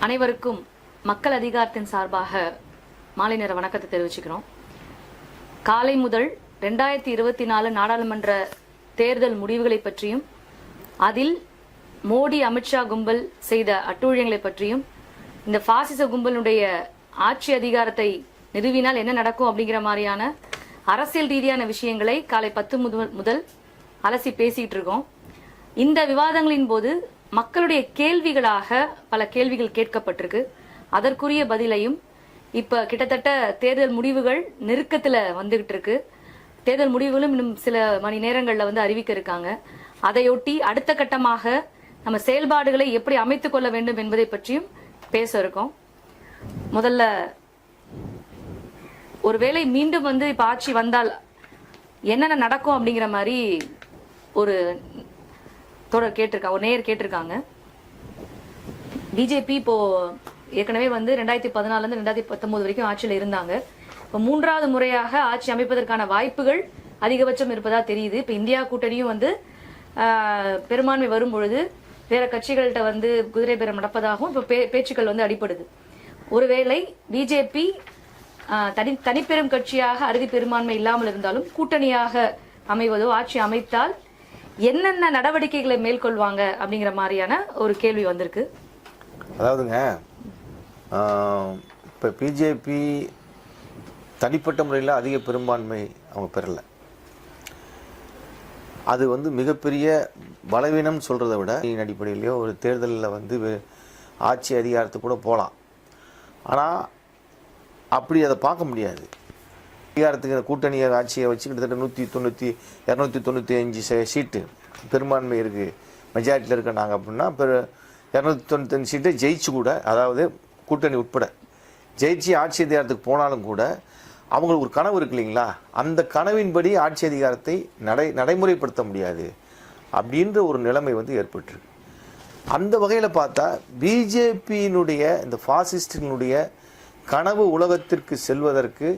அனைவருக்கும் மக்கள் அதிகாரத்தின் சார்பாக மாலை நேர வணக்கத்தை தெரிவிச்சுக்கிறோம். காலை முதல் 2024 நாடாளுமன்ற தேர்தல் முடிவுகளை பற்றியும் அதில் மோடி அமித்ஷா கும்பல் செய்த அட்டூழியங்களை பற்றியும் இந்த பாசிச கும்பலுடைய ஆட்சி அதிகாரத்தை நிறுவினால் என்ன நடக்கும் அப்படிங்கிற மாதிரியான அரசியல் ரீதியான விஷயங்களை காலை 10 முதல் அலசி பேசிட்டு இருக்கோம். இந்த விவாதங்களின் போது மக்களுடைய கேள்விகளாக பல கேள்விகள் கேட்கப்பட்டிருக்கு. அதற்குரிய பதிலையும் இப்ப கிட்டத்தட்ட தேர்தல் முடிவுகள் நெருக்கத்துல வந்துகிட்டு இருக்கு. தேர்தல் முடிவுகளும் இன்னும் சில மணி நேரங்கள்ல அறிவிக்க இருக்காங்க. அதையொட்டி அடுத்த கட்டமாக நம்ம செயல்பாடுகளை எப்படி அமைத்துக் கொள்ள வேண்டும் என்பதை பற்றியும் பேச இருக்கோம். முதல்ல ஒருவேளை மீண்டும் இப்ப ஆட்சி வந்தால் என்னென்ன நடக்கும் அப்படிங்கிற மாதிரி ஒரு தொடர் கேட்டிருக்காங்க, ஒரு நேயர் கேட்டிருக்காங்க. பிஜேபி இப்போ ஏற்கனவே 2014 இருந்து 2019 வரைக்கும் ஆட்சியில் இருந்தாங்க. இப்போ 3வது முறையாக ஆட்சி அமைப்பதற்கான வாய்ப்புகள் அதிகபட்சம் இருப்பதா தெரியுது. இப்போ இந்தியா கூட்டணியும் பெரும்பான்மை வரும் பொழுது வேற கட்சிகள்கிட்ட குதிரை பேரம் நடப்பதாகவும் இப்போ பேச்சுக்கள் அடிப்படுது. ஒருவேளை பிஜேபி தனிப்பெரும் கட்சியாக அறுதி பெரும்பான்மை இல்லாமல் இருந்தாலும் கூட்டணியாக அமைவதோ ஆட்சி அமைத்தால் என்னென்ன நடவடிக்கைகளை மேற்கொள்வாங்க அப்படிங்கிற மாதிரியான ஒரு கேள்வி வந்திருக்கு. அதாவதுங்க, இப்போ பிஜேபி தனிப்பட்ட முறையில் அதிக பெரும்பான்மை அவங்க பெறலை. அது மிகப்பெரிய பலவீனம் சொல்கிறத விட அடிப்படையிலையோ ஒரு தேர்தலில் ஆட்சி அதிகாரத்துக்கு கூட போகலாம். ஆனால் அப்படி அதை பார்க்க முடியாது. அதிகாரத்துக்கு கூட்டணி ஆட்சியை வச்சு கிட்டத்தட்ட 295 சீட்டு பெரும்பான்மை இருக்குது, மெஜாரிட்டியில் இருக்க நாங்கள் அப்படின்னா இப்போ 295 சீட்டை ஜெயிச்சு கூட, அதாவது கூட்டணி உட்பட ஜெயிச்சு ஆட்சி அதிகாரத்துக்கு போனாலும் கூட அவங்களுக்கு ஒரு கனவு இருக்கு இல்லைங்களா, அந்த கனவின்படி ஆட்சி அதிகாரத்தை நடைமுறைப்படுத்த முடியாது அப்படின்ற ஒரு நிலைமை ஏற்பட்டுருக்கு. அந்த வகையில் பார்த்தா பிஜேபியினுடைய இந்த பாசிஸ்டினுடைய கனவு உலகத்திற்கு செல்வதற்கு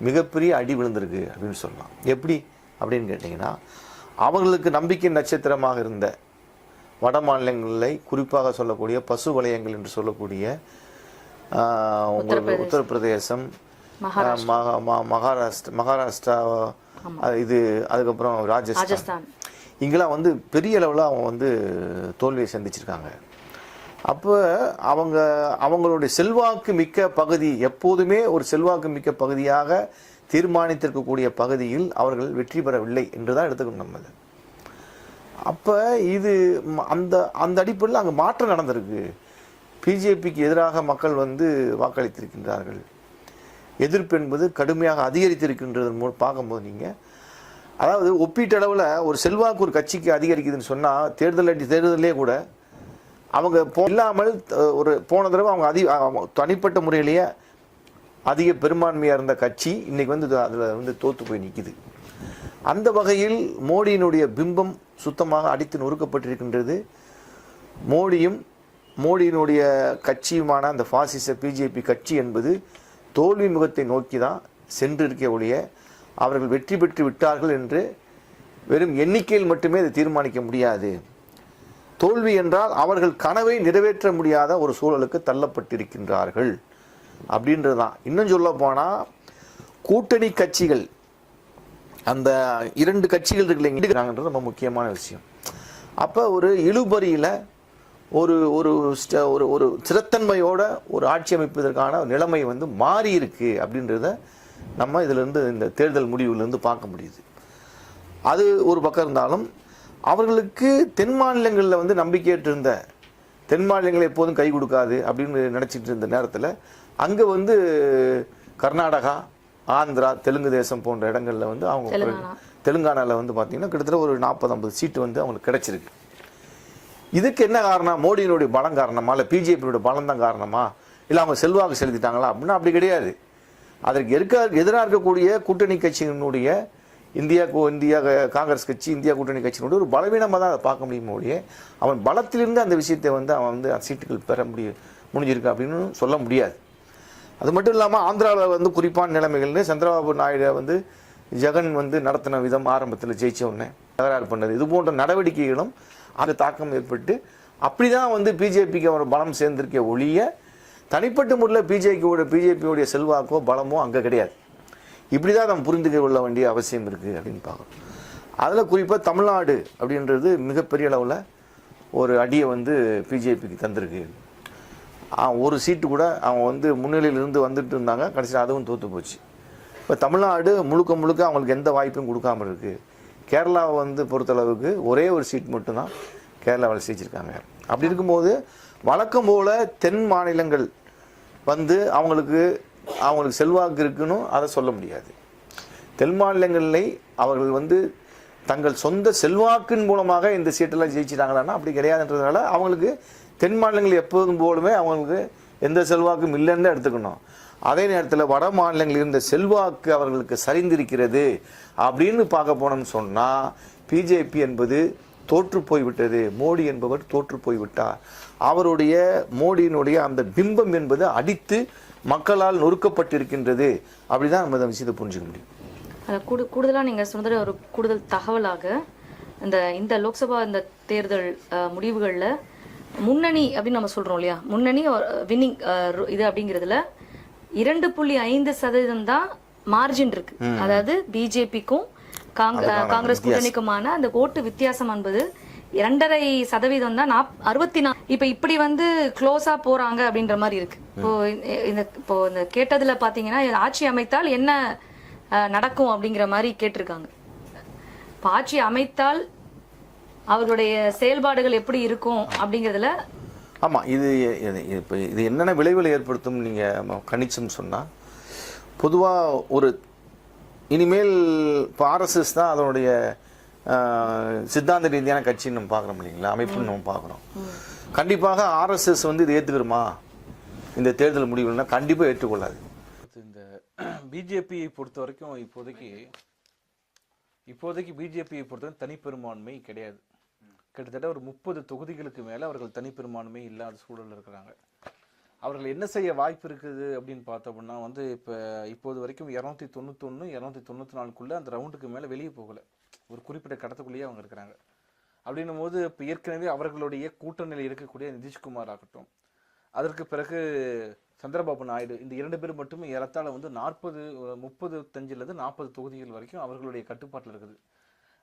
மிகப்பெரிய அடி விழுந்திருக்கு அப்படின்னு சொல்லலாம். எப்படி அப்படின்னு கேட்டிங்கன்னா, அவர்களுக்கு நம்பிக்கை நட்சத்திரமாக இருந்த வட மாநிலங்களை, குறிப்பாக சொல்லக்கூடிய பசு வலயங்கள் என்று சொல்லக்கூடிய உங்களுக்கு உத்தரப்பிரதேசம், மகாராஷ்டிரா, இது அதுக்கப்புறம் ராஜஸ்தான், இங்கெல்லாம் பெரிய அளவில் அவங்க தோல்வியை சந்திச்சிருக்காங்க. அப்போ அவங்களுடைய செல்வாக்கு மிக்க பகுதி, எப்போதுமே ஒரு செல்வாக்கு மிக்க பகுதியாக தீர்மானித்திருக்கக்கூடிய பகுதியில் அவர்கள் வெற்றி பெறவில்லை என்றுதான் எடுத்துக்கணும் நம்ம. அப்போ இது அந்த அடிப்படையில் அங்கே மாற்றம் நடந்திருக்கு. பிஜேபிக்கு எதிராக மக்கள் வாக்களித்திருக்கின்றார்கள். எதிர்ப்பு என்பது கடுமையாக அதிகரித்திருக்கின்றது பார்க்கும்போது நீங்கள், அதாவது ஒப்பீட்டளவில் ஒரு செல்வாக்கு ஒரு கட்சிக்கு அதிகரிக்குதுன்னு சொன்னால் தேர்தலே கூட அவங்க இல்லாமல் ஒரு போன தடவை அவங்க தனிப்பட்ட முறையிலேயே அதிக பெரும்பான்மையாக இருந்த கட்சி இன்னைக்கு அதில் தோற்று போய் நிற்கிது. அந்த வகையில் மோடியினுடைய பிம்பம் சுத்தமாக அடித்து நொறுக்கப்பட்டிருக்கின்றது. மோடியினுடைய கட்சியுமான அந்த பாசிச பிஜேபி கட்சி என்பது தோல்வி முகத்தை நோக்கி தான் சென்றிருக்க ஒழிய அவர்கள் வெற்றி பெற்று விட்டார்கள் என்று வெறும் எண்ணிக்கையில் மட்டுமே அதை தீர்மானிக்க முடியாது. தோல்வி என்றால் அவர்கள் கனவை நிறைவேற்ற முடியாத ஒரு சூழலுக்கு தள்ளப்பட்டிருக்கின்றார்கள் அப்படின்றது தான். இன்னும் சொல்ல போனால் கூட்டணி கட்சிகள், அந்த 2 கட்சிகள் இருக்குல்லைங்கிறது ரொம்ப முக்கியமான விஷயம். அப்போ ஒரு இழுபறியில் ஒரு ஒரு ஒரு சிறத்தன்மையோட ஒரு ஆட்சி அமைப்பதற்கான நிலைமை மாறி இருக்கு அப்படின்றத நம்ம இதிலிருந்து இந்த தேர்தல் முடிவுலேருந்து பார்க்க முடியுது. அது ஒரு பக்கம் இருந்தாலும் அவர்களுக்கு தென் மாநிலங்களில் நம்பிக்கையற்று இருந்த, தென் மாநிலங்கள் எப்போதும் கை கொடுக்காது அப்படின்னு நினச்சிட்டு இருந்த நேரத்தில் அங்கே கர்நாடகா, ஆந்திரா, தெலுங்கு தேசம் போன்ற இடங்களில் அவங்க தெலுங்கானாவில் பார்த்தீங்கன்னா கிட்டத்தட்ட ஒரு 40-50 சீட்டு அவங்களுக்கு கிடைச்சிருக்கு. இதுக்கு என்ன காரணம்? மோடியினுடைய பலம் காரணமா, இல்லை பிஜேபியோட பலம் தான் காரணமா, இல்லை அவங்க செல்வாக்கு செலுத்திட்டாங்களா அப்படின்னா அப்படி கிடையாது. அதற்கு எதிராக இருக்கக்கூடிய கூட்டணி கட்சியினுடைய இந்தியா காங்கிரஸ் கட்சி, இந்தியா கூட்டணி கட்சியினுடைய ஒரு பலவீனமாக தான் அதை பார்க்க முடியும். மோடியே அவன் பலத்திலிருந்து அந்த விஷயத்தை அவன் சீட்டுகள் பெற முடிஞ்சிருக்கு அப்படின்னு சொல்ல முடியாது. அது மட்டும் இல்லாமல் ஆந்திராவில் குறிப்பான நிலைமைகள்னு சந்திரபாபு நாயுடு ஜெகன் நடத்தின விதம், ஆரம்பத்தில் ஜெயிச்ச உடனே தகராறு பண்ணது, இது போன்ற நடவடிக்கைகளும் அந்த தாக்கம் ஏற்பட்டு அப்படிதான் பிஜேபிக்கு அவர் பலம் சேர்ந்திருக்க ஒழிய தனிப்பட்ட முறையில் பிஜேபியோடைய செல்வாக்கோ பலமோ அங்கே கிடையாது. இப்படி தான் நம்ம புரிந்து கொள்ள வேண்டிய அவசியம் இருக்குது அப்படின்னு பார்க்குறோம். அதில் குறிப்பாக தமிழ்நாடு அப்படின்றது மிகப்பெரிய அளவில் ஒரு அடியை வந்து பிஜேபிக்கு தந்திருக்கு. ஒரு சீட்டு கூட அவங்க வந்து முன்னிலையிலிருந்து வந்துட்டு இருந்தாங்க, கடைசியில் அதுவும் தோற்று போச்சு. இப்போ தமிழ்நாடு முழுக்க அவங்களுக்கு எந்த வாய்ப்பும் கொடுக்காமல் இருக்குது. கேரளாவை வந்து பொறுத்தளவுக்கு ஒரே ஒரு சீட் மட்டும்தான் கேரளாவில் ஜெயிச்சிருக்காங்க. அப்படி இருக்கும்போது வழக்கம் போல் தென் மாநிலங்கள் வந்து அவங்களுக்கு செல்வாக்கு இருக்குன்னு அதை சொல்ல முடியாது. தென் மாநிலங்களில் அவர்கள் வந்து தங்கள் சொந்த செல்வாக்கின் மூலமாக இந்த சீட்டெல்லாம் ஜெயிச்சிட்டாங்களான்னா அப்படி கிடையாதுன்றதுனால அவங்களுக்கு தென் மாநிலங்கள் எப்போதும் போலுமே அவங்களுக்கு எந்த செல்வாக்கும் இல்லைன்னு எடுத்துக்கணும். அதே நேரத்தில் வட மாநிலங்களில் இருந்த செல்வாக்கு அவர்களுக்கு சரிந்திருக்கிறது அப்படின்னு பார்க்க போனோம்னு சொன்னால் பிஜேபி என்பது தோற்று போய்விட்டது. மோடி என்பவர் தோற்று போய்விட்டார். அவருடைய மோடியினுடைய அந்த பிம்பம் என்பது அடித்து மக்களால் நொறுக்கப்பட்டிருக்கின்றது. அப்படிதான் நம்ம இந்த விஷயத்தை புரிஞ்சுக்க முடியும். கூடுதலாக நீங்கள் சொன்னதில் ஒரு கூடுதல் தகவலாக இந்த லோக்சபா இந்த தேர்தல் முடிவுகளில் முன்னணி அப்படின்னு நம்ம சொல்கிறோம் இல்லையா, முன்னணி வின்னிங் இது அப்படிங்கிறதுல 2.5% தான் மார்ஜின் இருக்கு. அதாவது பிஜேபிக்கும் காங்கிரஸ் கூட்டணிக்குமான அந்த ஓட்டு வித்தியாசம் என்பது 2.5% தான் 64. இப்படி வந்து க்ளோஸா போறாங்க அப்படின்ற மாதிரி இருக்கு. இப்போ இந்த கேட்டதுல பாத்தீங்கன்னா ஆட்சி அமைத்தால் என்ன நடக்கும் அப்படிங்கிற மாதிரி கேட்டிருக்காங்க. இப்போ ஆட்சி அமைத்தால் அவர்களுடைய செயல்பாடுகள் எப்படி இருக்கும் அப்படிங்கிறதுல ஆமாம், இது என்னென்ன விளைவுகளை ஏற்படுத்தும் நீங்கள் கணிச்சம் சொன்னால், பொதுவாக ஒரு இனிமேல் இப்போ ஆர்எஸ்எஸ் தான் அதனுடைய சித்தாந்த ரீதியான கட்சின்னு நம்ம பார்க்குறோம் இல்லைங்களா, அமைப்புன்னு நம்ம பார்க்குறோம். கண்டிப்பாக ஆர்எஸ்எஸ் வந்து இது ஏற்றுக்கிறோமா இந்த தேர்தல் முடிவுனா? கண்டிப்பாக ஏற்றுக்கொள்ளாது. இந்த பிஜேபியை பொறுத்த வரைக்கும் இப்போதைக்கு பிஜேபியை பொறுத்தவரை தனிப்பெரும்பான்மை கிடையாது. கிட்டத்தட்ட ஒரு 30 தொகுதிகளுக்கு மேலே அவர்கள் தனிப்பெரும்பான்மை இல்லாத சூழல் இருக்கிறாங்க. அவர்கள் என்ன செய்ய வாய்ப்பு இருக்குது அப்படின்னு பார்த்தோம்னா வந்து இப்போது வரைக்கும் 291 294 அந்த ரவுண்டுக்கு மேலே வெளியே போகலை. ஒரு குறிப்பிட்ட கடத்துக்குள்ளேயே அவங்க இருக்கிறாங்க. அப்படின்னும் போது இப்போ ஏற்கனவே அவர்களுடைய கூட்டணியில் இருக்கக்கூடிய நிதிஷ்குமார் ஆகட்டும், அதற்கு பிறகு சந்திரபாபு நாயுடு, இந்த 2 பேர் மட்டுமே ஏறத்தாழ வந்து 35 40 தொகுதிகள் வரைக்கும் அவர்களுடைய கட்டுப்பாட்டில் இருக்குது.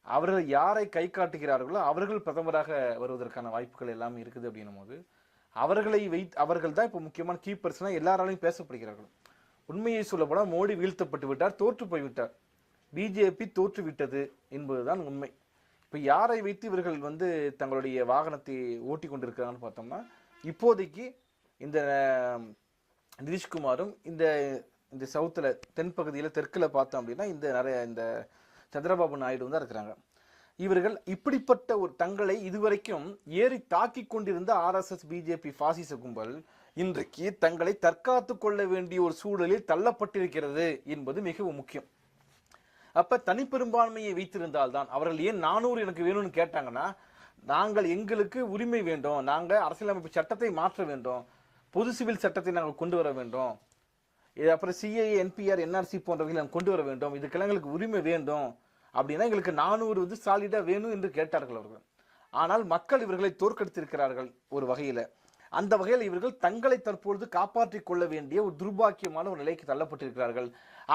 அவர்கள் யாரை கை காட்டுகிறார்களோ அவர்கள் பிரதமராக வருவதற்கான வாய்ப்புகள் எல்லாமே இருக்குது. அப்படின்னும் போது அவர்கள் தான் இப்போ முக்கியமான கீ பர்சனாக எல்லாராலையும் பேசப்படுகிறார்கள். உண்மையை சொல்லப்போனால் மோடி வீழ்த்தப்பட்டு விட்டார், தோற்று போய்விட்டார். பிஜேபி தோற்று விட்டது என்பதுதான் உண்மை. இப்போ யாரை வைத்து இவர்கள் வந்து தங்களுடைய வாகனத்தை ஓட்டி கொண்டிருக்கிறாங்கன்னு பார்த்தோம்னா, இப்போதைக்கு இந்த நிதிஷ்குமாரும் இந்த சவுத்தில் தென்பகுதியில் தெற்கில் பார்த்தோம் அப்படின்னா இந்த சந்திரபாபு நாயுடு தான் இருக்கிறாங்க. இவர்கள் இப்படிப்பட்ட ஒரு தங்களை இதுவரைக்கும் ஏறி தாக்கி கொண்டிருந்த ஆர்எஸ்எஸ் பிஜேபி பாசிச கும்பல் இன்றைக்கு தங்களை தற்காத்து கொள்ள வேண்டிய ஒரு சூழலில் தள்ளப்பட்டிருக்கிறது என்பது மிகவும் முக்கியம். அப்ப தனிப்பெரும்பான்மையை வைத்திருந்தால்தான் அவர்கள் ஏன் 400 எனக்கு வேணும்னு கேட்டாங்கன்னா, நாங்கள் எங்களுக்கு உரிமை வேண்டும், நாங்கள் அரசியலமைப்பு சட்டத்தை மாற்ற வேண்டும், பொது சிவில் சட்டத்தை நாங்கள் கொண்டு வர வேண்டும், அப்புறம் சிஏஏ என்பிஆர் என்ஆர்சி போன்றவர்கள் நாங்கள் கொண்டு வர வேண்டும், இதுக்கெல்லாம் எங்களுக்கு உரிமை வேண்டும் அப்படின்னா எங்களுக்கு 400 வந்து சாலிடா வேணும் என்று கேட்டார்கள் அவர்கள். ஆனால் மக்கள் இவர்களை தோற்கடித்திருக்கிறார்கள் ஒரு வகையில. அந்த வகையில் இவர்கள் தங்களை தற்பொழுது காப்பாற்றிக் கொள்ள வேண்டிய ஒரு துர்பாக்கியமான ஒரு நிலைக்கு தள்ளப்பட்டிருக்கிறார்கள்.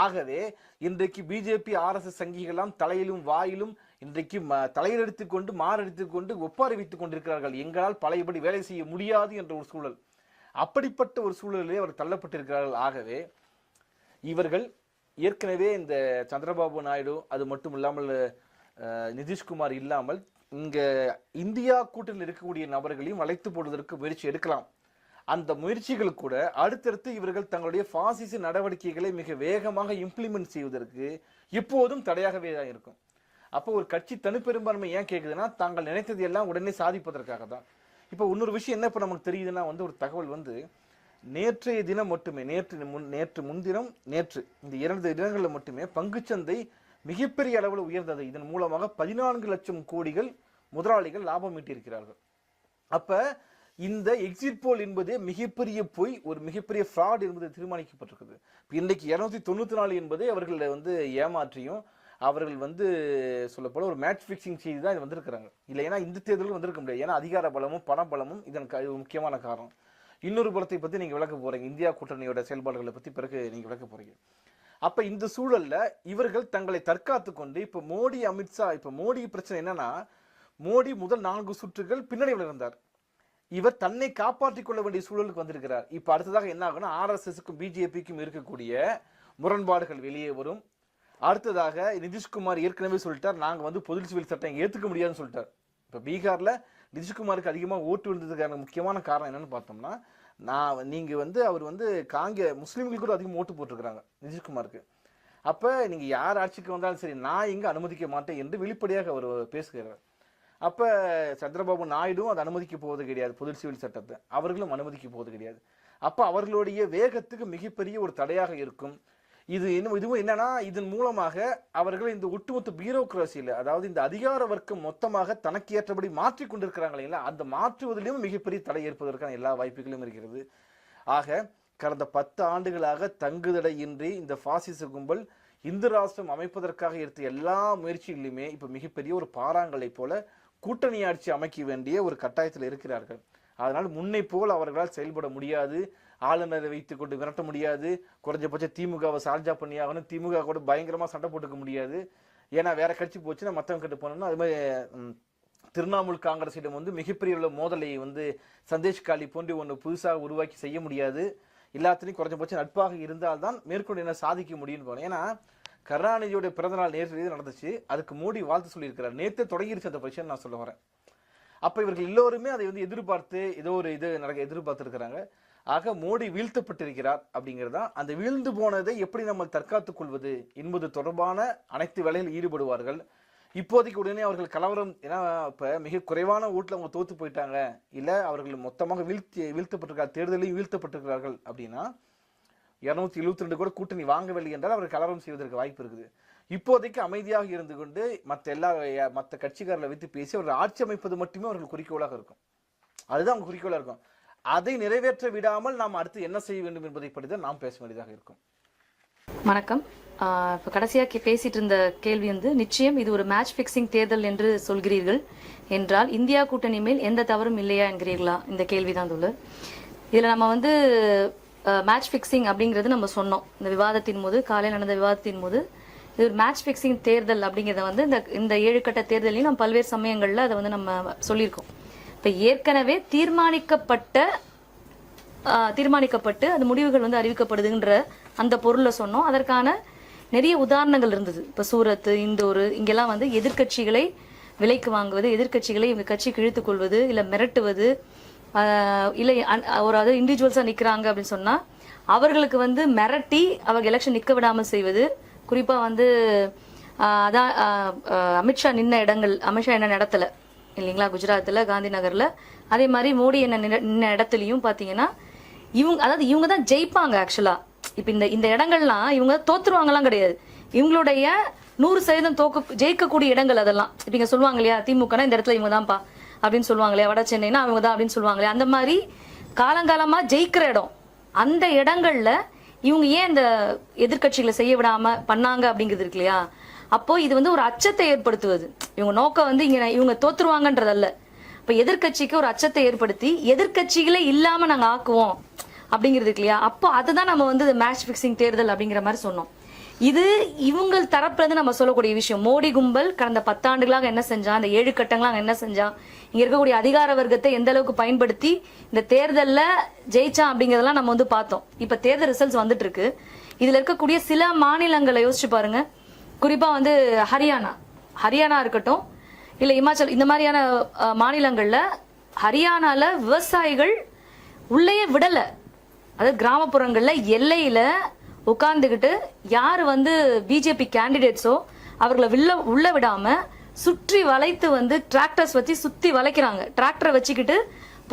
ஆகவே இன்றைக்கு பிஜேபி ஆர்எஸ்எஸ் சங்கிகளாம் தலையிலும் வாயிலும் இன்றைக்கு தலையெடுத்துக் கொண்டு மாரடித்துக் கொண்டு ஒப்பாரி வைத்துக் கொண்டிருக்கிறார்கள். எங்களால் பழையபடி வேலை செய்ய முடியாது என்ற ஒரு சூழல், அப்படிப்பட்ட ஒரு சூழலிலே அவர் தள்ளப்பட்டிருக்கிறார்கள். ஆகவே இவர்கள் ஏற்கனவே இந்த சந்திரபாபு நாயுடு அது மட்டும் இல்லாமல் நிதிஷ்குமார் இல்லாமல் இங்க இந்தியா கூட்டணியில் இருக்கக்கூடிய நபர்களையும் வளைத்து போடுவதற்கு முயற்சி எடுக்கலாம். அந்த முயற்சிகள் கூட அடுத்தடுத்து இவர்கள் தங்களுடைய பாசிச நடவடிக்கைகளை மிக வேகமாக இம்ப்ளிமெண்ட் செய்வதற்கு எப்போதும் தடையாகவே தான் இருக்கும். அப்போ ஒரு கட்சி தனிப்பெரும்பான்மை ஏன் கேட்குதுன்னா, தாங்கள் நினைத்தது எல்லாம் உடனே சாதிப்பதற்காக தான். இப்போ இன்னொரு விஷயம் என்ன இப்போ நமக்கு தெரியுதுன்னா வந்து ஒரு தகவல் வந்து நேற்றைய தினம் மட்டுமே நேற்று முன்தினம் இந்த 2 தினங்களில் மட்டுமே பங்குச்சந்தை மிகப்பெரிய அளவில் உயர்ந்தது. இதன் மூலமாக 14 லட்சம் கோடிகள் முதலாளிகள் லாபம் ஈட்டியிருக்கிறார்கள். அப்ப இந்த எக்ஸிட் போல் என்பதே மிகப்பெரிய பொய், ஒரு மிகப்பெரிய ஃப்ராட் என்பது தீர்மானிக்கப்பட்டிருக்குது. இன்றைக்கு 294 என்பதை அவர்கள் வந்து ஏமாற்றியும் அவர்கள் வந்து சொல்லப்போல ஒரு மேட்ச் ஃபிக்சிங் செய்து தான் இது வந்திருக்கிறாங்க. இல்லை, ஏன்னா இந்த தேர்தலும் வந்திருக்க முடியாது. ஏன்னா அதிகார பலமும் பண பலமும் இதற்கு முக்கியமான காரணம். இன்னொரு புறத்தை பத்தி நீங்க விளக்க போறீங்க, இந்தியா கூட்டணியோட செயல்பாடுகளை பத்தி பிறகு நீங்க விளக்க போறீங்க. அப்ப இந்த சூழல்ல இவர்கள் தங்களை தற்காத்து கொண்டு இப்ப மோடி அமித்ஷா, இப்ப மோடி பிரச்சனை என்னன்னா, மோடி முதல் 4 சுற்றுகள் பின்னடைவில் இருந்தார். இவர் தன்னை காப்பாற்றிக் கொள்ள வேண்டிய சூழலுக்கு வந்திருக்கிறார். இப்ப அடுத்ததாக என்ன ஆகும்னா, ஆர்எஸ்எஸ்க்கும் பிஜேபிக்கும் இருக்கக்கூடிய முரண்பாடுகள் வெளியே வரும். அடுத்ததாக நிதிஷ்குமார் ஏற்கனவே சொல்லிட்டார், நாங்க வந்து பொது சிவில் சட்டம் ஏத்துக்க முடியாதுன்னு சொல்லிட்டார். இப்ப பீகார்ல நிதிஷ்குமாருக்கு அதிகமாக ஓட்டு விழுந்ததுக்கான முக்கியமான காரணம் என்னன்னு பார்த்தோம்னா, நீங்க வந்து அவர் வந்து முஸ்லீம்களுக்கு கூட அதிகம் ஓட்டு போட்டிருக்கிறாங்க நிதிஷ்குமாருக்கு. அப்ப நீங்க யார் ஆட்சிக்கு வந்தாலும் சரி, நான் இங்க அனுமதிக்க மாட்டேன் என்று வெளிப்படையாக அவர் பேசுகிறார். அப்ப சந்திரபாபு நாயுடும் அதை அனுமதிக்க போவது கிடையாது, பொது சிவில் சட்டத்தை அவர்களும் அனுமதிக்க போவது கிடையாது. அப்ப அவர்களுடைய வேகத்துக்கு மிகப்பெரிய ஒரு தடையாக இருக்கும். இதுவும் என்னன்னா, இதன் மூலமாக அவர்கள் இந்த ஒட்டுமொத்த பியூரோக்ரசியில, அதாவது இந்த அதிகார வர்க்கம் மொத்தமாக தனக்கு ஏற்றபடி மாற்றி கொண்டிருக்கிறாங்களே, அந்த மாற்றுவதிலும் மிகப்பெரிய தடை ஏற்பதற்கான எல்லா வாய்ப்புகளும் இருக்கிறது. ஆக கடந்த 10 ஆண்டுகளாக தங்குதடையின்றி இந்த பாசிச கும்பல் இந்து ராஷ்டிரம் அமைப்பதற்காக எடுத்த எல்லா முயற்சிகளிலுமே இப்ப மிகப்பெரிய ஒரு பாறாங்கலை போல கூட்டணி ஆட்சி அமைக்க வேண்டிய ஒரு கட்டாயத்தில் இருக்கிறார்கள். அதனால் முன்னை போல் அவர்களால் செயல்பட முடியாது, ஆளுநரை வைத்துக் கொண்டு விரட்ட முடியாது, குறைஞ்சபட்சம் திமுகவை சார்ஜா பண்ணி ஆகணும், திமுக கூட பயங்கரமா சண்டை போட்டுக்க முடியாது. ஏன்னா வேற கட்சி போச்சுன்னா மத்தவங்க கிட்ட போனோம்னா, அது மாதிரி திரிணாமுல் காங்கிரஸிடம் வந்து மிகப்பெரிய மோதலை வந்து சந்தேஷ் காலி போன்று ஒன்று புதுசாக உருவாக்கி செய்ய முடியாது. எல்லாத்திலையும் குறைஞ்சபட்சம் நட்பாக இருந்தால்தான் மேற்கொண்டு என்ன சாதிக்க முடியும்னு போனோம். ஏன்னா கருணாநிதியோட பிறந்தநாள் நேற்று நடந்துச்சு, அதுக்கு மோடி வாழ்த்து சொல்லியிருக்கிறார். நேற்று தொடங்கிருச்சு அந்த பிரச்சனை, நான் சொல்ல வரேன். அப்ப இவர்கள் எல்லோருமே அதை வந்து எதிர்பார்த்து ஏதோ ஒரு எதிர்பார்த்து இருக்கிறாங்க. ஆக மோடி வீழ்த்தப்பட்டிருக்கிறார் அப்படிங்கிறதா. அந்த வீழ்ந்து போனதை எப்படி நம்ம தற்காத்துக் கொள்வது என்பது தொடர்பான அனைத்து வேலையில் ஈடுபடுவார்கள். இப்போதைக்கு உடனே அவர்கள் கலவரம், ஏன்னா இப்ப மிக குறைவான ஓட்டுல அவங்க தோத்து போயிட்டாங்க, இல்ல அவர்கள் மொத்தமாக வீழ்த்தப்பட்டிருக்கார், தேர்தலையும் வீழ்த்தப்பட்டிருக்கிறார்கள் அப்படின்னா 272 கூட கூட்டணி வாங்கவில்லை என்றால் அவர் கலவரம் செய்வதற்கு வாய்ப்பு இருக்குது. இப்போதைக்கு அமைதியாக இருந்து கொண்டு மற்ற கட்சிக்காரர்களை வைத்து பேசி அவர்கள் ஆட்சி அமைப்பது மட்டுமே அவர்கள் குறிக்கோளாக இருக்கும். அதுதான் அவங்க குறிக்கோளாக இருக்கும். அதை நிறைவேற்ற விடாமல் நாம் அடுத்து என்ன செய்ய வேண்டும் என்பதை பற்றி தான் நாம் பேச வேண்டியதாக இருக்கும். வணக்கம். இப்போ கடைசியாக பேசிட்டு இருந்த கேள்வி வந்து, நிச்சயம் இது ஒரு மேட்ச் ஃபிக்சிங் தேர்தல் என்று சொல்கிறீர்கள் என்றால் இந்தியா கூட்டணி மேல் எந்த தவறும் இல்லையா என்கிறீர்களா? இந்த கேள்வி தான் தோழர். இதில் நம்ம வந்து மேட்ச் ஃபிக்சிங் அப்படிங்கிறது நம்ம சொன்னோம் இந்த விவாதத்தின் போது, காலையில் நடந்த விவாதத்தின் போது. இது ஒரு மேட்ச் ஃபிக்சிங் தேர்தல் அப்படிங்கிறத வந்து இந்த 7 கட்ட தேர்தலையும் நம்ம பல்வேறு சமயங்களில் அதை வந்து நம்ம சொல்லியிருக்கோம். இப்போ ஏற்கனவே தீர்மானிக்கப்பட்டு அந்த முடிவுகள் வந்து அறிவிக்கப்படுதுன்ற அந்த பொருளை சொன்னோம். அதற்கான நிறைய உதாரணங்கள் இருந்தது. இப்போ சூரத், இந்தோர், இங்கெல்லாம் வந்து எதிர்கட்சிகளை விலைக்கு வாங்குவது, எதிர்கட்சிகளை இவங்க கட்சிக்கு இழுத்துக் கொள்வது, இல்லை மிரட்டுவது, இல்லை ஒரு இண்டிவிஜுவல்ஸாக நிற்கிறாங்க அப்படின்னு சொன்னால் அவர்களுக்கு வந்து மிரட்டி அவர்கள் எலெக்ஷன் நிற்க விடாமல் செய்வது. குறிப்பாக வந்து அதான் அமித்ஷா என்ன இடத்துல இல்லைங்களா, குஜராத்தில் காந்தி நகரில், அதே மாதிரி மோடி நின்ன இடத்துலையும் பார்த்தீங்கன்னா இவங்க தான் ஜெயிப்பாங்க ஆக்சுவலாக. இப்போ இந்த இடங்கள்லாம் இவங்க தோத்துருவாங்கலாம் கிடையாது, இவங்களுடைய 100% ஜெயிக்கக்கூடிய இடங்கள் அதெல்லாம். இப்போ இங்கே சொல்லுவாங்க இல்லையா, திமுகனா இந்த இடத்துல இவங்க தான்ப்பா அப்படின்னு சொல்லுவாங்க இல்லையா, வட சென்னைனா அவங்க தான் அப்படின்னு சொல்லுவாங்க இல்லையா, அந்த மாதிரி காலங்காலமாக ஜெயிக்கிற இடம். அந்த இடங்கள்ல இவங்க ஏன் இந்த எதிர்கட்சிகளை செய்ய விடாம பண்ணாங்க அப்படிங்கிறது இருக்கு இல்லையா. அப்போ இது வந்து ஒரு அச்சத்தை ஏற்படுத்துவது. இவங்க நோக்கம் வந்து இவங்க தோத்துருவாங்கன்றதல்ல. இப்போ எதிர்கட்சிக்கு ஒரு அச்சத்தை ஏற்படுத்தி எதிர்கட்சிகளே இல்லாம நாங்க ஆக்குவோம் அப்படிங்கிறது இருக்கு இல்லையா. அப்போ அதுதான் நம்ம வந்து மேட்ச் பிக்சிங் தேர்தல் அப்படிங்கிற மாதிரி சொன்னோம். இது இவங்க தரப்புல நம்ம சொல்லக்கூடிய விஷயம். மோடி கும்பல் கடந்த 10 ஆண்டுகளாக என்ன செஞ்சா, இந்த 7 கட்டங்களாக என்ன செஞ்சா, இங்க இருக்கக்கூடிய அதிகார வர்க்கத்தை எந்த அளவுக்கு பயன்படுத்தி இந்த தேர்தல்ல ஜெயிச்சா அப்படிங்கறதெல்லாம் நம்ம வந்து பார்த்தோம். இப்ப தேர்தல் ரிசல்ட்ஸ் வந்துட்டு இருக்கு. இதுல இருக்கக்கூடிய சில மாநிலங்களை யோசிச்சு பாருங்க. குறிப்பா வந்து ஹரியானா இருக்கட்டும், இல்ல இமாச்சல், இந்த மாதிரியான மாநிலங்கள்ல ஹரியானால விவசாயிகள் உள்ளேயே விடல. அதாவது கிராமப்புறங்கள்ல எல்லையில உட்கார்ந்துகிட்டு யாரு வந்து பிஜேபி கேண்டிடேட்ஸோ அவர்களை உள்ள விடாம சுற்றி வளைத்து வந்து டிராக்டர்ஸ் வச்சு சுத்தி வளைக்கிறாங்க. டிராக்டரை வச்சுக்கிட்டு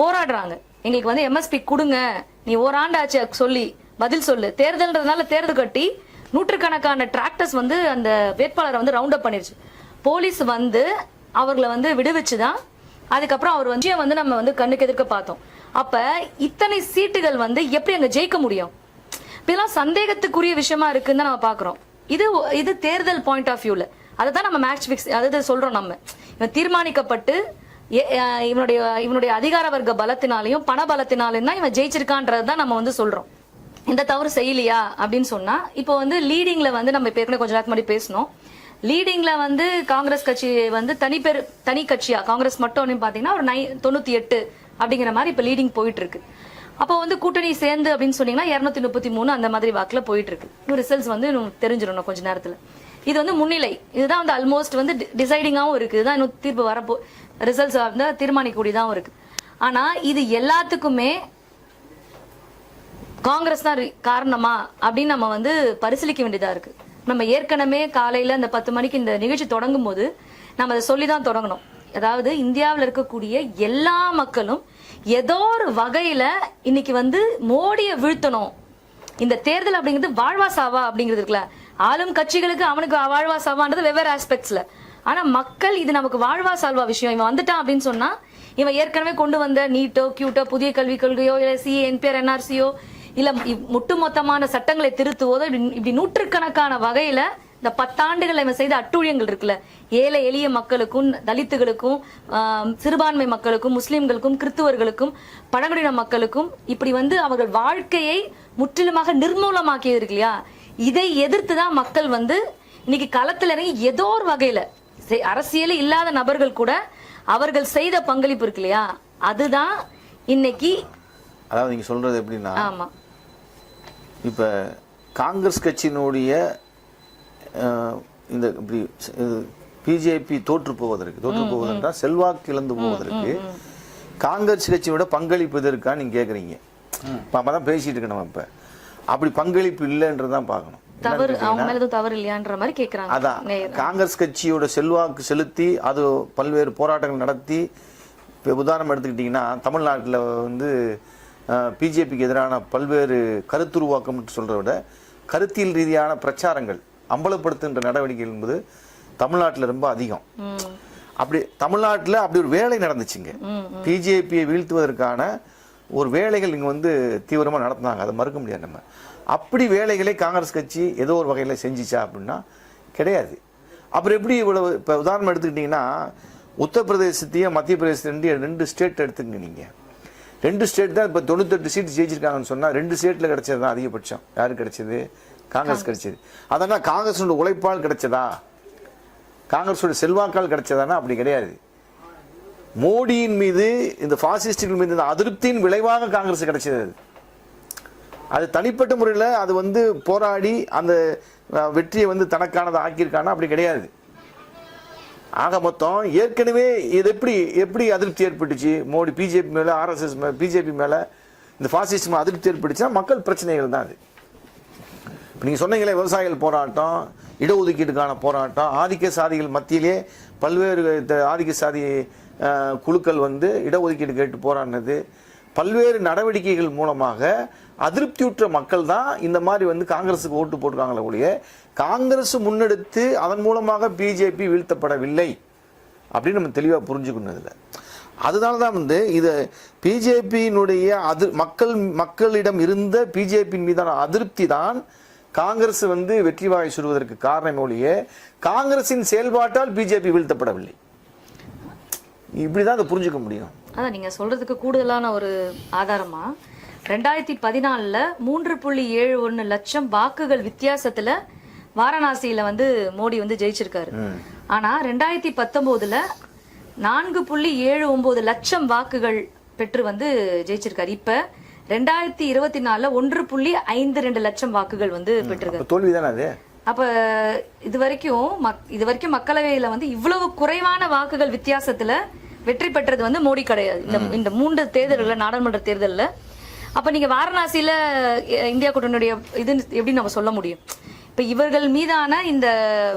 போராடுறாங்க. எங்களுக்கு வந்து எம்எஸ்பி கொடுங்க, நீ ஓராண்டாச்சு சொல்லி பதில் சொல்லு. தேர்தல்ன்றதுனால தேர்தல் கட்டி நூற்றுக்கணக்கான டிராக்டர்ஸ் வந்து அந்த வேட்பாளரை வந்து ரவுண்ட் அப் பண்ணிருச்சு. போலீஸ் வந்து அவர்களை வந்து விடுவிச்சுதான் அதுக்கப்புறம் அவர் வந்து நம்ம வந்து கண்ணுக்கு எதிர்க்க பார்த்தோம். அப்ப இத்தனை சீட்டுகள் வந்து எப்படி அங்க ஜெயிக்க முடியும்? இதெல்லாம் சந்தேகத்துக்குரிய விஷயமா இருக்குன்னு தான் நம்ம பாக்குறோம். இது தேர்தல் பாயிண்ட் ஆஃப் வியூல அதை தான் நம்ம மேட்ச் ஃபிக்ஸ் அதாவது சொல்றோம். நம்ம தீர்மானிக்கப்பட்டு இவனுடைய அதிகார வர்க்க பலத்தினாலையும் பண பலத்தினாலையும் தான் இவன் ஜெயிச்சிருக்கான்றது தான் நம்ம வந்து சொல்றோம். இந்த தவறு செய்யலையா அப்படின்னு சொன்னா, இப்போ வந்து லீடிங்ல வந்து நம்ம இப்ப ஏற்கனவே கொஞ்ச நேரத்துக்கு முன்னாடி பேசணும், லீடிங்ல வந்து காங்கிரஸ் கட்சி வந்து தனி கட்சியா காங்கிரஸ் மட்டும் பாத்தீங்கன்னா ஒரு 98 அப்படிங்கிற மாதிரி இப்ப லீடிங் போயிட்டு இருக்கு. அப்போ வந்து கூட்டணி சேர்ந்து அப்படின்னு சொன்னீங்கன்னா 233 அந்த மாதிரி வாக்குல போயிட்டு இருக்கு. இன்னும் ரிசல்ட்ஸ் வந்து தெரிஞ்சிடணும் கொஞ்ச நேரத்துல. இது வந்து முன்னிலை, இதுதான் வந்து ஆல்மோஸ்ட் வந்து டிசைடிங்காவும் இருக்கு, இதுதான் இன்னும் தீர்ப்பு வரப்போ ரிசல்ட்ஸ் வந்து தீர்மானிக்கூடியதாகவும் இருக்கு. ஆனா இது எல்லாத்துக்குமே காங்கிரஸ் தான் காரணமா அப்படின்னு நம்ம வந்து பரிசீலிக்க வேண்டியதா இருக்கு. நம்ம ஏற்கனவே காலையில இந்த 10 மணிக்கு இந்த நிகழ்ச்சி தொடங்கும் போது நம்ம அதை சொல்லிதான் தொடங்கணும். அதாவது இந்தியாவில் இருக்கக்கூடிய எல்லா மக்களும் ஏதோ ஒரு வகையில இன்னைக்கு வந்து மோடியை வீழ்த்தணும், இந்த தேர்தல் அப்படிங்கிறது வாழ்வா சாவா அப்படிங்கிறது இருக்குல்ல, ஆளும் கட்சிகளுக்கு அவனுக்கு வாழ்வா சாவான்றது வெவ்வேறு ஆஸ்பெக்ட்ஸ்ல. ஆனா மக்கள் இது நமக்கு வாழ்வா சால்வா விஷயம், இவன் வந்துட்டான் அப்படின்னு சொன்னா, இவன் ஏற்கனவே கொண்டு வந்த நீட்டோ கியூட்டோ புதிய கல்விக் கொள்கையோ இல்ல சிஏ என்பிஆர் என்ஆர்சியோ இல்ல ஒட்டுமொத்தமான சட்டங்களை திருத்துவதோ இப்படி நூற்றுக்கணக்கான வகையில இந்த 10 ஆண்டுகள் இவன் செய்த அட்டூழியங்கள் இருக்குல்ல, ஏழை எளிய மக்களுக்கும் தலித்துகளுக்கும் சிறுபான்மை மக்களுக்கும் முஸ்லிம்களுக்கும் கிறிஸ்துவர்களுக்கும் பழங்குடியின மக்களுக்கும் இப்படி வந்து அவர்கள் வாழ்க்கையை முற்றிலுமாக நிர்மூலமாக்கியது இருக்கு இல்லையா, இதை எதிர்த்துதான் மக்கள் வந்து இன்னைக்கு களத்துல இறங்கி ஏதோ ஒரு வகையில அரசியல் இல்லாத நபர்கள் கூட அவர்கள் செய்த பங்களிப்பு இருக்கு இல்லையா, அதுதான் இன்னைக்கு. அதாவது நீங்க சொல்றது எப்படின்னா, ஆமா, இப்ப காங்கிரஸ் கட்சியினுடைய இந்த பிஜேபி தோற்று போவதற்கு செல்வாக்கு இழந்து போவதற்கு காங்கிரஸ் கட்சியோட பங்களிப்பு எதற்கான்னு நீங்க கேக்குறீங்க. அப்பதான் பேசிட்டு இருக்கணும். நம்ம இப்ப அப்படி பங்களிப்பு இல்லைன்றதான் பார்க்கணும். தவறு அவங்க மேல எதுவும் தவறு இல்லையான்ற மாதிரி கேக்குறாங்க. அதான் காங்கிரஸ் கட்சியோட செல்வாக்கு செலுத்தி அது பல்வேறு போராட்டங்கள் நடத்தி, இப்போ உதாரணம் எடுத்துக்கிட்டீங்கன்னா தமிழ்நாட்டில் வந்து பிஜேபிக்கு எதிரான பல்வேறு கருத்துருவாக்கம் சொல்றத விட கருத்தியல் ரீதியான பிரச்சாரங்கள் அம்பலப்படுத்துகின்ற நடவடிக்கைகள் என்பது தமிழ்நாட்டில் ரொம்ப அதிகம். அப்படி தமிழ்நாட்டில் அப்படி ஒரு வேலை நடந்துச்சுங்க. பிஜேபியை வீழ்த்துவதற்கான ஒரு வேலைகள் இங்கே வந்து தீவிரமாக நடத்தினாங்க, அதை மறுக்க முடியாது. நம்ம அப்படி வேலைகளை காங்கிரஸ் கட்சி ஏதோ ஒரு வகையில் செஞ்சிச்சா அப்படின்னா கிடையாது. அப்புறம் எப்படி இவ்வளவு? இப்போ உதாரணம் எடுத்துக்கிட்டிங்கன்னா உத்தரப்பிரதேசத்தையும் மத்திய பிரதேசத்தையும் 2 ஸ்டேட் எடுத்துங்க. நீங்கள் 2 ஸ்டேட் தான் இப்போ 98 சீட் ஜெயிச்சிருக்காங்கன்னு சொன்னால் 2 ஸ்டேட்டில் கிடைச்சது தான் அதிகபட்சம். யாருக்கு கிடைச்சது? காங்கிரஸ் கிடைச்சது. அதனால் காங்கிரஸோட உழைப்பால் கிடைச்சதா, காங்கிரஸோட செல்வாக்கால் கிடைச்சதானா? அப்படி கிடையாது. மோடியின் மீது இந்த பாசிஸ்டுகள் மீது இந்த அதிருப்தியின் விளைவாக காங்கிரஸ் கிடைச்சது. அது தனிப்பட்ட முறையில் அது வந்து போராடி அந்த வெற்றியை வந்து தனக்கானதை ஆக்கியிருக்கானா? அப்படி கிடையாது. ஆக மொத்தம் ஏற்கனவே இது எப்படி அதிருப்தி ஏற்பட்டுச்சு மோடி பிஜேபி மேல, ஆர்எஸ்எஸ் பிஜேபி மேல, இந்த பாசிஸ்ட் அதிருப்தி ஏற்பட்டுச்சுன்னா மக்கள் பிரச்சனைகள் தான் அது. நீங்க சொன்னீங்களே விவசாயிகள் போராட்டம், இடஒதுக்கீட்டுக்கான போராட்டம், ஆதிக்க சாதிகள் மத்தியிலே பல்வேறு ஆதிக்க சாதி குழுக்கள் வந்து இடஒதுக்கீடு கேட்டு போராடினது, பல்வேறு நடவடிக்கைகள் மூலமாக அதிருப்தியுற்ற மக்கள் தான் இந்த மாதிரி வந்து காங்கிரஸுக்கு ஓட்டு போட்டிருக்காங்களே ஒழிய காங்கிரஸ் முன்னெடுத்து அதன் மூலமாக பிஜேபி வீழ்த்தப்படவில்லை அப்படின்னு நம்ம தெளிவாக புரிஞ்சுக்கணும். அதனால தான் வந்து இது பிஜேபியினுடைய மக்களிடம் இருந்த பிஜேபியின் மீதான அதிருப்தி தான் காங்கிரஸ் வந்து வெற்றி வாகை சுடுவதற்கு காரணம் ஒழிய காங்கிரசின் செயல்பாட்டால் பிஜேபி வீழ்த்தப்படவில்லை. இப்படிதான் அதை புரிஞ்சுக்க முடியும். அதான் நீங்க சொல்றதுக்கு கூடுதலான ஒரு ஆதாரமா 2014 3.71 லட்சம் வாக்குகள் வித்தியாசத்துல வாரணாசியில வந்து மோடி வந்து ஜெயிச்சிருக்காரு. ஆனா 2019 4.79 லட்சம் வாக்குகள் பெற்று வந்து ஜெயிச்சிருக்காரு. இப்ப 2024 1.52 லட்சம் வாக்குகள் வந்து பெற்றிருக்காரு. தோல்விதானே அது. அப்ப இது வரைக்கும் மக்களவையில வந்து இவ்வளவு குறைவான வாக்குகள் வித்தியாசத்துல வெற்றி பெற்றது வந்து மோடி கிடையாது இந்த 3 தேர்தல்கள், நாடாளுமன்ற தேர்தல்ல. அப்ப நீங்க வாரணாசியில இந்தியா கூட்டணியுடைய இது எப்படி நம்ம சொல்ல முடியும்? இப்ப இவர்கள் மீதான இந்த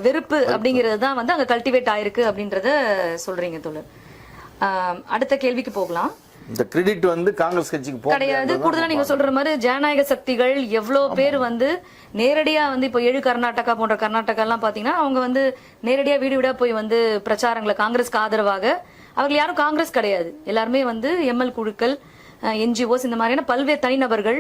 வெறுப்பு அப்படிங்கிறது தான் வந்து அங்க கல்டிவேட் ஆயிருக்கு அப்படின்றத சொல்றீங்க தோழர். அடுத்த கேள்விக்கு போகலாம். இந்த கிரெடிட் வந்து காங்கிரஸ் கட்சிக்கு கிடையாது. கூடுதலா நீங்க சொல்ற மாதிரி ஜனநாயக சக்திகள் எவ்வளவு பேர் வந்து நேரடியா வந்து இப்போ 7 கர்நாடகா போன்ற கர்நாடகா எல்லாம் பாத்தீங்கன்னா அவங்க வந்து நேரடியா வீடு வீடா போய் வந்து பிரச்சாரங்களை காங்கிரஸ்க்கு ஆதரவாக, அவர்கள் யாரும் காங்கிரஸ் கிடையாது, எல்லாருமே வந்து எம்எல் குழுக்கள், என்ஜிஓஸ், இந்த மாதிரியான பல்வேறு தனிநபர்கள்,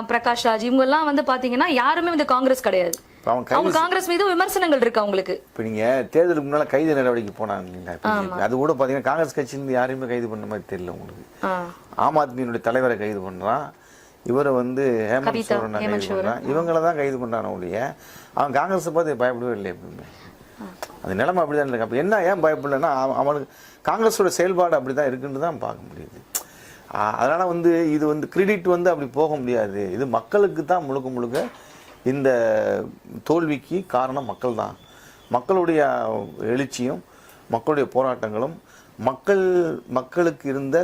பிரகாஷ் ராஜ், இவங்க எல்லாம் வந்து பாத்தீங்கன்னா யாருமே வந்து காங்கிரஸ் கிடையாது. அவங்க காங்கிரஸ் மீது விமர்சனங்கள் இருக்கு அவங்களுக்கு. இப்போ நீங்கள் தேர்தலுக்கு முன்னால் கைது நடவடிக்கை போனாங்க, அது கூட பார்த்தீங்கன்னா காங்கிரஸ் கட்சியிலிருந்து யாரையுமே கைது பண்ண மாதிரி தெரியல உங்களுக்கு. ஆம் ஆத்மியினுடைய தலைவரை கைது பண்ணுறான், இவரை வந்து ஹேமந்த் சோரனை கைது பண்ணுறான், இவங்கள தான் கைது பண்ணுறான் ஒழிய அவன் காங்கிரஸை பார்த்து பயப்படவே இல்லை எப்பவுமே. அந்த நிலைமை அப்படி தான் இருக்கு. அப்போ என்ன ஏன் பயப்படலைன்னா அவனுக்கு காங்கிரஸோட செயல்பாடு அப்படி தான் இருக்குன்னு தான் பார்க்க முடியுது. அதனால் வந்து இது வந்து கிரெடிட் வந்து அப்படி போக முடியாது. இது மக்களுக்கு தான் முழுக்க முழுக்க இந்த தோல்விக்கு காரணம் மக்கள் தான். மக்களுடைய எழுச்சியும் மக்களுடைய போராட்டங்களும் மக்களுக்கு இருந்த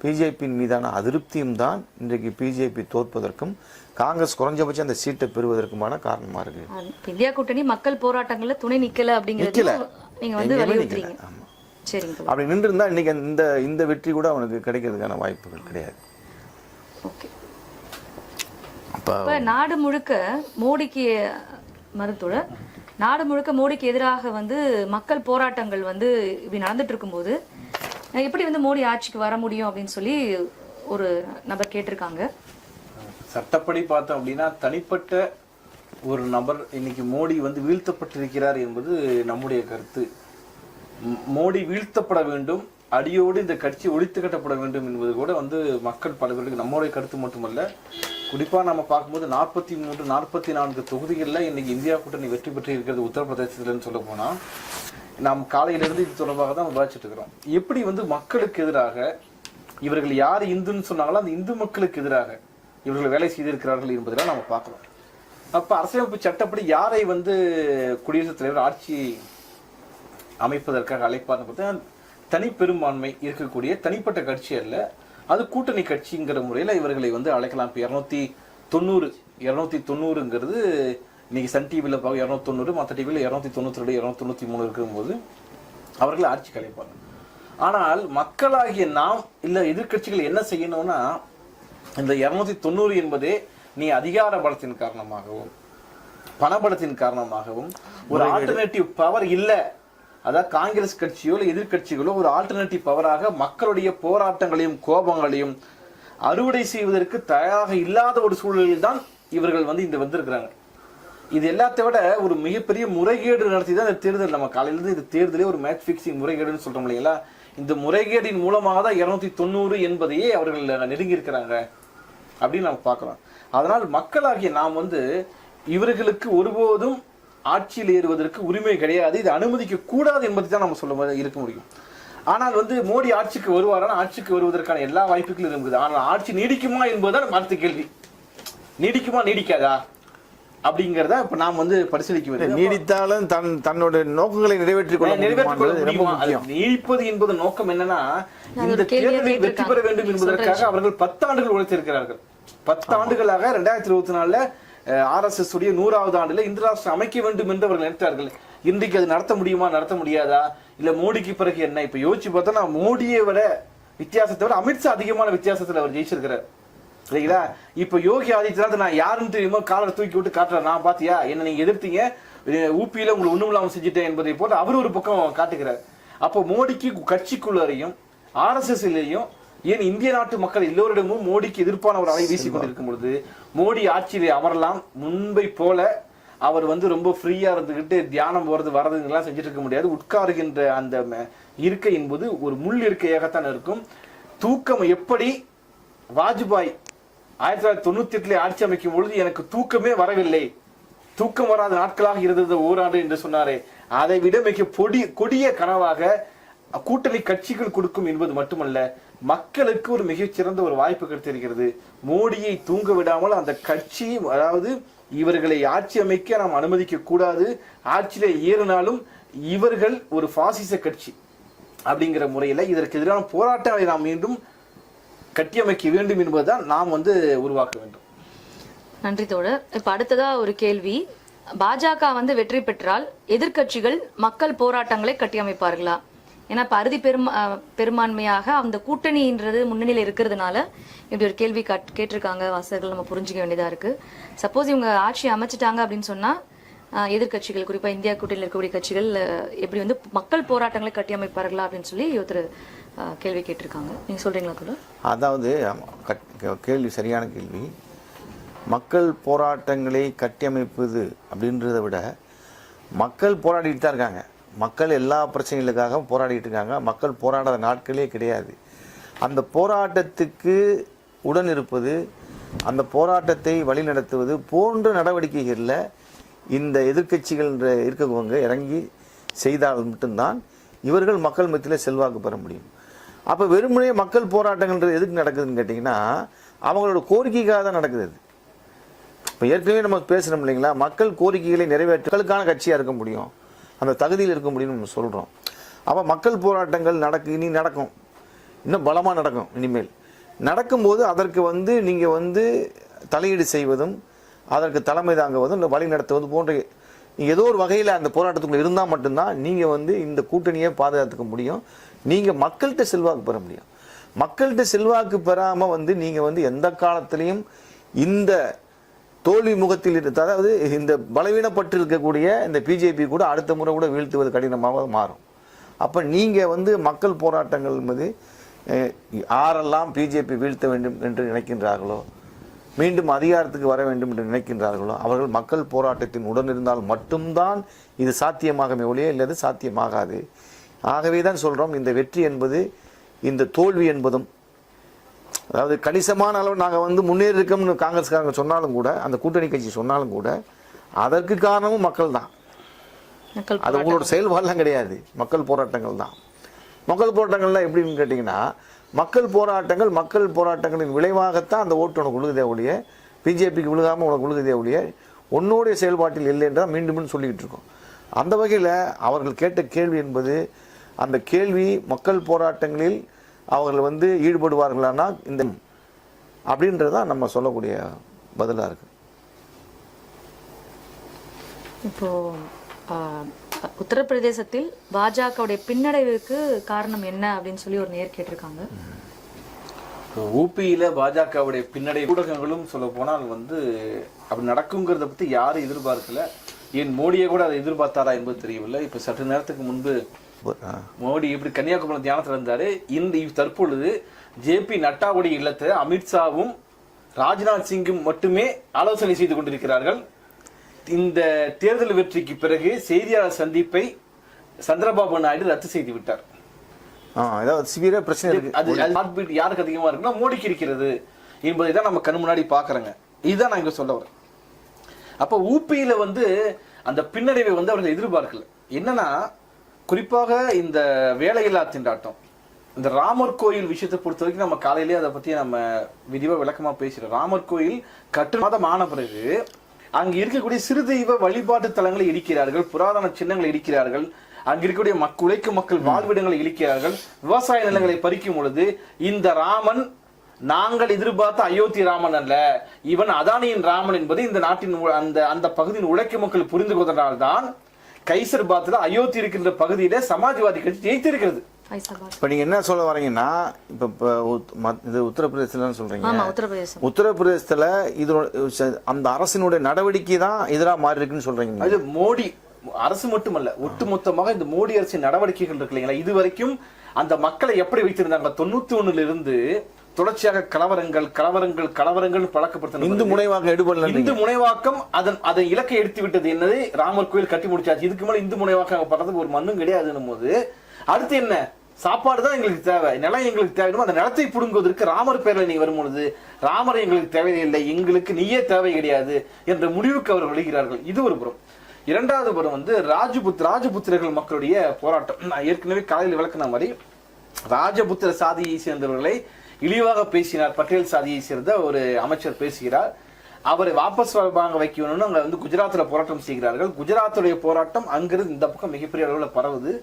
பிஜேபியின் மீதான அதிருப்தியும் தான் இன்றைக்கு பிஜேபி தோற்பதற்கும் காங்கிரஸ் குறைஞ்சபட்சம் அந்த சீட்டை பெறுவதற்குமான காரணமா இருக்கு. இந்தியா கூட்டணி மக்கள் போராட்டங்கள்ல துணை நிக்கல அப்படிங்கிறது நீங்க வந்து வலியுறுத்துறீங்க. சரிங்க. அப்படி நின்று இருந்தா இன்னைக்கு இந்த வெற்றி கூட அவனுக்கு கிடைக்கிறதுக்கான வாய்ப்புகள் கிடையாது. ஓகே. இப்ப நாடு முழுக்க மோடிக்கு மருத்துவர் நாடு முழுக்க மோடிக்கு எதிராக வந்து மக்கள் போராட்டங்கள் வந்து இப்படி நடந்துட்டு இருக்கும்போது எப்படி வந்து மோடி ஆட்சிக்கு வர முடியும் அப்படின்னு சொல்லி ஒரு நபர் கேட்டிருக்காங்க. சட்டப்படி பார்த்தோம் அப்படின்னா தனிப்பட்ட ஒரு நபர் இன்னைக்கு மோடி வந்து வீழ்த்தப்பட்டிருக்கிறார் என்பது நம்முடைய கருத்து. மோடி வீழ்த்தப்பட வேண்டும், அடியோடு இந்த கட்சி ஒழித்து கட்டப்பட வேண்டும் என்பது கூட வந்து மக்கள் பல பேருக்கு நம்முடைய கருத்து மட்டுமல்ல. குறிப்பாக நம்ம பார்க்கும்போது 43, 44 தொகுதிகளில் இன்னைக்கு இந்தியா கூட்டணி வெற்றி பெற்று இருக்கிறது உத்தரப்பிரதேசத்துலன்னு சொல்ல போனால் நாம் காலையிலிருந்து இது தொடர்பாக தான் விவாதிச்சுட்டு இருக்கிறோம். எப்படி வந்து மக்களுக்கு எதிராக இவர்கள் யார் இந்துன்னு சொன்னாங்களோ அந்த இந்து மக்களுக்கு எதிராக இவர்கள் வேலை செய்திருக்கிறார்கள் என்பதெல்லாம் நம்ம பார்க்கிறோம். அப்போ அரசியலமைப்பு சட்டப்படி யாரை வந்து குடியரசுத் தலைவர் ஆட்சி அமைப்பதற்காக அழைப்பார்னு பார்த்தா தனி பெரும்பான்மை இருக்கக்கூடிய தனிப்பட்ட கட்சி அல்ல, அது கூட்டணி கட்சிங்கிற முறையில் இவர்களை வந்து அழைக்கலாம். இப்போ 290ங்கிறது இன்னைக்கு சன் டிவியில் பார்க்க 290, மற்ற டிவியில் 292, 293 இருக்கும்போது அவர்கள் ஆட்சிக்கு அழைப்பாங்க. ஆனால் மக்களாகிய நாம் இல்லை எதிர்கட்சிகள் என்ன செய்யணும்னா இந்த 290 என்பதே நீ அதிகார பலத்தின் காரணமாகவும் பணபலத்தின் காரணமாகவும் ஒரு ஆல்டர்னேட்டிவ் பவர் இல்லை, அதாவது காங்கிரஸ் கட்சியோ இல்லை எதிர்கட்சிகளோ ஒரு ஆல்டர்னேட்டிவ் பவராக மக்களுடைய போராட்டங்களையும் கோபங்களையும் அறுவடை செய்வதற்கு தயாராக இல்லாத ஒரு சூழலில் தான் இவர்கள் வந்து இந்த வந்திருக்கிறாங்க. இது எல்லாத்தை விட ஒரு மிகப்பெரிய முறைகேடு நடத்தி தான் இந்த தேர்தல், நம்ம காலையிலிருந்து இந்த தேர்தலே ஒரு மேட்ச் ஃபிக்ஸிங் முறைகேடுன்னு சொல்றோம் இல்லைங்களா. இந்த முறைகேடின் மூலமாக தான் 290 என்பதையே அவர்கள் நெருங்கி இருக்கிறாங்க அப்படின்னு நம்ம பார்க்கலாம். அதனால் மக்களாகிய நாம் வந்து இவர்களுக்கு ஒருபோதும் ஆட்சியில் ஏறுவதற்கு உரிமை கிடையாது, இது அனுமதிக்க கூடாது என்பதை தான் நம்ம சொல்ல இருக்க முடியும். ஆனால் வந்து மோடி ஆட்சிக்கு வருவாரான ஆட்சிக்கு வருவதற்கான எல்லா வாய்ப்புகளும் இருக்குது. ஆனால் ஆட்சி நீடிக்குமா என்பதுதான் அடுத்த கேள்வி. நீடிக்குமா நீடிக்காதா அப்படிங்கிறத இப்ப நாம் வந்து பரிசீலிக்க வேண்டும். நீடித்தாலும் தன்னோட நோக்கங்களை நீடிப்பது என்பது நோக்கம் என்னன்னா இந்த தேர்தலில் வெற்றி பெற வேண்டும் என்பதற்காக அவர்கள் 10 ஆண்டுகள் உழைத்திருக்கிறார்கள். 10 ஆண்டுகளாக 2024 RSS உடைய 100வது ஆண்டுல இந்து ராஷ்டிரம் அமைக்க வேண்டும் என்று அவர்கள் நினைத்தார்கள். இன்றைக்கு அது நடத்த முடியுமா, நடத்த முடியாதா, இல்ல மோடிக்கு பிறகு என்ன? இப்ப யோசிச்சு பார்த்தா மோடியை விட வித்தியாசத்தை விட அமித்ஷா அதிகமான வித்தியாசத்துல அவர் ஜெயிச்சிருக்கிறார் சரிங்களா. இப்ப யோகி ஆதித்யநாத் நான் யாருன்னு தெரியுமோ காலரை தூக்கி விட்டு காட்டுறாரு, நான் பாத்தியா என்ன நீங்க எதிர்த்தீங்க, ஊபியில உங்களுக்கு ஒண்ணும் இல்லாம செஞ்சுட்டேன் என்பதை போட்டு அவர் ஒரு பக்கம் காட்டுகிறார். அப்போ மோடிக்கு கட்சிக்குள்ளரையும் RSSலையும் ஏன் இந்திய நாட்டு மக்கள் எல்லோரிடமும் மோடிக்கு எதிர்ப்பான ஒரு அலை வீசி கொண்டிருக்கும் பொழுது மோடி ஆட்சியிலே அமரலாம். முன்பை போல அவர் வந்து ரொம்ப ஃப்ரீயா இருந்துகிட்டு தியானம் போறது வர்றதுங்கெல்லாம் செஞ்சுட்டு இருக்க முடியாது. உட்காருகின்ற அந்த இருக்கை என்பது ஒரு முள் இருக்கையாகத்தான் இருக்கும். தூக்கம் எப்படி வாஜ்பாய் 1998 ஆட்சி அமைக்கும் பொழுது எனக்கு தூக்கமே வரவில்லை, தூக்கம் வராத நாட்களாக இருந்தது ஓராண்டு என்று சொன்னாரே, அதை விட மிக கொடிய கனவாக கூட்டணி கட்சிகள் கொடுக்கும் என்பது மட்டுமல்ல, மக்களுக்கு ஒரு மிகச்சிறந்த ஒரு வாய்ப்பு கிடைத்திருக்கிறது. மோடியை தூங்க விடாமல் அந்த கட்சி, அதாவது இவர்களை ஆட்சி அமைக்க நாம் அனுமதிக்க கூடாது, ஆட்சியில ஏறினாலும் இவர்கள் ஒரு பாசிச கட்சி அப்படிங்கிற முறையில் இதற்கு எதிரான போராட்டங்களை நாம் மீண்டும் கட்டியமைக்க வேண்டும் என்பதுதான் நாம் வந்து உருவாக்க வேண்டும். நன்றி தோழர். இப்ப அடுத்ததா ஒரு கேள்வி, பாஜக வந்து வெற்றி பெற்றால் எதிர்கட்சிகள் மக்கள் போராட்டங்களை கட்டியமைப்பார்களா? ஏன்னா இப்ப அறுதி பெரும்பான்மையாக அந்த கூட்டணின்றது முன்னணியில் இருக்கிறதுனால இப்படி ஒரு கேள்வி கேட்டிருக்காங்க வாசகர்கள், நம்ம புரிஞ்சுக்க வேண்டியதா இருக்கு. சப்போஸ் இவங்க ஆட்சி அமைச்சிட்டாங்க அப்படின்னு சொன்னா எதிர்கட்சிகள், குறிப்பா இந்தியா கூட்டணியில் இருக்கக்கூடிய கட்சிகள் எப்படி வந்து மக்கள் போராட்டங்களை கட்டியமைப்பார்களா அப்படின்னு சொல்லி ஒருத்தர் கேள்வி கேட்டிருக்காங்க. நீங்க சொல்றீங்களா கூட? அதாவது கேள்வி சரியான கேள்வி. மக்கள் போராட்டங்களை கட்டியமைப்பது அப்படின்றத விட மக்கள் போராடிட்டு தான் இருக்காங்க. மக்கள் எல்லா பிரச்சனைகளுக்காக போராடிட்டு இருக்காங்க. மக்கள் போராடாத நாட்களே கிடையாது. அந்த போராட்டத்துக்கு உடன் இருப்பது, அந்த போராட்டத்தை வழிநடத்துவது போன்ற நடவடிக்கைகளில் இந்த எதிர்க்கட்சிகள் இருக்கவங்க இறங்கி செய்தால் மட்டும்தான் இவர்கள் மக்கள் மத்தியில் செல்வாக்கு பெற முடியும். அப்போ வெறுமனே மக்கள் போராட்டங்கள்ன்றது எதுக்கு நடக்குதுன்னு கேட்டிங்கன்னா, அவங்களோட கோரிக்கைக்காக தான் நடக்குது. இப்போ ஏற்கனவே நம்ம பேசுகிறோம் இல்லைங்களா, மக்கள் கோரிக்கைகளை நிறைவேற்றலுக்கான கட்சியாக இருக்க முடியும், அந்த தகுதியில் இருக்க முடியும்னு நம்ம சொல்கிறோம். அப்போ மக்கள் போராட்டங்கள் இனி நடக்கும், இன்னும் பலமாக நடக்கும். இனிமேல் நடக்கும்போது அதற்கு நீங்கள் தலையீடு செய்வதும் அதற்கு தலைமை தாங்குவதும் இந்த வழி நடத்துவது போன்ற ஏதோ ஒரு வகையில் அந்த போராட்டத்துக்குள்ள இருந்தால் மட்டும்தான் நீங்கள் இந்த கூட்டணியை பாதுகாத்துக்க முடியும். நீங்கள் மக்கள்கிட்ட செல்வாக்கு பெற முடியும். மக்கள்கிட்ட செல்வாக்கு பெறாமல் நீங்கள் எந்த காலத்திலையும் இந்த தோல்வி முகத்தில் அதாவது இந்த பலவீனப்பட்டு இருக்கக்கூடிய இந்த பிஜேபி கூட அடுத்த முறை கூட வீழ்த்துவது கடினமாக மாறும். அப்போ நீங்கள் மக்கள் போராட்டங்கள் என்பது யாரெல்லாம் பிஜேபி வீழ்த்த வேண்டும் என்று நினைக்கின்றார்களோ, மீண்டும் அதிகாரத்துக்கு வர வேண்டும் என்று நினைக்கின்றார்களோ, அவர்கள் மக்கள் போராட்டத்தின் உடன் இருந்தால் மட்டும்தான் இது சாத்தியமாகவே ஒழிய இல்லது சாத்தியமாகாது. ஆகவே தான் சொல்கிறோம், இந்த வெற்றி என்பது இந்த தோல்வி என்பதும், அதாவது கணிசமான அளவு நாங்கள் முன்னேறி இருக்கோம்னு காங்கிரஸ்காரங்க சொன்னாலும் கூட, அந்த கூட்டணி கட்சி சொன்னாலும் கூட, அதற்கு காரணமும் மக்கள் தான். அது உங்களோட செயல்பாடுலாம் கிடையாது, மக்கள் போராட்டங்கள் தான். மக்கள் போராட்டங்கள்லாம் எப்படின்னு கேட்டிங்கன்னா, மக்கள் போராட்டங்களின் விளைவாகத்தான் அந்த ஓட்டு உனக்கு விழுகுதே ஒழிய, பிஜேபிக்கு விழுகாமல் உனக்கு விழுகுதே ஒழிய உன்னுடைய செயல்பாட்டில் இல்லை என்றால் மீண்டும் சொல்லிக்கிட்டு இருக்கோம். அந்த வகையில் அவர்கள் கேட்ட கேள்வி என்பது, அந்த கேள்வி மக்கள் போராட்டங்களில் அவர்கள் ஈடுபடுவார்களானா இந்த அப்படின்றதான் நம்ம சொல்லக்கூடிய பதிலாக இருக்கு. இப்போ உத்தரப்பிரதேசத்தில் பாஜகவுடைய பின்னடைவுக்கு காரணம் என்ன அப்படின்னு சொல்லி ஒரு நேர் கேட்டிருக்காங்க. ஊபியில பாஜகவுடைய பின்னடை ஊடகங்களும் சொல்ல போனால் அப்படி நடக்குங்கிறத பத்தி யாரும் எதிர்பார்க்கல. ஏன் மோடியை கூட அதை எதிர்பார்த்தாரா என்பது தெரியவில்லை. இப்ப சற்று நேரத்துக்கு முன்பு மோடி இப்படி கன்னியாகுமரி தியானத்தில் இருந்தாரு. தற்பொழுது ஜேபி நட்டாவுடைய இல்லத்தை அமித்ஷாவும் ராஜ்நாத் சிங்கும் மட்டுமே ஆலோசனை செய்து கொண்டிருக்கிறார்கள். இந்த தேர்தல் வெற்றிக்கு பிறகு செய்தியாளர் சந்திப்பை சந்திரபாபு நாயுடு ரத்து செய்து விட்டார். யாருக்கு அதிகமா இருக்குன்னா மோடிக்கு இருக்கிறது என்பதை தான் நம்ம கண் முன்னாடி பாக்குறோங்க. இதுதான் நான் இங்க சொல்ல வரேன். அப்ப ஊபியில அந்த பின்னடைவை அவர்கள் எதிர்பார்க்கல. என்னன்னா, குறிப்பாக இந்த வேலையில்லா திண்டாட்டம், இந்த ராமர் கோயில் விஷயத்தை பொறுத்த வரைக்கும் நம்ம காலையிலேயே அதை பத்தி நம்ம விரிவா விளக்கமா பேசுறோம். ராமர் கோயில் கட்டுமாதம் ஆன பிறகு அங்க இருக்கக்கூடிய சிறு தெய்வ வழிபாட்டு தலங்களை இடிக்கிறார்கள், புராதன சின்னங்களை இடிக்கிறார்கள், அங்க இருக்கக்கூடிய உழைக்கும் மக்கள் வாழ்விடங்களை இடிக்கிறார்கள், விவசாய நிலங்களை பறிக்கும் பொழுது இந்த ராமன் நாங்கள் எதிர்பார்த்த அயோத்தி ராமன் அல்ல, இவன் அதானியின் ராமன் என்பது இந்த நாட்டின் அந்த பகுதியின் உழைக்கும் மக்கள் புரிந்து கொண்டதால்தான் கைசர்பாத்ல அயோத்தி இருக்கின்ற பகுதியில சமாஜ்வாதி கட்சி ஜெயித்திருக்கிறது. இப்ப நீங்க என்ன சொல்ல வரீங்கன்னா, இப்ப இது உத்தரப்பிரதேசத்துல சொல்றீங்க. உத்தரப்பிரதேசத்துல இது அந்த அரசினுடைய நடவடிக்கை தான் எதிராக மாறி இருக்குன்னு சொல்றீங்க. அது மோடி அரசு மட்டுமல்ல, ஒட்டுமொத்தமாக இந்த மோடி அரசின் நடவடிக்கைகள் இருக்கு இல்லைங்களா, இது வரைக்கும் அந்த மக்களை எப்படி வைத்திருந்தாங்க, 91 இருந்து தொடர்ச்சியாக கலவரங்கள் பழக்கப்படுத்த இந்து முனைவாக்கம் அதன் இலக்கை எடுத்து விட்டது. என்னது, ராமர் கோயில் கட்டி முடிச்சாச்சு, இதுக்கு மேல இந்து முனைவாக்கம் பண்றதுக்கு ஒரு மண்ணும் கிடையாதுன்னும் போது அடுத்து என்ன, சாப்பாடு தான் எங்களுக்கு தேவை, நிலம் எங்களுக்கு தேவை. அந்த நிலத்தை புடுங்குவதற்கு ராமர் பேர்ல நீங்க வரும்பொழுது ராமர் எங்களுக்கு தேவையில்லை, எங்களுக்கு நீயே தேவை கிடையாது என்ற முடிவுக்கு அவர் வருகிறார்கள். இது ஒரு புறம். இரண்டாவது புறம் ராஜபுத்திரர்கள் மக்களுடைய போராட்டம். நான் ஏற்கனவே காலையில் விளக்குன மாதிரி ராஜபுத்திர சாதியை சேர்ந்தவர்களை இழிவாக பேசினார். பட்டேல் சாதியை சேர்ந்த ஒரு அமைச்சர் பேசுகிறார். அவரை வாபஸ் வாங்க வைக்கணும்னு அங்க குஜராத்ல போராட்டம் செய்கிறார்கள். குஜராத்துடைய போராட்டம் அங்கிருந்து இந்த பக்கம் மிகப்பெரிய அளவில் பரவுது.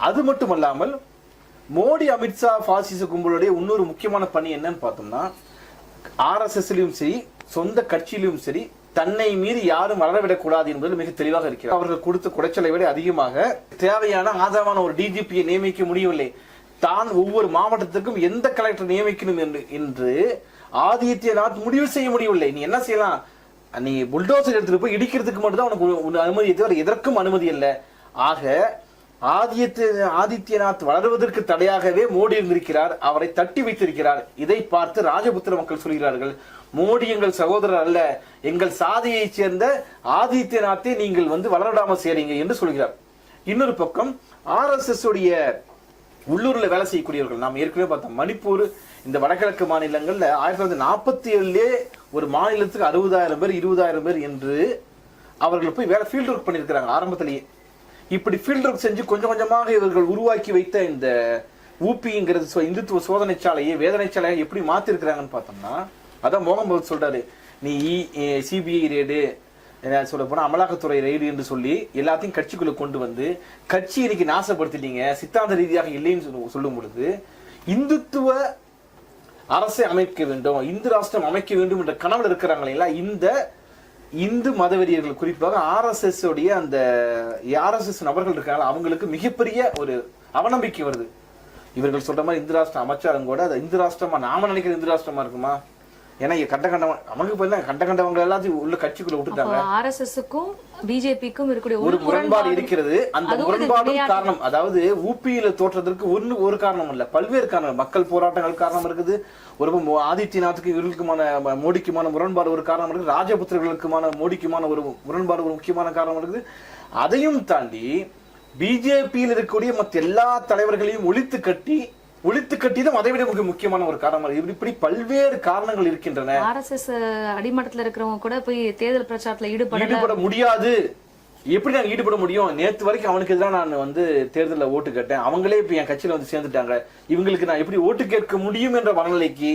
அது மட்டுமல்லாமல் மோடி அமித்ஷா பாசிச கும்பலுடைய இன்னொரு முக்கியமான பணி என்னன்னு பார்த்தோம்னா, RSSலயும் சரி சொந்த கட்சியிலும் சரி தன்னை மீறி யாரும் வளரவிடக்கூடாது என்பதில் மிக தெளிவாக இருக்கிறார். அவர்கள் கொடுத்த குடைச்சலை விட அதிகமாக தேவையான ஆதரவான ஒரு டிஜிபியை நியமிக்க முடியவில்லை. தான் ஒவ்வொரு மாவட்டத்திற்கும் எந்த கலெக்டர் நியமிக்கணும் என்று ஆதித்யநாத் முடிவு செய்ய முடியவில்லை. நீ என்ன செய்யலாம், நீ புல்டோசர் எடுத்துட்டு போய் இடிக்கிறதுக்கு மட்டும்தான் உனக்கு அனுமதி, தவிர எதற்கும் அனுமதி இல்லை. ஆக ஆதித்யநாத் வளருவதற்கு தடையாகவே மோடி இருந்திருக்கிறார், அவரை தட்டி வைத்திருக்கிறார். இதை பார்த்து ராஜபுத்திர மக்கள் சொல்கிறார்கள், மோடி எங்கள் சகோதரர் அல்ல, எங்கள் சாதியைச் சேர்ந்த ஆதித்யநாத்தை நீங்கள் வளரடாம செய்றீங்க என்று சொல்கிறார். இன்னொரு பக்கம் RSS உடைய உள்ளூர்ல வேலை செய்யக்கூடியவர்கள், நாம் ஏற்கனவே பார்த்தோம் மணிப்பூர், இந்த வடகிழக்கு மாநிலங்கள்ல 1947 ஒரு மாநிலத்துக்கு 60,000 பேர் 20,000 பேர் என்று அவர்கள் போய் வேலை ஃபீல்ட் ஒர்க் பண்ணியிருக்கிறாங்க ஆரம்பத்திலேயே. இப்படி ஃபீல்ட் ஒர்க் செஞ்சு கொஞ்சம் கொஞ்சமாக இவர்கள் உருவாக்கி வைத்த இந்த ஊபிங்கிறது இந்துத்துவ சோதனை சாலையை வேதனை சாலையை எப்படி மாத்திருக்கிறாங்கன்னு பார்த்தோம்னா, அதான் மோகன் பகவத் சொல்றாரு, நீ CBI ரேடு சொல்ல போனா அமலாக்கத்துறை ரெய்டு என்று சொல்லி எல்லாத்தையும் கட்சிக்குள்ள கொண்டு வந்து கட்சி இன்னைக்கு நாசப்படுத்திட்டீங்க, சித்தாந்த ரீதியாக இல்லைன்னு சொல்லும் பொழுது இந்துத்துவ அரசை அமைக்க வேண்டும், இந்து ராஷ்டிரம் அமைக்க வேண்டும் என்ற கனவுல இருக்கிறாங்களா இந்த இந்து மதவெறியர்கள், குறிப்பாக RSS உடைய அந்த RSS நபர்கள் இருக்காங்க, அவங்களுக்கு மிகப்பெரிய ஒரு அவநம்பிக்கை வருது. இவர்கள் சொல்ற மாதிரி இந்து ராஷ்டிரம் அமைச்சாலும் கூட அது இந்து ராஷ்டிரமா நாம நினைக்கிற இந்து ராஷ்டிரமா இருக்குமா? ஏன்னா கண்டவங்க எல்லாத்தையும் உள்ள கட்சிக்குள்ள விட்டுட்டாங்க. RSSக்கும் BJPக்கும் இருக்கக்கூடிய ஒரு முரண்பாடு இருக்கிறது. அந்த முரண்பாடும் காரணம், அதாவது ஊபியில தோற்றதற்கு ஒரு காரணம் இல்ல, பல்வேறு காரணம், மக்கள் போராட்டங்கள் காரணம் இருக்குது. ஒரு ஆதித்யநாத்துக்கு இவர்களுக்குமான மோடிக்குமான முரண்பாடு ஒரு காரணம் இருக்குது, ராஜபுத்திரர்களுக்குமான மோடிக்குமான ஒரு முரண்பாடு ஒரு முக்கியமான காரணம் இருக்குது. அதையும் தாண்டி பிஜேபியில் இருக்கக்கூடிய மற்ற எல்லா தலைவர்களையும் ஒழித்து கட்டி தான் அதை விட முக்கியமான ஒரு காரணம். இப்படி பல்வேறு காரணங்கள் இருக்கின்றன. RSS அடிமட்டத்தில் இருக்கிறவங்க கூட போய் தேர்தல் பிரச்சாரத்துல ஈடுபட முடியாது. எப்படி நாங்க ஈடுபட முடியும்? நேத்து வரைக்கும் அவனுக்கு எதிராக நான் தேர்தலில் ஓட்டு கேட்டேன், அவங்களே இப்ப என் கட்சியில சேர்ந்துட்டாங்க, இவங்களுக்கு நான் எப்படி ஓட்டு கேட்க முடியும் என்ற மனநிலைக்கு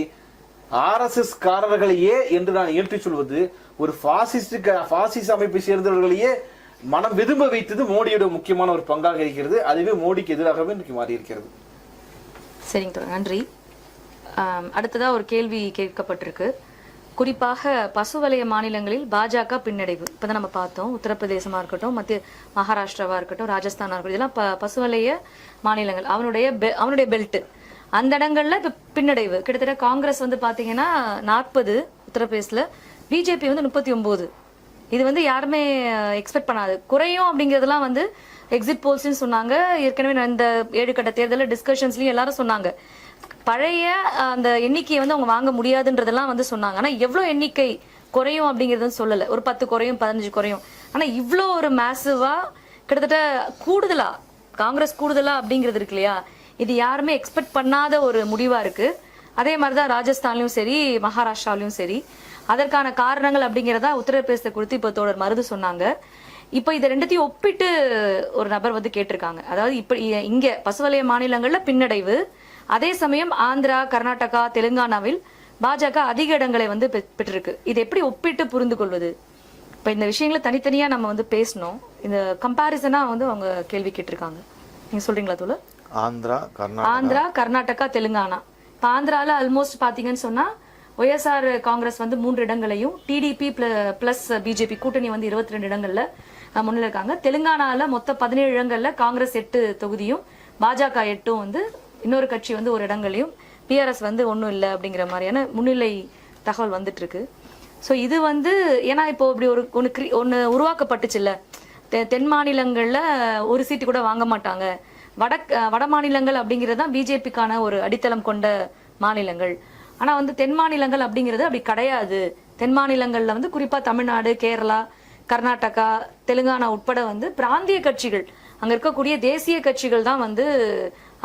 RSS காரர்களையே என்று நான் ஏற்றி சொல்வது ஒரு பாசிச அமைப்பை சேர்ந்தவர்களையே மனம் விரும்ப வைத்தது மோடியோட முக்கியமான ஒரு பங்காக இருக்கிறது. அதுவே மோடிக்கு எதிராகவே இன்னைக்கு மாறி இருக்கிறது. சரிங்க, நன்றி. அடுத்ததா ஒரு கேள்வி கேட்கப்பட்டிருக்கு. குறிப்பாக பசுவலய மாநிலங்களில் பாஜக பின்னடைவு. இப்பதான் நம்ம பார்த்தோம், உத்தரப்பிரதேசமா இருக்கட்டும், மத்திய மகாராஷ்டிராவா இருக்கட்டும், ராஜஸ்தானா இருக்கட்டும், இதெல்லாம் பசுவலய மாநிலங்கள். அவனுடைய பெல்ட் அந்த இடங்கள்ல இப்ப பின்னடைவு. கிட்டத்தட்ட காங்கிரஸ் பாத்தீங்கன்னா 40 உத்தரப்பிரதேசல, பிஜேபி 39. இது யாருமே எக்ஸ்பெக்ட் பண்ணாது. குறையும் அப்படிங்கிறதுலாம் எக்ஸிட் போல்ஸ்ன்னு சொன்னாங்க. ஏற்கனவே இந்த 7 கட்ட தேர்தலில் டிஸ்கஷன்ஸ்லயும் எல்லாரும் சொன்னாங்க, பழைய அந்த எண்ணிக்கையை அவங்க வாங்க முடியாதுன்றதெல்லாம் சொன்னாங்க. ஆனா எவ்வளவு எண்ணிக்கை குறையும் அப்படிங்கறது சொல்லல. ஒரு 10 குறையும் 15 குறையும். ஆனா இவ்வளோ ஒரு மேசிவா கிட்டத்தட்ட கூடுதலா காங்கிரஸ் கூடுதலா அப்படிங்கிறது இருக்கு இல்லையா, இது யாருமே எக்ஸ்பெக்ட் பண்ணாத ஒரு முடிவா இருக்கு. அதே மாதிரிதான் ராஜஸ்தான்லயும் சரி, மகாராஷ்டிராலையும் சரி. அதற்கான காரணங்கள் அப்படிங்கிறதா உத்தரப்பிரதேசத்தை குறித்து இப்ப தோழர் மருது சொன்னாங்க. இப்ப இதை ரெண்டுத்தையும் ஒப்பிட்டு ஒரு நபர் கேட்டிருக்காங்க. அதாவது இப்ப இங்க பசுவலய மாநிலங்கள்ல பின்னடைவு, அதே சமயம் ஆந்திரா, கர்நாடகா, தெலுங்கானாவில் பாஜக அதிக இடங்களை பெற்றிருக்கு. இதை எப்படி ஒப்பிட்டு புரிந்து கொள்வது? இப்ப இந்த விஷயங்களை தனித்தனியா நம்ம பேசணும். இந்த கம்பாரிசனா அவங்க கேள்வி கேட்டிருக்காங்க. நீங்க சொல்றீங்களா தோழர்? ஆந்திரா, கர்நாடகா, தெலுங்கானா. இப்ப ஆந்திரால ஆல்மோஸ்ட் பாத்தீங்கன்னு சொன்னா ஒய்எஸ்ஆர் காங்கிரஸ் 3 இடங்களையும், டிடிபி பிளஸ் பிஜேபி கூட்டணி 22 இடங்கள்ல முன்னிலை இருக்காங்க. தெலுங்கானால மொத்த 17 இடங்கள்ல காங்கிரஸ் 8 தொகுதியும், பாஜக 8 இன்னொரு கட்சி 1 இடங்களையும், பிஆர்எஸ் ஒன்னும் இல்லை அப்படிங்கிற மாதிரியான முன்னிலை தகவல் வந்துட்டு இருக்கு. ஸோ இது ஏன்னா இப்போ இப்படி ஒன்று உருவாக்கப்பட்டுச்சு இல்ல, தென் மாநிலங்கள்ல ஒரு சீட்டு கூட வாங்க மாட்டாங்க, வட மாநிலங்கள் அப்படிங்கிறது தான் பிஜேபிக்கான ஒரு அடித்தளம் கொண்ட மாநிலங்கள். ஆனா தென் மாநிலங்கள் அப்படிங்கிறது அப்படி கிடையாது. தென் மாநிலங்கள்ல குறிப்பா தமிழ்நாடு, கேரளா, கர்நாடகா, தெலுங்கானா உட்பட பிராந்திய கட்சிகள், அங்க இருக்கக்கூடிய தேசிய கட்சிகள் தான்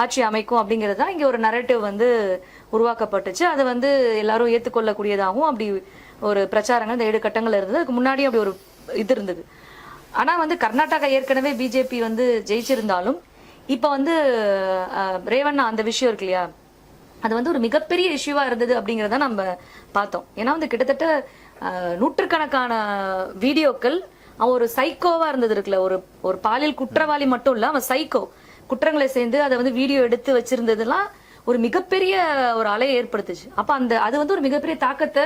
ஆட்சி அமைக்கும் அப்படிங்கிறது தான் இங்க ஒரு நரேட்டிவ் உருவாக்கப்பட்டுச்சு. அது எல்லாரும் ஏற்றுக்கொள்ளக்கூடியதாகவும் அப்படி ஒரு பிரச்சாரங்கள் இந்த 7 கட்டங்கள் இருந்தது. அதுக்கு முன்னாடியும் அப்படி ஒரு இது இருந்தது. ஆனா கர்நாடகா ஏற்கனவே பிஜேபி ஜெயிச்சிருந்தாலும் இப்ப ரேவண்ணா அந்த விஷயம் இருக்கு இல்லையா, அது ஒரு மிகப்பெரிய இஷ்யூவா இருந்தது அப்படிங்கிறத நம்ம பார்த்தோம். ஏன்னா கிட்டத்தட்ட நூற்றுக்கணக்கான வீடியோக்கள் அவன் ஒரு சைக்கோவா இருந்தது இருக்குல்ல, ஒரு பாலியல் குற்றவாளி மட்டும் இல்ல, அவன் சைக்கோ குற்றங்களை சேர்ந்து அதை வீடியோ எடுத்து வச்சிருந்ததெல்லாம் ஒரு மிகப்பெரிய ஒரு அலையை ஏற்படுத்துச்சு. அப்ப அது ஒரு மிகப்பெரிய தாக்கத்தை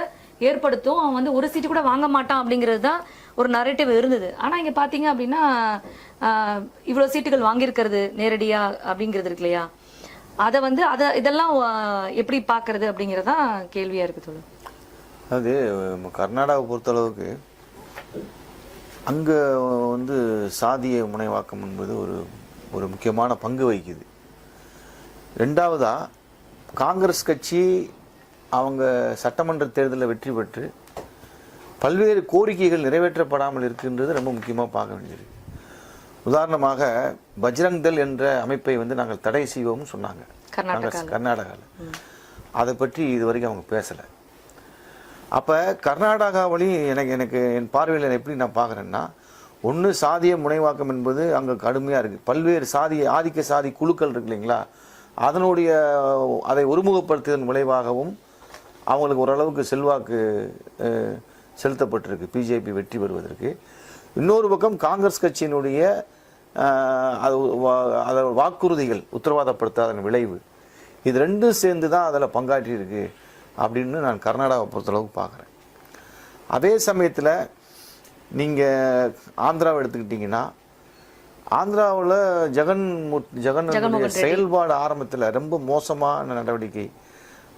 ஏற்படுத்தும். அவன் ஒரு சீட்டு கூட வாங்க மாட்டான் அப்படிங்கிறது தான் ஒரு நரேட்டிவ் இருந்தது. ஆனா இங்க பாத்தீங்க அப்படின்னா இவ்வளவு சீட்டுகள் வாங்கியிருக்கிறது நேரடியா அப்படிங்கிறது இருக்கு இல்லையா, அதை இதெல்லாம் எப்படி பாக்குறது அப்படிங்கறதான் கேள்வியா இருக்கு தோழர். அது கர்நாடகாவை பொறுத்தளவுக்கு அங்க சாதிய முனைவாக்கம் என்பது ஒரு ஒரு முக்கியமான பங்கு வகிக்குது. ரெண்டாவதாக காங்கிரஸ் கட்சி அவங்க சட்டமன்ற தேர்தலில் வெற்றி பெற்று பல்வேறு கோரிக்கைகள் நிறைவேற்றப்படாமல் இருக்கின்றது ரொம்ப முக்கியமாக பார்க்க வேண்டியது. உதாரணமாக பஜ்ரங் தள் என்ற அமைப்பை வந்து நாங்கள் தடை செய்வோம்னு சொன்னாங்க கர்நாடகாவில். அதை பற்றி இது வரைக்கும் அவங்க பேசலை. அப்போ கர்நாடகாவிலையும் எனக்கு என் பார்வையில் எப்படி நான் பார்க்குறேன்னா, ஒன்று சாதிய முனைவாக்கம் என்பது அங்கே கடுமையாக இருக்குது. பல்வேறு ஆதிக்க சாதி குழுக்கள் இருக்கு இல்லைங்களா, அதை ஒருமுகப்படுத்துவதன் விளைவாகவும் அவங்களுக்கு ஓரளவுக்கு செல்வாக்கு செலுத்தப்பட்டிருக்கு பிஜேபி வெற்றி பெறுவதற்கு. இன்னொரு பக்கம் காங்கிரஸ் கட்சியினுடைய அதை வாக்குறுதிகள் உத்தரவாதப்படுத்தாதன் விளைவு, இது ரெண்டும் சேர்ந்து தான் அதில் பங்காற்றி இருக்கு அப்படின்னு நான் கர்நாடகாவை பொறுத்தளவுக்கு பார்க்குறேன். அதே சமயத்தில் நீங்கள் ஆந்திராவை எடுத்துக்கிட்டிங்கன்னா, ஆந்திராவில் ஜெகனுடைய செயல்பாடு ஆரம்பத்தில் ரொம்ப மோசமான நடவடிக்கை.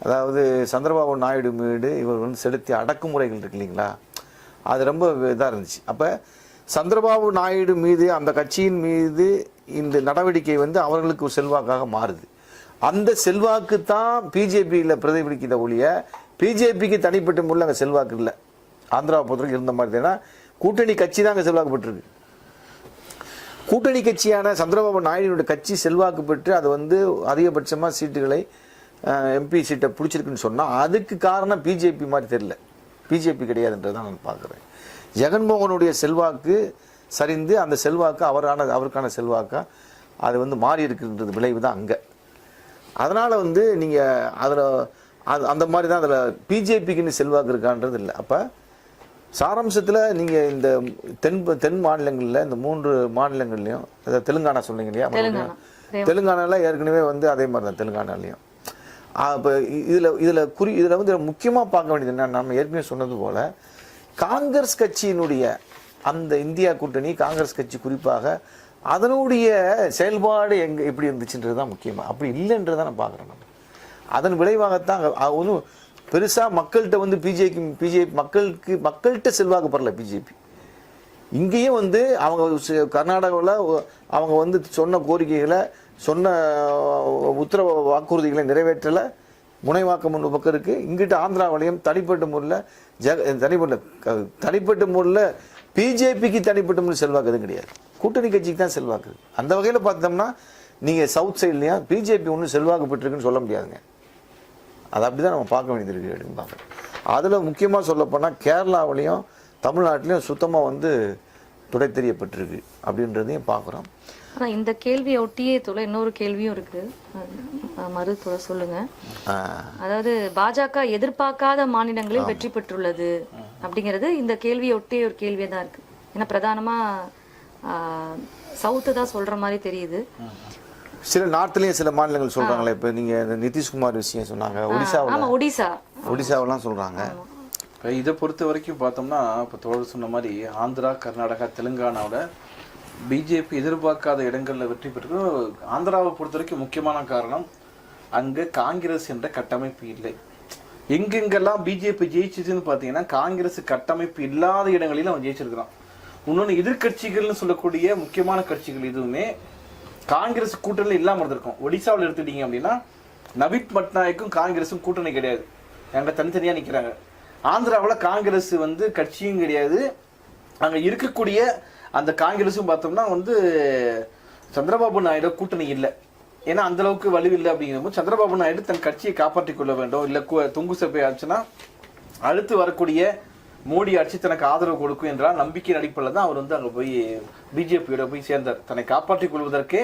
அதாவது சந்திரபாபு நாயுடு மீது இவர் வந்து செலுத்திய அடக்குமுறைகள் இருக்கு இல்லைங்களா, அது ரொம்ப இதாக இருந்துச்சு. அப்போ சந்திரபாபு நாயுடு மீது அந்த கட்சியின் மீது இந்த நடவடிக்கை வந்து அவர்களுக்கு ஒரு செல்வாக்காக மாறுது. அந்த செல்வாக்கு தான் பிஜேபியில் பிரதிபலிக்கிற ஒழிய பிஜேபிக்கு தனிப்பட்ட முறையில் அங்கே செல்வாக்கு இல்லை. ஆந்திராவை பொறுத்தவரைக்கும் இருந்த மாதிரி. ஏன்னா கூட்டணி கட்சி தான் அங்கே செல்வாக்கு பெற்றிருக்கு. கூட்டணி கட்சியான சந்திரபாபு நாயுடுடைய கட்சி செல்வாக்கு பெற்று அது வந்து அதிகபட்சமாக சீட்டுகளை எம்பி சீட்டை பிடிச்சிருக்குன்னு சொன்னால் அதுக்கு காரணம் பிஜேபி மாதிரி தெரியல, பிஜேபி கிடையாதுன்றதான் நான் பார்க்குறேன். ஜெகன்மோகனுடைய செல்வாக்கு சரிந்து அந்த செல்வாக்கு அவருக்கான செல்வாக்காக அது வந்து மாறி இருக்குன்றது விளைவு தான் அங்கே. அதனால் வந்து நீங்கள் அதில் அந்த மாதிரி தான் அதில் பிஜேபிக்குன்னு செல்வாக்கு இருக்கான்றது இல்லை. அப்போ சாராம்சத்தில் நீங்கள் இந்த தென் மாநிலங்களில் இந்த 3 மாநிலங்கள்லையும், தெலுங்கானா சொன்னீங்க இல்லையா, தெலுங்கானாவில் ஏற்கனவே வந்து அதே மாதிரி தான் தெலுங்கானாலையும். இப்போ இதில் வந்து முக்கியமாக பார்க்க வேண்டியது என்ன, நம்ம ஏற்கனவே சொன்னது போல் காங்கிரஸ் கட்சியினுடைய அந்த இந்தியா கூட்டணி, காங்கிரஸ் கட்சி குறிப்பாக அதனுடைய செயல்பாடு எப்படி இருந்துச்சுன்றது தான் முக்கியமாக. அப்படி இல்லைன்றதான் நான் பார்க்குறேன். நம்ம அதன் விளைவாகத்தான் ஒன்றும் பெருசாக மக்கள்கிட்ட வந்து பிஜேபி மக்கள்கிட்ட செல்வாக்கு பெறல பிஜேபி. இங்கேயும் வந்து அவங்க கர்நாடகாவில் அவங்க வந்து சொன்ன கோரிக்கைகளை, சொன்ன உத்தரவு வாக்குறுதிகளை நிறைவேற்றலை, முனைவாக்கம் ஒன்று பக்கம் இருக்குது. இங்கிட்ட ஆந்திராவிலையும் தனிப்பட்ட முறையில் பிஜேபிக்கு தனிப்பட்ட முறையில் செல்வாக்கு எதுவும் கிடையாது, கூட்டணி கட்சிக்கு தான் செல்வாக்கு. அந்த வகையில் பார்த்தோம்னா நீங்கள் சவுத் சைட்லையும் பிஜேபி ஒன்றும் செல்வாக்கு பெற்றிருக்குன்னு சொல்ல முடியாதுங்க. அது அப்படி தான் நம்ம பார்க்க வேண்டியது இருக்குது அப்படின்னு பார்க்குறேன். அதில் முக்கியமாக சொல்லப்போனால் கேரளாவிலையும் தமிழ்நாட்டிலையும் சுத்தமாக வந்து துடை தெரியப்பட்டிருக்கு அப்படின்றதையும் பார்க்குறோம். ஆனால் இந்த கேள்வியை ஒட்டியே இன்னொரு கேள்வியும் இருக்கு, மருத்துவ சொல்லுங்க. அதாவது பாஜக எதிர்பார்க்காத மாநிலங்களில் வெற்றி பெற்றுள்ளது அப்படிங்கிறது இந்த கேள்வியை ஒட்டியே ஒரு கேள்வியே தான் இருக்கு. ஏன்னா பிரதானமா சவுத்து தான் சொல்ற மாதிரி தெரியுது. சில நார்த்லயும் சில மாநிலங்கள் சொல்றாங்களே. இப்போ நீங்க நிதிஷ்குமார் விஷயம் சொன்னாங்க, ஒடிசாவெல்லாம் சொல்றாங்க. இதை பொறுத்த வரைக்கும் பார்த்தோம்னா, இப்போ தோழர் சொன்ன மாதிரி ஆந்திரா, கர்நாடகா, தெலுங்கானாவோட பிஜேபி எதிர்பார்க்காத இடங்களில் வெற்றி பெற்று. ஆந்திராவை பொறுத்த வரைக்கும் முக்கியமான காரணம் அங்கே காங்கிரஸ் என்ற கட்டமைப்பு இல்லை. எங்கெங்கெல்லாம் பிஜேபி ஜெயிச்சிச்சுன்னு பார்த்தீங்கன்னா காங்கிரஸ் கட்டமைப்பு இல்லாத இடங்களில் அவன் ஜெயிச்சிருக்கிறான். இன்னொன்று எதிர்கட்சிகள்னு சொல்லக்கூடிய முக்கியமான கட்சிகள் எதுவுமே காங்கிரஸ் கூட்டணியில் இல்லாமல் இருந்திருக்கும். ஒடிசாவில் எடுத்துட்டீங்க அப்படின்னா நவீன் பட்நாயக்கும் காங்கிரஸும் கூட்டணி கிடையாது, அங்கே தனித்தனியாக நிற்கிறாங்க. ஆந்திராவில் காங்கிரஸ் வந்து கட்சியும் கிடையாது, அங்கே இருக்கக்கூடிய அந்த காங்கிரஸும் பார்த்தோம்னா வந்து சந்திரபாபு நாயுடு கூட்டணி இல்லை. ஏன்னா அந்த அளவுக்கு வலுவில்லை. அப்படிங்கிறப்போ சந்திரபாபு நாயுடு தன் கட்சியை காப்பாற்றிக் கொள்ள வேண்டும். இல்லை தொங்கு சபை ஆச்சுன்னா அடுத்து வரக்கூடிய மோடி ஆட்சி தனக்கு ஆதரவு கொடுக்கும் என்றால் நம்பிக்கை அடிப்படையில் தான் அவர் வந்து அங்கே போய் பிஜேபியோட போய் சேர்ந்தார். தன்னை காப்பாற்றிக் கொள்வதற்கே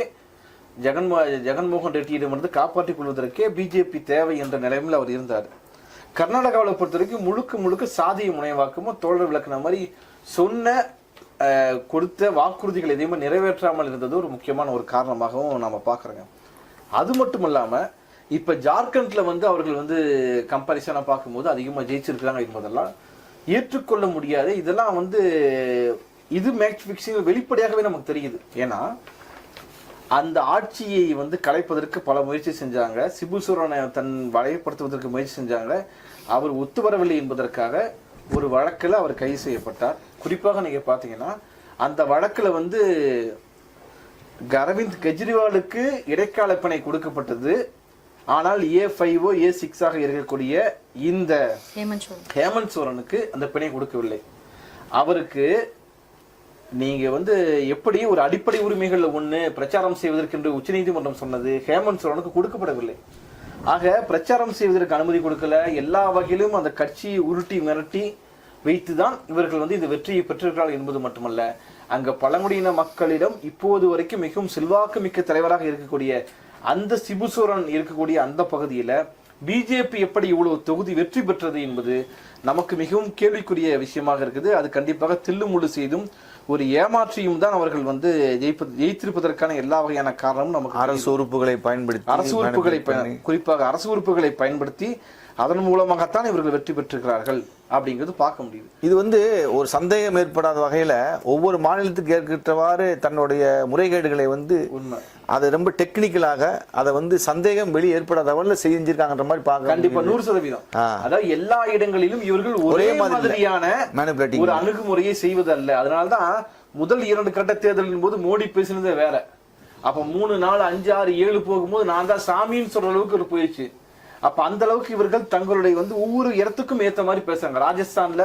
ஜெகன்மோகன் ரெட்டியிடமிருந்து காப்பாற்றிக் கொள்வதற்கே பிஜேபி தேவை என்ற நிலைமையில் அவர் இருந்தார். கர்நாடகாவில் பொறுத்த வரைக்கும் முழுக்க சாதிய முனைவாக்கமும் தோழர் விளக்குன மாதிரி சொன்ன கொடுத்த வாக்குறுதிகள் எதையுமே நிறைவேற்றாமல் இருந்தது ஒரு முக்கியமான ஒரு காரணமாகவும் நம்ம பார்க்குறோங்க. அது மட்டும் இல்லாமல் இப்போ ஜார்க்கண்டில் வந்து அவர்கள் வந்து கம்பாரிசனாக பார்க்கும்போது அதிகமாக ஜெயிச்சிருக்கிறாங்க என்பதெல்லாம் ஏற்றுக்கொள்ள முடியாது. இதெல்லாம் வந்து இது மேட்ச் ஃபிக்ஸிங் வெளிப்படையாகவே நமக்கு தெரியுது. ஏன்னா அந்த ஆட்சியை வந்து கலைப்பதற்கு பல முயற்சி செஞ்சாங்க. சிபு சோரனை தன் வலைப்படுத்துவதற்கு முயற்சி செஞ்சாங்க. அவர் ஒத்து வரவில்லை என்பதற்காக ஒரு வழக்கில் அவர் கைது செய்யப்பட்டார். குறிப்பாக நீங்கள் பார்த்தீங்கன்னா அந்த வழக்கில் வந்து அரவிந்த் கெஜ்ரிவாலுக்கு இடைக்கால பிணை கொடுக்கப்பட்டது. ஆனால் A5 A6 இருக்கக்கூடிய இந்த ஹேமந்த் சோரனுக்கு அந்த பிணை கொடுக்கவில்லை. அவருக்கு நீங்க வந்து எப்படி ஒரு அடிப்படை உரிமைகள் ஒண்ணு பிரச்சாரம் செய்வதற்கு உச்சநீதிமன்றம் சொன்னது, ஹேமந்த் சோரனுக்கு கொடுக்கப்படவில்லை. ஆக பிரச்சாரம் செய்வதற்கு அனுமதி கொடுக்கல. எல்லா வகையிலும் அந்த கட்சியை உருட்டி மிரட்டி வைத்துதான் இவர்கள் வந்து இந்த வெற்றியை பெற்றிருக்கிறார்கள் என்பது மட்டுமல்ல, அங்க பழங்குடியின மக்களிடம் இப்போது வரைக்கும் மிகவும் செல்வாக்கு மிக்க தலைவராக இருக்கக்கூடிய அந்த சிபு சோரன் இருக்கக்கூடிய அந்த பகுதியில பிஜேபி எப்படி இவ்வளவு தொகுதி வெற்றி பெற்றது என்பது நமக்கு மிகவும் கேள்விக்குரிய விஷயமாக இருக்குது. அது கண்டிப்பாக தில்லுமுள்ளு செய்தும் ஒரு ஏமாற்றியும் தான் அவர்கள் வந்து ஜெயித்திருப்பதற்கான எல்லா வகையான காரணமும் நமக்கு அரசு உறுப்புகளை குறிப்பாக அரசு உறுப்புகளை பயன்படுத்தி அதன் மூலமாகத்தான் இவர்கள் வெற்றி பெற்றிருக்கிறார்கள் அப்படிங்கிறது பார்க்க முடியுது. இது வந்து ஒரு சந்தேகம் ஏற்படாத வகையில ஒவ்வொரு மாநிலத்துக்கு ஏற்கற்றவாறு தன்னுடைய முறைகேடுகளை வந்து அதை ரொம்ப டெக்னிக்கலாக அதை வந்து சந்தேகம் வெளியே ஏற்படாத வகையில் செஞ்சிருக்காங்கன்ற மாதிரி பார்க்க கண்டிப்பா 100%. அதாவது எல்லா இடங்களிலும் இவர்கள் ஒரே மாதிரியான ஒரு அணுகுமுறையை செய்வதல்ல. அதனால்தான் முதல் 2 கட்ட தேர்தலின் போது மோடி பேசினதே வேற. அப்ப 3, 4, 5, 6, 7 போகும்போது நான் தான் சாமின்னு சொல்ற அளவுக்கு ஒரு போயிடுச்சு. அப்ப அந்த அளவுக்கு இவர்கள் தங்களுடைய வந்து ஒவ்வொரு இடத்துக்கும் ஏத்த மாதிரி பேசுறாங்க. ராஜஸ்தான்ல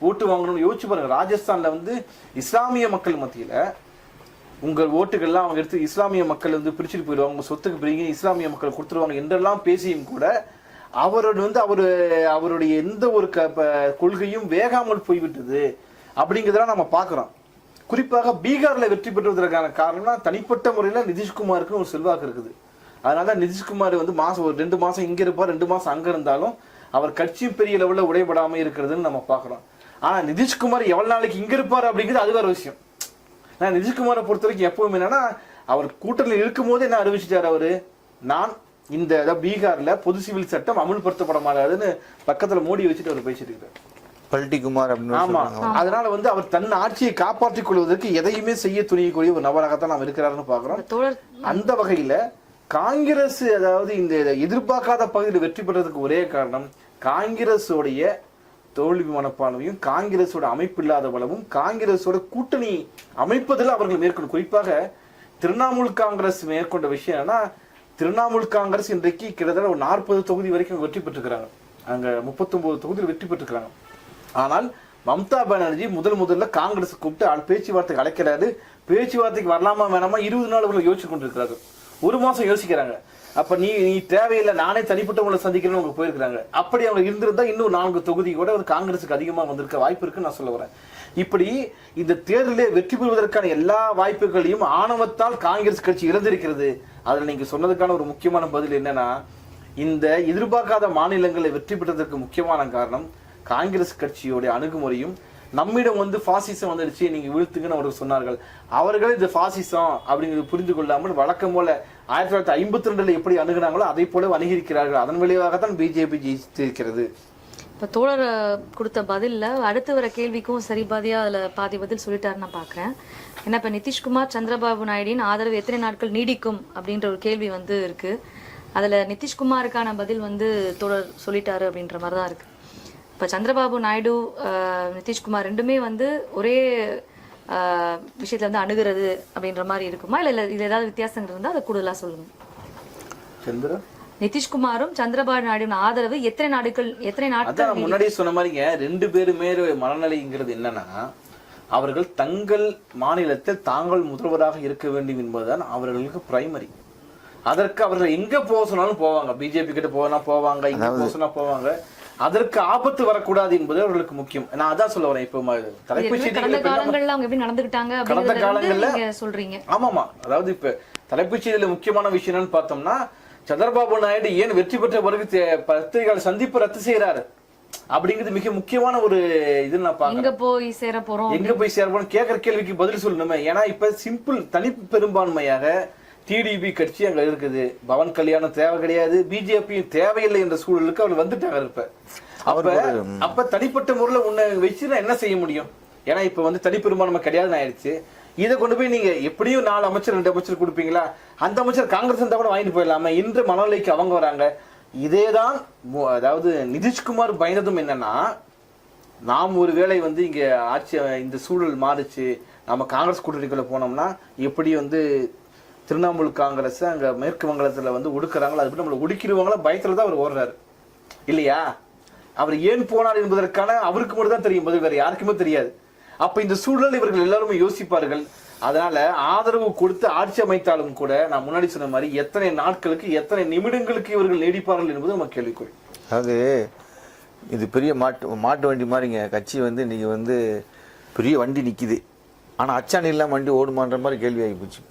ஓட்டு வாங்கணும்னு யோசிச்சு பாருங்க. ராஜஸ்தான்ல வந்து இஸ்லாமிய மக்கள் மத்தியில உங்கள் ஓட்டுகள்லாம் அவங்க எடுத்து இஸ்லாமிய மக்கள் வந்து பிரிச்சுட்டு போயிடுவாங்க, உங்க சொத்துக்கு பிரிங்க இஸ்லாமிய மக்கள் கொடுத்துருவாங்க என்றெல்லாம் பேசியும் கூட அவரோட வந்து அவருடைய எந்த ஒரு கொள்கையும் வேகாமல் போய்விட்டது அப்படிங்கிறதெல்லாம் நம்ம பார்க்கிறோம். குறிப்பாக பீகார்ல வெற்றி பெற்றுவதற்கான காரணம்னா தனிப்பட்ட முறையில நிதிஷ்குமாருக்கு ஒரு செல்வாக்கு இருக்குது. அதனால நிதிஷ்குமார் வந்து ஒரு 2 மாசம் இங்க இருப்பார், 2 மாசம் அங்க இருந்தாலும் அவர் கட்சியும் பெரிய லெவலில் உடைபடாம இருக்கிறதுன்னு நம்ம பாக்குறோம். ஆனா நிதிஷ்குமார் எவ்வளவு நாளைக்கு இங்க இருப்பாரு அப்படிங்கிறது அது வேற விஷயம். நிதிஷ்குமாரை பொறுத்த வரைக்கும் எப்பவுமே என்னன்னா அவர் கூட்டணியில் இருக்கும் போது என்ன அறிவிச்சிட்டாரு அவரு, நான் இந்த பீகார்ல பொது சிவில் சட்டம் அமல்படுத்தப்பட மாட்டாதுன்னு பக்கத்துல மோடி வச்சுட்டு அவர் பேசிட்டு இருக்காரு. பல்டிகுமார். ஆமா, அதனால வந்து அவர் தன் ஆட்சியை காப்பாற்றிக் கொள்வதற்கு எதையுமே செய்ய துணியக்கூடிய ஒரு நபராகத்தான் நாம் இருக்கிறாருன்னு பாக்குறோம். அந்த வகையில காங்கிரஸ் அதாவது இந்த எதிர்பார்க்காத பகுதியில் வெற்றி பெற்றதுக்கு ஒரே காரணம் காங்கிரஸோடைய தோல்வி மனப்பான்மையும் காங்கிரஸோட அமைப்பு இல்லாத பலமும் காங்கிரஸோட கூட்டணி அமைப்பதில் அவர்கள் மேற்கொண்டு குறிப்பாக திரிணாமுல் காங்கிரஸ் மேற்கொண்ட விஷயம் என்னன்னா, திரிணாமுல் காங்கிரஸ் இன்றைக்கு கிட்டத்தட்ட ஒரு 40 தொகுதி வரைக்கும் வெற்றி பெற்றிருக்கிறாங்க. அங்க 39 தொகுதியில் வெற்றி பெற்றிருக்கிறாங்க. ஆனால் மம்தா பானர்ஜி முதல்ல காங்கிரஸ் கூப்பிட்டு பேச்சுவார்த்தைக்கு அழைக்கிறாரு. பேச்சுவார்த்தைக்கு வரலாமா வேணாமா 20 நாள் யோசிச்சு கொண்டிருக்கிறாரு. 1 மாசம் யோசிக்கிறாங்க. அப்ப நீ தேவையில்லை, நானே தனிப்பட்டவங்களை சந்திக்கிறேன்னு அவங்க போயிருக்கிறாங்க. அப்படி அவங்க இருந்திருந்தா இன்னும் 4 தொகுதி கூட காங்கிரஸுக்கு அதிகமாக வந்திருக்க வாய்ப்பு இருக்குன்னு நான் சொல்ல வரேன். இப்படி இந்த தேர்தலில் வெற்றி பெறுவதற்கான எல்லா வாய்ப்புகளையும் ஆணவத்தால் காங்கிரஸ் கட்சி இழந்திருக்கிறது. அதுல நீங்க சொன்னதுக்கான ஒரு முக்கியமான பதில் என்னன்னா, இந்த எதிர்பார்க்காத மாநிலங்களை வெற்றி பெற்றதற்கு முக்கியமான காரணம் காங்கிரஸ் கட்சியோட அணுகுமுறையும் நம்மிடம் வந்து பாசிசம் வந்துடுச்சு நீங்க வீழ்த்துங்கன்னு அவர்கள் சொன்னார்கள். அவர்களே இந்த பாசிசம் அப்படிங்கிறது புரிந்து கொள்ளாமல் வழக்கம் போல 1952 எப்படி அணுகுனாங்களோ அதை போல அணுகியிருக்கிறார்கள். அதன் விளைவாகத்தான் பிஜேபி ஜெயித்திருக்கிறது. இப்ப தோழர் கொடுத்த பதில்ல அடுத்து வர கேள்விக்கும் சரி பாதியா அதுல பாதி பதில் சொல்லிட்டாருன்னு நான் பாக்குறேன். ஏன்னா இப்ப நிதிஷ்குமார் சந்திரபாபு நாயுடின் ஆதரவு எத்தனை நாட்கள் நீடிக்கும் அப்படின்ற ஒரு கேள்வி வந்து இருக்கு. அதுல நிதிஷ்குமாருக்கான பதில் வந்து தோழர் சொல்லிட்டாரு அப்படின்ற மாதிரிதான் இருக்கு. இப்போ சந்திரபாபு நாயுடு நிதிஷ்குமார் ரெண்டுமே வந்து ஒரே விஷயத்துல வந்து அணுகிறது அப்படின்ற மாதிரி இருக்குமா, இல்ல இதுல ஏதாவது வித்தியாசங்கள் இருந்தா அதை கூடுதலா சொல்லுங்க. நிதிஷ்குமாரும் சந்திரபாபு நாயுடு ஆதரவு எத்தனை நாட்கள் முன்னாடியே சொன்ன மாதிரிங்க 2 பேருமே மனநிலைங்கிறது என்னன்னா, அவர்கள் தங்கள் மாநிலத்தில் தாங்கள் முதல்வராக இருக்க வேண்டும் என்பதுதான் அவர்களுக்கு பிரைமரி. அதற்கு அவர்கள் எங்க போக சொன்னாலும் போவாங்க. பிஜேபி கிட்ட போவாங்க, இங்க போக சொன்னா போவாங்க. அதற்கு ஆபத்து வரக்கூடாது என்பது அவர்களுக்கு முக்கியம். நான் அதான் சொல்ல வரேன். இப்ப தலைப்புச் செய்திகள் கடந்த காலங்கள்ல சொல்றீங்க. ஆமாமா, அதாவது இப்ப தலைப்புச் செய்தியில முக்கியமான விஷயம் என்னன்னு பார்த்தோம்னா, சந்திரபாபு நாயுடு ஏன் வெற்றி பெற்ற பிறகு பத்திரிகையாளர் சந்திப்பு ரத்து செய்யறாரு அப்படிங்கிறது மிக முக்கியமான ஒரு இது. நான் பாக்க எங்க போய் சேர போறோம் கேட்கிற கேள்விக்கு பதில் சொல்லணுமே. ஏன்னா இப்ப சிம்பிள் தனி பெரும்பான்மையாக டிடிபி கட்சி அங்க இருக்குது. பவன் கல்யாணம் தேவை கிடையாது, பிஜேபியும் தேவையில்லை என்ற சூழலுக்கு அவர் வந்துட்டாங்க. அப்ப தனிப்பட்ட முறையில உன்னை வச்சுதான் என்ன செய்ய முடியும்? ஏன்னா இப்ப வந்து தனிப்பெரும்பான்மை கிடையாதுன்னு ஆயிடுச்சு. இதை கொண்டு போய் நீங்க எப்படியும் 4 அமைச்சர் 2 அமைச்சர் கொடுப்பீங்களா? அந்த அமைச்சர் காங்கிரஸ் இருந்தா கூட வாங்கிட்டு போயிடலாமா? இன்று மனநிலைக்கு அவங்க வராங்க. இதேதான் அதாவது நிதிஷ்குமார் பயந்ததும் என்னன்னா, நாம் ஒருவேளை வந்து இங்க ஆட்சி இந்த சூழல் மாறுச்சு, நம்ம காங்கிரஸ் கூட்டணிக்குள்ள போனோம்னா எப்படி வந்து திரிணாமுல் காங்கிரஸ் அங்க மேற்கு வங்கத்துல வந்து ஒடுக்குறாங்களோ அது நம்மளை ஒடுக்கிடுவாங்களா பயத்துல தான் அவர் ஓடுறாரு இல்லையா? அவர் ஏன் போனார் என்பதற்கான அவருக்கு மட்டும் தான் தெரியும், பதில் வேற யாருக்குமே தெரியாது. அப்ப இந்த சூழல் இவர்கள் எல்லாருமே யோசிப்பார்கள். அதனால ஆதரவு கொடுத்து ஆட்சி அமைத்தாலும் கூட நான் முன்னாடி சொன்ன மாதிரி எத்தனை நாட்களுக்கு எத்தனை நிமிடங்களுக்கு இவர்கள் நீடிப்பார்கள் என்பது நம்ம கேள்விக்குறி. அதாவது இது பெரிய மாட்டு வண்டி மாதிரிங்க. கட்சி வந்து இன்னைக்கு வந்து பெரிய வண்டி நிக்குது, ஆனா அச்சாணி இல்லாம வண்டி ஓடுமான்ற மாதிரி கேள்வி ஆகி போச்சு.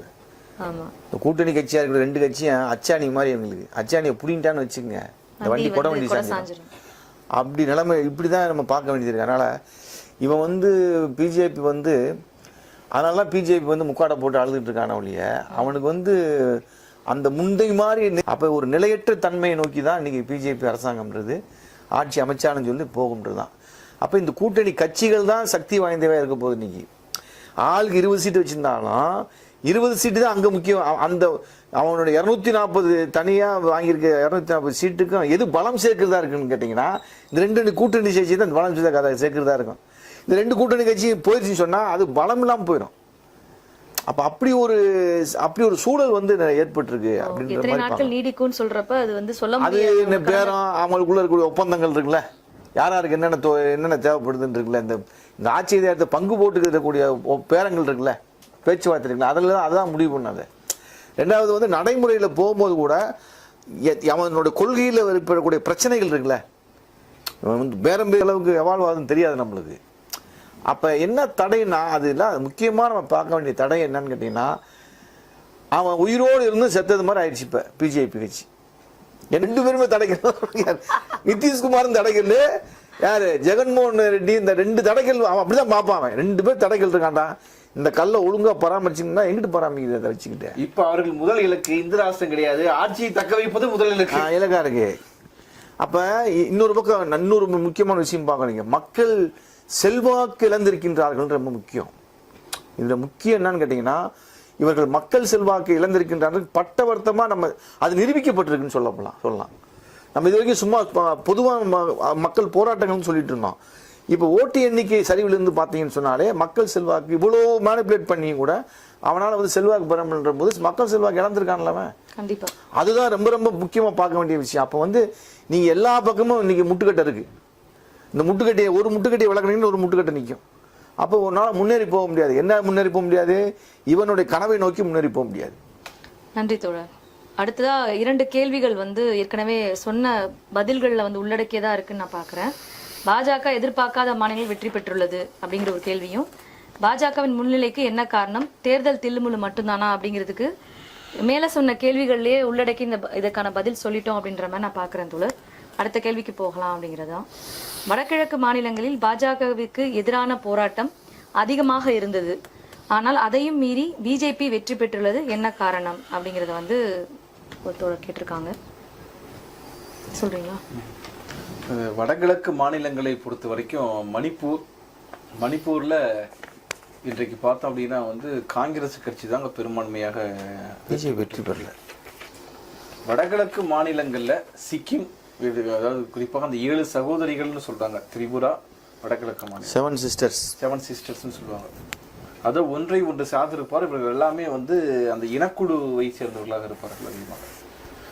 இப்போ கூட்டணி கட்சியா இருக்கிற 2 கட்சியும் அச்சாணி மாதிரி எங்களுக்கு அச்சாணியை புடிங்கிட்டான்னு வச்சுங்க, இந்த வண்டி கூட வண்டி சாஞ்சிடும். அப்படி நிலைமை இப்படிதான் நம்ம பார்க்க வேண்டியது இருக்கு. அதனால இவன் வந்து பிஜேபி வந்து அதனால பிஜேபி வந்து முக்காடை போட்டு அழுதுட்டு இருக்கான ஒழிய அவனுக்கு வந்து அந்த முந்தை மாதிரி அப்போ ஒரு நிலையற்ற தன்மையை நோக்கி தான் இன்னைக்கு பிஜேபி அரசாங்கம்ன்றது ஆட்சி அமைச்சாலும் சொல்லி போகும்ன்றது தான். அப்போ இந்த கூட்டணி கட்சிகள் தான் சக்தி வாய்ந்தவே இருக்க போகுது. இன்னைக்கு ஆளுக்கு 20 சீட்டு வச்சிருந்தாலும் 20 சீட்டு தான் அங்கே முக்கியம். அந்த அவனோட 240 தனியாக வாங்கியிருக்க 240 சீட்டுக்கும் எது பலம் சேர்க்கிறதா இருக்குன்னு கேட்டிங்கன்னா இந்த 2 கூட்டணி கட்சி தான் பலம் சேர்க்கிறதா இருக்கும். இந்த 2 கூட்டணி கட்சி போயிடுச்சுன்னு சொன்னால் அது பலம் இல்லாமல் போயிடும். அப்ப அப்படி ஒரு சூழல் வந்து ஏற்பட்டிருக்கு அப்படின்ற நாட்கள் நீடிக்கும்னு சொல்றப்ப அது வந்து சொல்ல முடியாது. அது என்ன பேரம் அவங்களுக்குள்ள இருக்கக்கூடிய ஒப்பந்தங்கள் இருக்குல்ல, யாராருக்கு என்னென்ன தேவைப்படுதுன்னு இருக்குல்ல, இந்த ஆட்சி அதிகாரத்தை பங்கு போட்டுக்கிறக்கூடிய பேரங்கள் இருக்குல்ல, பேச்சுவார்த்தை இருக்குல்ல, அதுதான் முடிவு பண்ணாது. 2வது வந்து நடைமுறையில போகும்போது கூட அவனோட கொள்கையில் ஏற்படக்கூடிய பிரச்சனைகள் இருக்குல்ல, வந்து பேரம் அளவுக்கு எவால்வ் ஆகுதுன்னு தெரியாது நம்மளுக்கு. அப்போ என்ன தடைன்னா அது இல்லை, முக்கியமாக நம்ம பார்க்க வேண்டிய தடை என்னன்னு கேட்டிங்கன்னா அவன் உயிரோடு இருந்து செத்தது மாதிரி ஆயிடுச்சு. இப்போ பிஜேபி கட்சி 2 பேருமே தடைகள், நிதிஷ்குமாரும் தடைகள், யாரு ஜெகன்மோகன் ரெட்டி, இந்த 2 தடைகள் அவன் அப்படிதான் பார்ப்பான். 2 பேர் தடைகள் இருக்காண்டா, இந்த கல்லை ஒழுங்கா பராமரிச்சுங்கன்னா எங்கிட்டு பராமரிக்கிறத வச்சுக்கிட்டு. இப்ப அவர்கள் முதல் இலக்கு இந்து ராஷ்டிரம் கிடையாது, ஆட்சியை தக்க வைப்பது முதல் இலக்கா இருக்கு. அப்ப இன்னொரு பக்கம் இன்னொரு முக்கியமான விஷயம் பார்க்கணுங்க, மக்கள் செல்வாக்கு இழந்திருக்கின்றார்கள் ரொம்ப முக்கியம். இதுல முக்கியம் என்னன்னு கேட்டீங்கன்னா இவர்கள் மக்கள் செல்வாக்கு இழந்திருக்கின்றார்கள் பட்டவர்த்தமா நம்ம அது நிரூபிக்கப்பட்டிருக்குன்னு சொல்லலாம். நம்ம இது வரைக்கும் சும்மா பொதுவாக மக்கள் போராட்டங்கள்னு சொல்லிட்டு இருந்தோம். இப்போ ஓட்டு எண்ணிக்கை சரிவிலிருந்து பார்த்தீங்கன்னு சொன்னாலே மக்கள் செல்வாக்கு இவ்வளோ மேனிபுலேட் பண்ணி கூட அவனால் வந்து செல்வாக்கு பெறன்ற போது மக்கள் செல்வாக்கு இழந்திருக்கான்ல அவன். கண்டிப்பா அதுதான் ரொம்ப ரொம்ப முக்கியமாக பார்க்க வேண்டிய விஷயம். அப்போ வந்து நீங்க எல்லா பக்கமும் இன்னைக்கு முட்டுக்கட்டை இருக்கு. இந்த முட்டுக்கட்டையை ஒரு முட்டுக்கட்டையை விளக்குறீங்கன்னு ஒரு முட்டுக்கட்டை நிற்கும். அப்போ ஒரு நாள் முன்னேறி போக முடியாது. என்ன முன்னேறி போக முடியாது? இவனுடைய கனவை நோக்கி முன்னேறி போக முடியாது. நன்றி தோழர். அடுத்ததா 2 கேள்விகள் வந்து ஏற்கனவே சொன்ன பதில்களில் வந்து உள்ளடக்கியதா இருக்குன்னு நான் பார்க்குறேன். பாஜக எதிர்பார்க்காத மாநிலங்கள் வெற்றி பெற்றுள்ளது அப்படிங்கிற ஒரு கேள்வியும், பாஜகவின் முன்னிலைக்கு என்ன காரணம், தேர்தல் தில்லுமுள்ளு மட்டும்தானா அப்படிங்கிறதுக்கு மேலே சொன்ன கேள்விகள்லேயே உள்ளடக்கி இதுக்கான பதில் சொல்லிட்டோம் அப்படின்ற மாதிரி நான் பார்க்குறேன் தோழர். அடுத்த கேள்விக்கு போகலாம் அப்படிங்கிறதான். வடகிழக்கு மாநிலங்களில் பாஜகவிற்கு எதிரான போராட்டம் அதிகமாக இருந்தது, ஆனால் அதையும் மீறி பிஜேபி வெற்றி பெற்றுள்ளது, என்ன காரணம் அப்படிங்கிறத வந்து ஒரு தோழர் கேட்டிருக்காங்க, சொல்றீங்களா? வடகிழக்கு மாநிலங்களை பொறுத்த வரைக்கும் மணிப்பூர்ல இன்றைக்கு பார்த்தோம் அப்படின்னா வந்து காங்கிரஸ் கட்சி தாங்க பெரும்பான்மையாக பிஜேபி வெற்றி பெறல. வடகிழக்கு மாநிலங்கள்ல சிக்கிம், அதாவது குறிப்பாக அந்த 7 சகோதரிகள்னு சொல்றாங்க, திரிபுரா வடகிழக்கு மாநிலம், 7 சிஸ்டர்ஸ்னு சொல்லுவாங்க. அதை ஒன்றை ஒன்று சார்ந்திருப்பார். இவர்கள் எல்லாமே வந்து அந்த இனக்குழுவை சேர்ந்தவர்களாக இருப்பார்கள் அதிகமாக.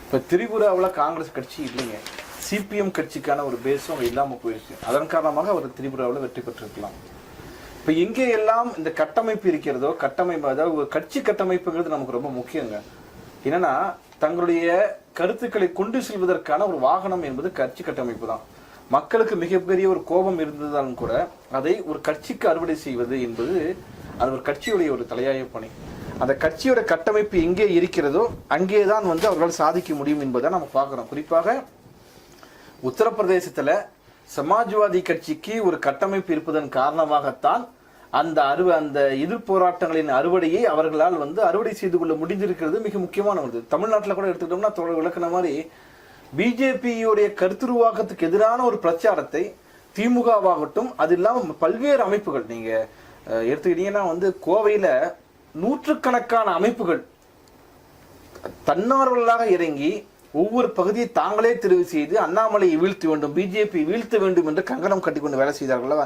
இப்போ திரிபுராவில் காங்கிரஸ் கட்சி இல்லைங்க, சிபிஎம் கட்சிக்கான ஒரு பேஸும் அவங்க இல்லாமல் போயிடுச்சு. அதன் காரணமாக அவர் திரிபுராவில் வெற்றி பெற்றிருக்கலாம். இப்போ எங்கே எல்லாம் இந்த கட்டமைப்பு இருக்கிறதோ, அதாவது ஒரு கட்சி கட்டமைப்புங்கிறது நமக்கு ரொம்ப முக்கியங்க. என்னன்னா தங்களுடைய கருத்துக்களை கொண்டு செல்வதற்கான ஒரு வாகனம் என்பது கட்சி கட்டமைப்பு தான். மக்களுக்கு மிகப்பெரிய ஒரு கோபம் இருந்ததாலும் கூட அதை ஒரு கட்சிக்கு அறுவடை செய்வது என்பது அது ஒரு கட்சியுடைய ஒரு தலையாய பணி. அந்த கட்சியோட கட்டமைப்பு எங்கே இருக்கிறதோ அங்கேதான் வந்து அவர்களால் சாதிக்க முடியும் என்பதை நம்ம பார்க்குறோம். குறிப்பாக உத்தரப்பிரதேசத்துல சமாஜ்வாதி கட்சிக்கு ஒரு கட்டமைப்பு இருப்பதன் காரணமாகத்தான் அந்த எதிர் போராட்டங்களின் அறுவடையை அவர்களால் வந்து அறுவடை செய்து கொள்ள முடிந்திருக்கிறது. மிக முக்கியமான ஒன்று. தமிழ்நாட்டில் கூட எடுத்துக்கிட்டோம்னா தொடர் விளக்குன மாதிரி பிஜேபியுடைய கருத்துருவாக்கத்துக்கு எதிரான ஒரு பிரச்சாரத்தை திமுகவாகட்டும், அது இல்லாமல் பல்வேறு அமைப்புகள் நீங்க எடுத்துக்கிட்டீங்கன்னா வந்து கோவையில நூற்றுக்கணக்கான அமைப்புகள் தன்னார்வலாக இறங்கி ஒவ்வொரு பகுதியை தாங்களே தெரிவு செய்து அண்ணாமலையை வீழ்த்த வேண்டும், பிஜேபி வீழ்த்த வேண்டும் என்று கங்கணம் கட்டிக்கொண்டு வேலை செய்தார்கள்.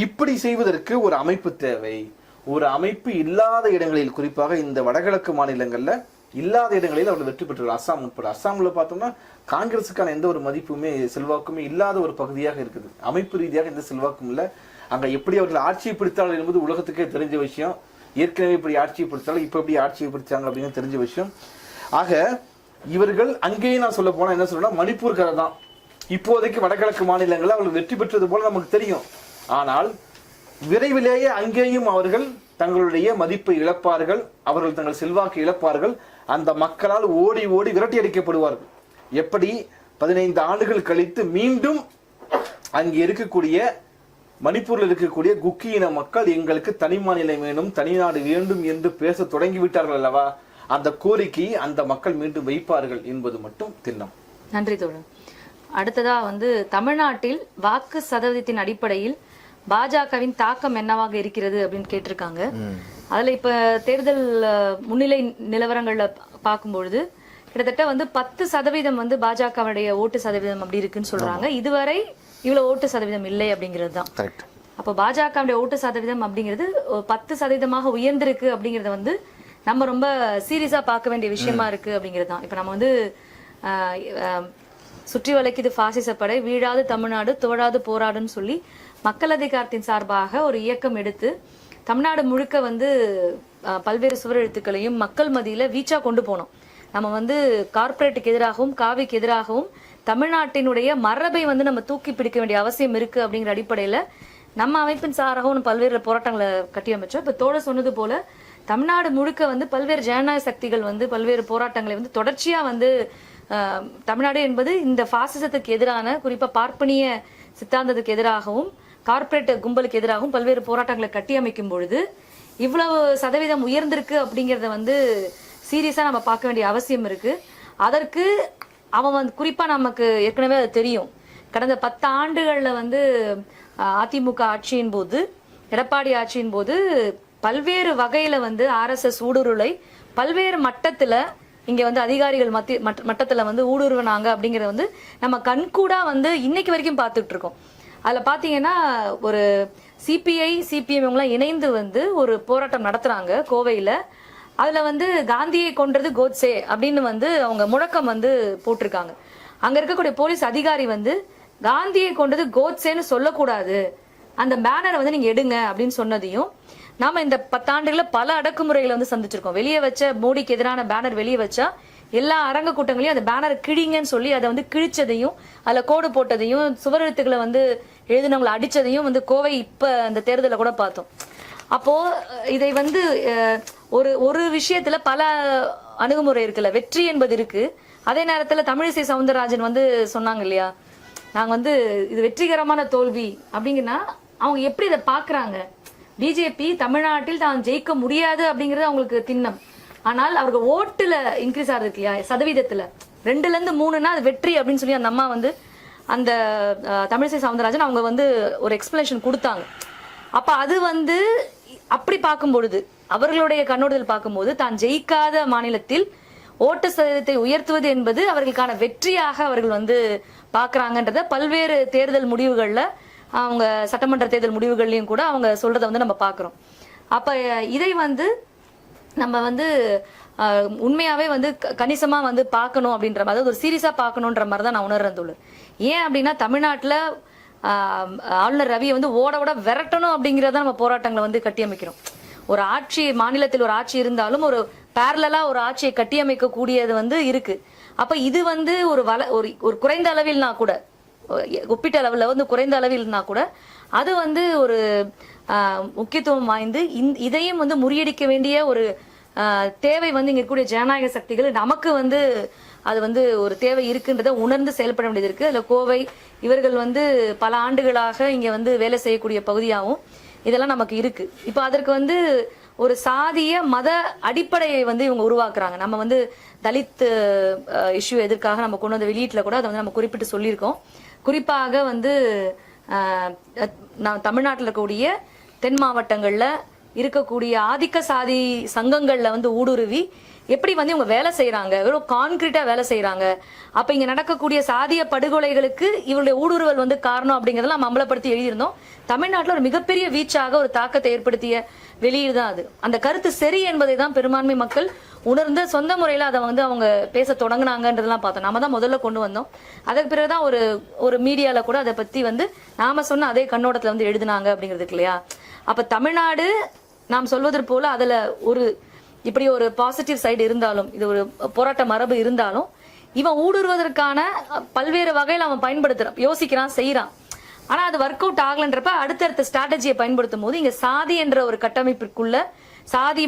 இப்படி செய்வதற்கு ஒரு அமைப்பு தேவை, ஒரு அமைப்பு இல்லாத இடங்களில், குறிப்பாக இந்த வடகிழக்கு மாநிலங்கள்ல இல்லாத இடங்களில் அவர்கள் வெற்றி பெற்றார்கள். அஸ்ஸாம் உட்பட. அஸ்ஸாம்ல பார்த்தோம்னா காங்கிரஸுக்கான எந்த ஒரு மதிப்புமே செல்வாக்குமே இல்லாத ஒரு பகுதியாக இருக்குது. அமைப்பு ரீதியாக எந்த செல்வாக்கும் இல்லை. அங்க எப்படி அவர்கள் ஆட்சியை பிடித்தார்கள் என்பது உலகத்துக்கே தெரிஞ்ச விஷயம். ஏற்கனவே இப்படி ஆட்சியை பிடித்தாலும் இப்ப எப்படி ஆட்சியை பிடிச்சாங்க அப்படின்னு தெரிஞ்ச விஷயம். ஆக இவர்கள் அங்கேயும் நான் சொல்ல போனா என்ன சொல்லணும்னா மணிப்பூர் கதை தான். இப்போதைக்கு வடகிழக்கு மாநிலங்களில் அவர்கள் வெற்றி பெற்றது போல நமக்கு தெரியும். ஆனால் விரைவிலேயே அங்கேயும் அவர்கள் தங்களுடைய மதிப்பை இழப்பார்கள், அவர்கள் தங்கள் செல்வாக்கு இழப்பார்கள். அந்த மக்களால் ஓடி ஓடி விரட்டி அடிக்கப்படுவார்கள். எப்படி 15 ஆண்டுகள் கழித்து மீண்டும் அங்கே இருக்கக்கூடிய மணிப்பூரில் இருக்கக்கூடிய குக்கி இன மக்கள் எங்களுக்கு தனி மாநிலம் வேணும், தனிநாடு வேண்டும் என்று பேச தொடங்கிவிட்டார்கள் அல்லவா, அந்த கோரிக்கை அந்த மக்கள் மீண்டும் வைப்பார்கள் என்பது மட்டும் திண்ணம். நன்றி தோழர். அடுத்ததா தமிழ்நாட்டில் வாக்கு சதவீதத்தின் அடிப்படையில் பாஜகவின் தாக்கம் என்னவாக இருக்கிறது அப்படின்னு கேட்டிருக்காங்க. அதுல இப்ப தேர்தல் முன்னிலை நிலவரங்கள்ல பார்க்கும்பொழுது கிட்டத்தட்ட 10% பாஜகவுடைய ஓட்டு சதவீதம் அப்படி இருக்குன்னு சொல்றாங்க. இதுவரை இவ்வளவு ஓட்டு சதவீதம் இல்லை அப்படிங்கிறது தான். அப்போ பாஜகவுடைய ஓட்டு சதவீதம் அப்படிங்கிறது 10% உயர்ந்திருக்கு அப்படிங்கறத நம்ம ரொம்ப சீரியஸா பார்க்க வேண்டிய விஷயமா இருக்கு அப்படிங்கிறது தான். இப்ப நம்ம சுற்றி வளைக்குது பாசிச படை, வீழாது தமிழ்நாடு, துவழாது போராடுன்னு சொல்லி மக்கள் அதிகாரத்தின் சார்பாக ஒரு இயக்கம் எடுத்து தமிழ்நாடு முழுக்க பல்வேறு சுவரெழுத்துக்களையும் மக்கள் மத்தியில வீச்சா கொண்டு போனோம். நம்ம கார்பரேட்டுக்கு எதிராகவும் காவிக்கு எதிராகவும் தமிழ்நாட்டினுடைய மரபை நம்ம தூக்கி பிடிக்க வேண்டிய அவசியம் இருக்கு அப்படிங்கிற அடிப்படையில நம்ம அமைப்பின் சாராகவும் பல்வேறு போராட்டங்களை கட்டி அமைச்சோம். இப்ப தோழர் சொன்னது போல தமிழ்நாடு முழுக்க பல்வேறு ஜனநாயக சக்திகள் பல்வேறு போராட்டங்களை தொடர்ச்சியா தமிழ்நாடு என்பது இந்த பாசிசத்துக்கு எதிரான, குறிப்பா பார்ப்பனிய சித்தாந்தத்துக்கு எதிராகவும் கார்பரேட் கும்பலுக்கு எதிராகவும் பல்வேறு போராட்டங்களை கட்டி அமைக்கும் பொழுது இவ்வளவு சதவீதம் உயர்ந்திருக்கு அப்படிங்கறத சீரியஸா நம்ம பார்க்க வேண்டிய அவசியம் இருக்கு. அதற்கு அவன் குறிப்பா நமக்கு ஏற்கனவே அது தெரியும். கடந்த 10 ஆண்டுகள்ல அதிமுக ஆட்சியின் போது, எடப்பாடி ஆட்சியின் போது பல்வேறு வகையில RSS ஊடுருவலை பல்வேறு மட்டத்துல இங்க அதிகாரிகள் மட்டத்துல ஊடுருவனாங்க அப்படிங்கறத நம்ம கண்கூடா இன்னைக்கு வரைக்கும் பார்த்துட்டு இருக்கோம். அதுல பாத்தீங்கன்னா ஒரு சிபிஐ சிபிஎம் இவங்கெல்லாம் இணைந்து ஒரு போராட்டம் நடத்துறாங்க கோவையில. அதுல காந்தியை கொன்றது கோட்சே அப்படின்னு அவங்க முழக்கம் போட்டிருக்காங்க. அங்க இருக்கக்கூடிய போலீஸ் அதிகாரி காந்தியை கொன்றது கோட்சேன்னு சொல்லக்கூடாது, அந்த பேனரை நீங்க எடுங்க அப்படின்னு சொன்னதையும் நாம இந்த 10 ஆண்டுகள பல அடக்குமுறைகளை சந்திச்சிருக்கோம். வெளியே வச்ச மோடிக்கு எதிரான பேனர் வெளியே வச்சா எல்லா அரங்க கூட்டங்களையும் அந்த பேனர் கிழிங்கன்னு சொல்லி அதை கிழிச்சதையும் அதுல கோடு போட்டதையும் சுவரெழுத்துக்களை எழுதினவங்களை அடிச்சதையும் கோவை இப்ப அந்த தேர்தலை கூட பார்த்தோம். அப்போ இதை ஒரு விஷயத்துல பல அணுகுமுறை இருக்குல்ல, வெற்றி என்பது இருக்கு. அதே நேரத்துல தமிழிசை சவுந்தரராஜன் சொன்னாங்க இல்லையா, நாங்க இது வெற்றிகரமான தோல்வி அப்படிங்கன்னா அவங்க எப்படி இதை பாக்குறாங்க. பிஜேபி தமிழ்நாட்டில் தான் ஜெயிக்க முடியாது அப்படிங்கறது அவங்களுக்கு திண்ணம். ஆனால் அவர்கள் ஓட்டுல இன்க்ரீஸ் ஆகுது இல்லையா, சதவீதத்துல 2-3ன்னா அது வெற்றி அப்படின்னு சொல்லி அந்த அம்மா அந்த தமிழிசை சவுந்தரராஜன் அவங்க ஒரு எக்ஸ்பிளனேஷன் கொடுத்தாங்க. அப்ப அது அப்படி பார்க்கும் பொழுது அவர்களுடைய கண்ணோட்டத்தில் பார்க்கும்போது தான் ஜெயிக்காத மாநிலத்தில் ஓட்டு சதவீதத்தை உயர்த்துவது என்பது அவர்களுக்கான வெற்றியாக அவர்கள் பாக்குறாங்கன்றத பல்வேறு தேர்தல் முடிவுகள்ல, அவங்க சட்டமன்ற தேர்தல் முடிவுகள்லயும் கூட அவங்க சொல்றதை நம்ம பாக்குறோம். அப்ப இதை நம்ம உண்மையாவே கணிசமா பார்க்கணும் அப்படின்ற மாதிரி, அதாவது ஒரு சீரியஸா பார்க்கணுன்ற மாதிரி தான் நான் உணர்றேன். ஏன் அப்படின்னா தமிழ்நாட்டுல ஆளுநர் ரவியை ஓட ஓட விரட்டணும் அப்படிங்கறத நம்ம போராட்டங்களை கட்டி அமைக்கிறோம். ஒரு ஆட்சி, மாநிலத்தில் ஒரு ஆட்சி இருந்தாலும் ஒரு பேரலா ஒரு ஆட்சியை கட்டி அமைக்க கூடியது இருக்கு. அப்ப இது ஒரு குறைந்த அளவில்னா கூட, ஒப்பீட்டு அளவுல குறைந்த அளவில்னா கூட அது ஒரு முக்கியத்துவம் வாய்ந்து இதையும் முறியடிக்க வேண்டிய ஒரு தேவை இங்க இருக்கக்கூடிய ஜனநாயக சக்திகள் நமக்கு அது ஒரு தேவை இருக்குன்றத உணர்ந்து செயல்பட வேண்டியது இருக்கு. அதுல கோவை இவர்கள் பல ஆண்டுகளாக இங்க வேலை செய்யக்கூடிய பகுதியாகவும் இதெல்லாம் நமக்கு இருக்கு. இப்ப அதற்கு ஒரு சாதிய மத அடிப்படையை இவங்க உருவாக்குறாங்க. நம்ம தலித் இஷ்யூ எதற்காக நம்ம கொண்டு வந்த வெளியீட்டுல கூட அதை நம்ம குறிப்பிட்டு சொல்லியிருக்கோம். குறிப்பாக தமிழ்நாட்டில் இருக்கக்கூடிய தென் மாவட்டங்கள்ல இருக்கக்கூடிய ஆதிக்க சாதி சங்கங்கள்ல ஊடுருவி எப்படி வந்து இவங்க வேலை செய்யறாங்க, வெறும் கான்கிரீட்டா வேலை செய்யறாங்க. அப்ப இங்க நடக்கக்கூடிய சாதிய படுகொலைகளுக்கு இவருடைய ஊடுருவல் வந்து காரணம் அப்படிங்கறதெல்லாம் நம்ம அம்பலப்படுத்தி எழுதியிருந்தோம். தமிழ்நாட்டுல ஒரு மிகப்பெரிய வீச்சாக ஒரு தாக்கத்தை ஏற்படுத்திய வெளியீடு தான் அது. அந்த கருத்து சரி என்பதை தான் பெரும்பான்மை மக்கள் உணர்ந்து சொந்த முறையில அதை வந்து அவங்க பேச தொடங்கினாங்கன்றதெல்லாம் பார்த்தோம். நாம தான் முதல்ல கொண்டு வந்தோம். அதுக்கு பிறகுதான் ஒரு மீடியால கூட அதை பத்தி வந்து நாம சொன்ன அதே கண்ணோட்டத்துல வந்து எழுதினாங்க அப்படிங்கிறதுக்கு இல்லையா. அப்ப தமிழ்நாடு நாம் சொல்வதற்கு போல அதுல ஒரு இப்படி ஒரு பாசிட்டிவ் சைடு இருந்தாலும், இது ஒரு போராட்ட மரபு இருந்தாலும், இவன் ஊடுருவதற்கான பல்வேறு வகையில் அவன் பயன்படுத்துறான், யோசிக்கிறான், செய்யறான். ஆனா அது ஒர்க் அவுட் ஆகலன்றப்ப அடுத்தடுத்த ஸ்ட்ராட்டஜியை பயன்படுத்தும் போது இங்க சாதி என்ற ஒரு கட்டமைப்பிற்குள்ள சாதி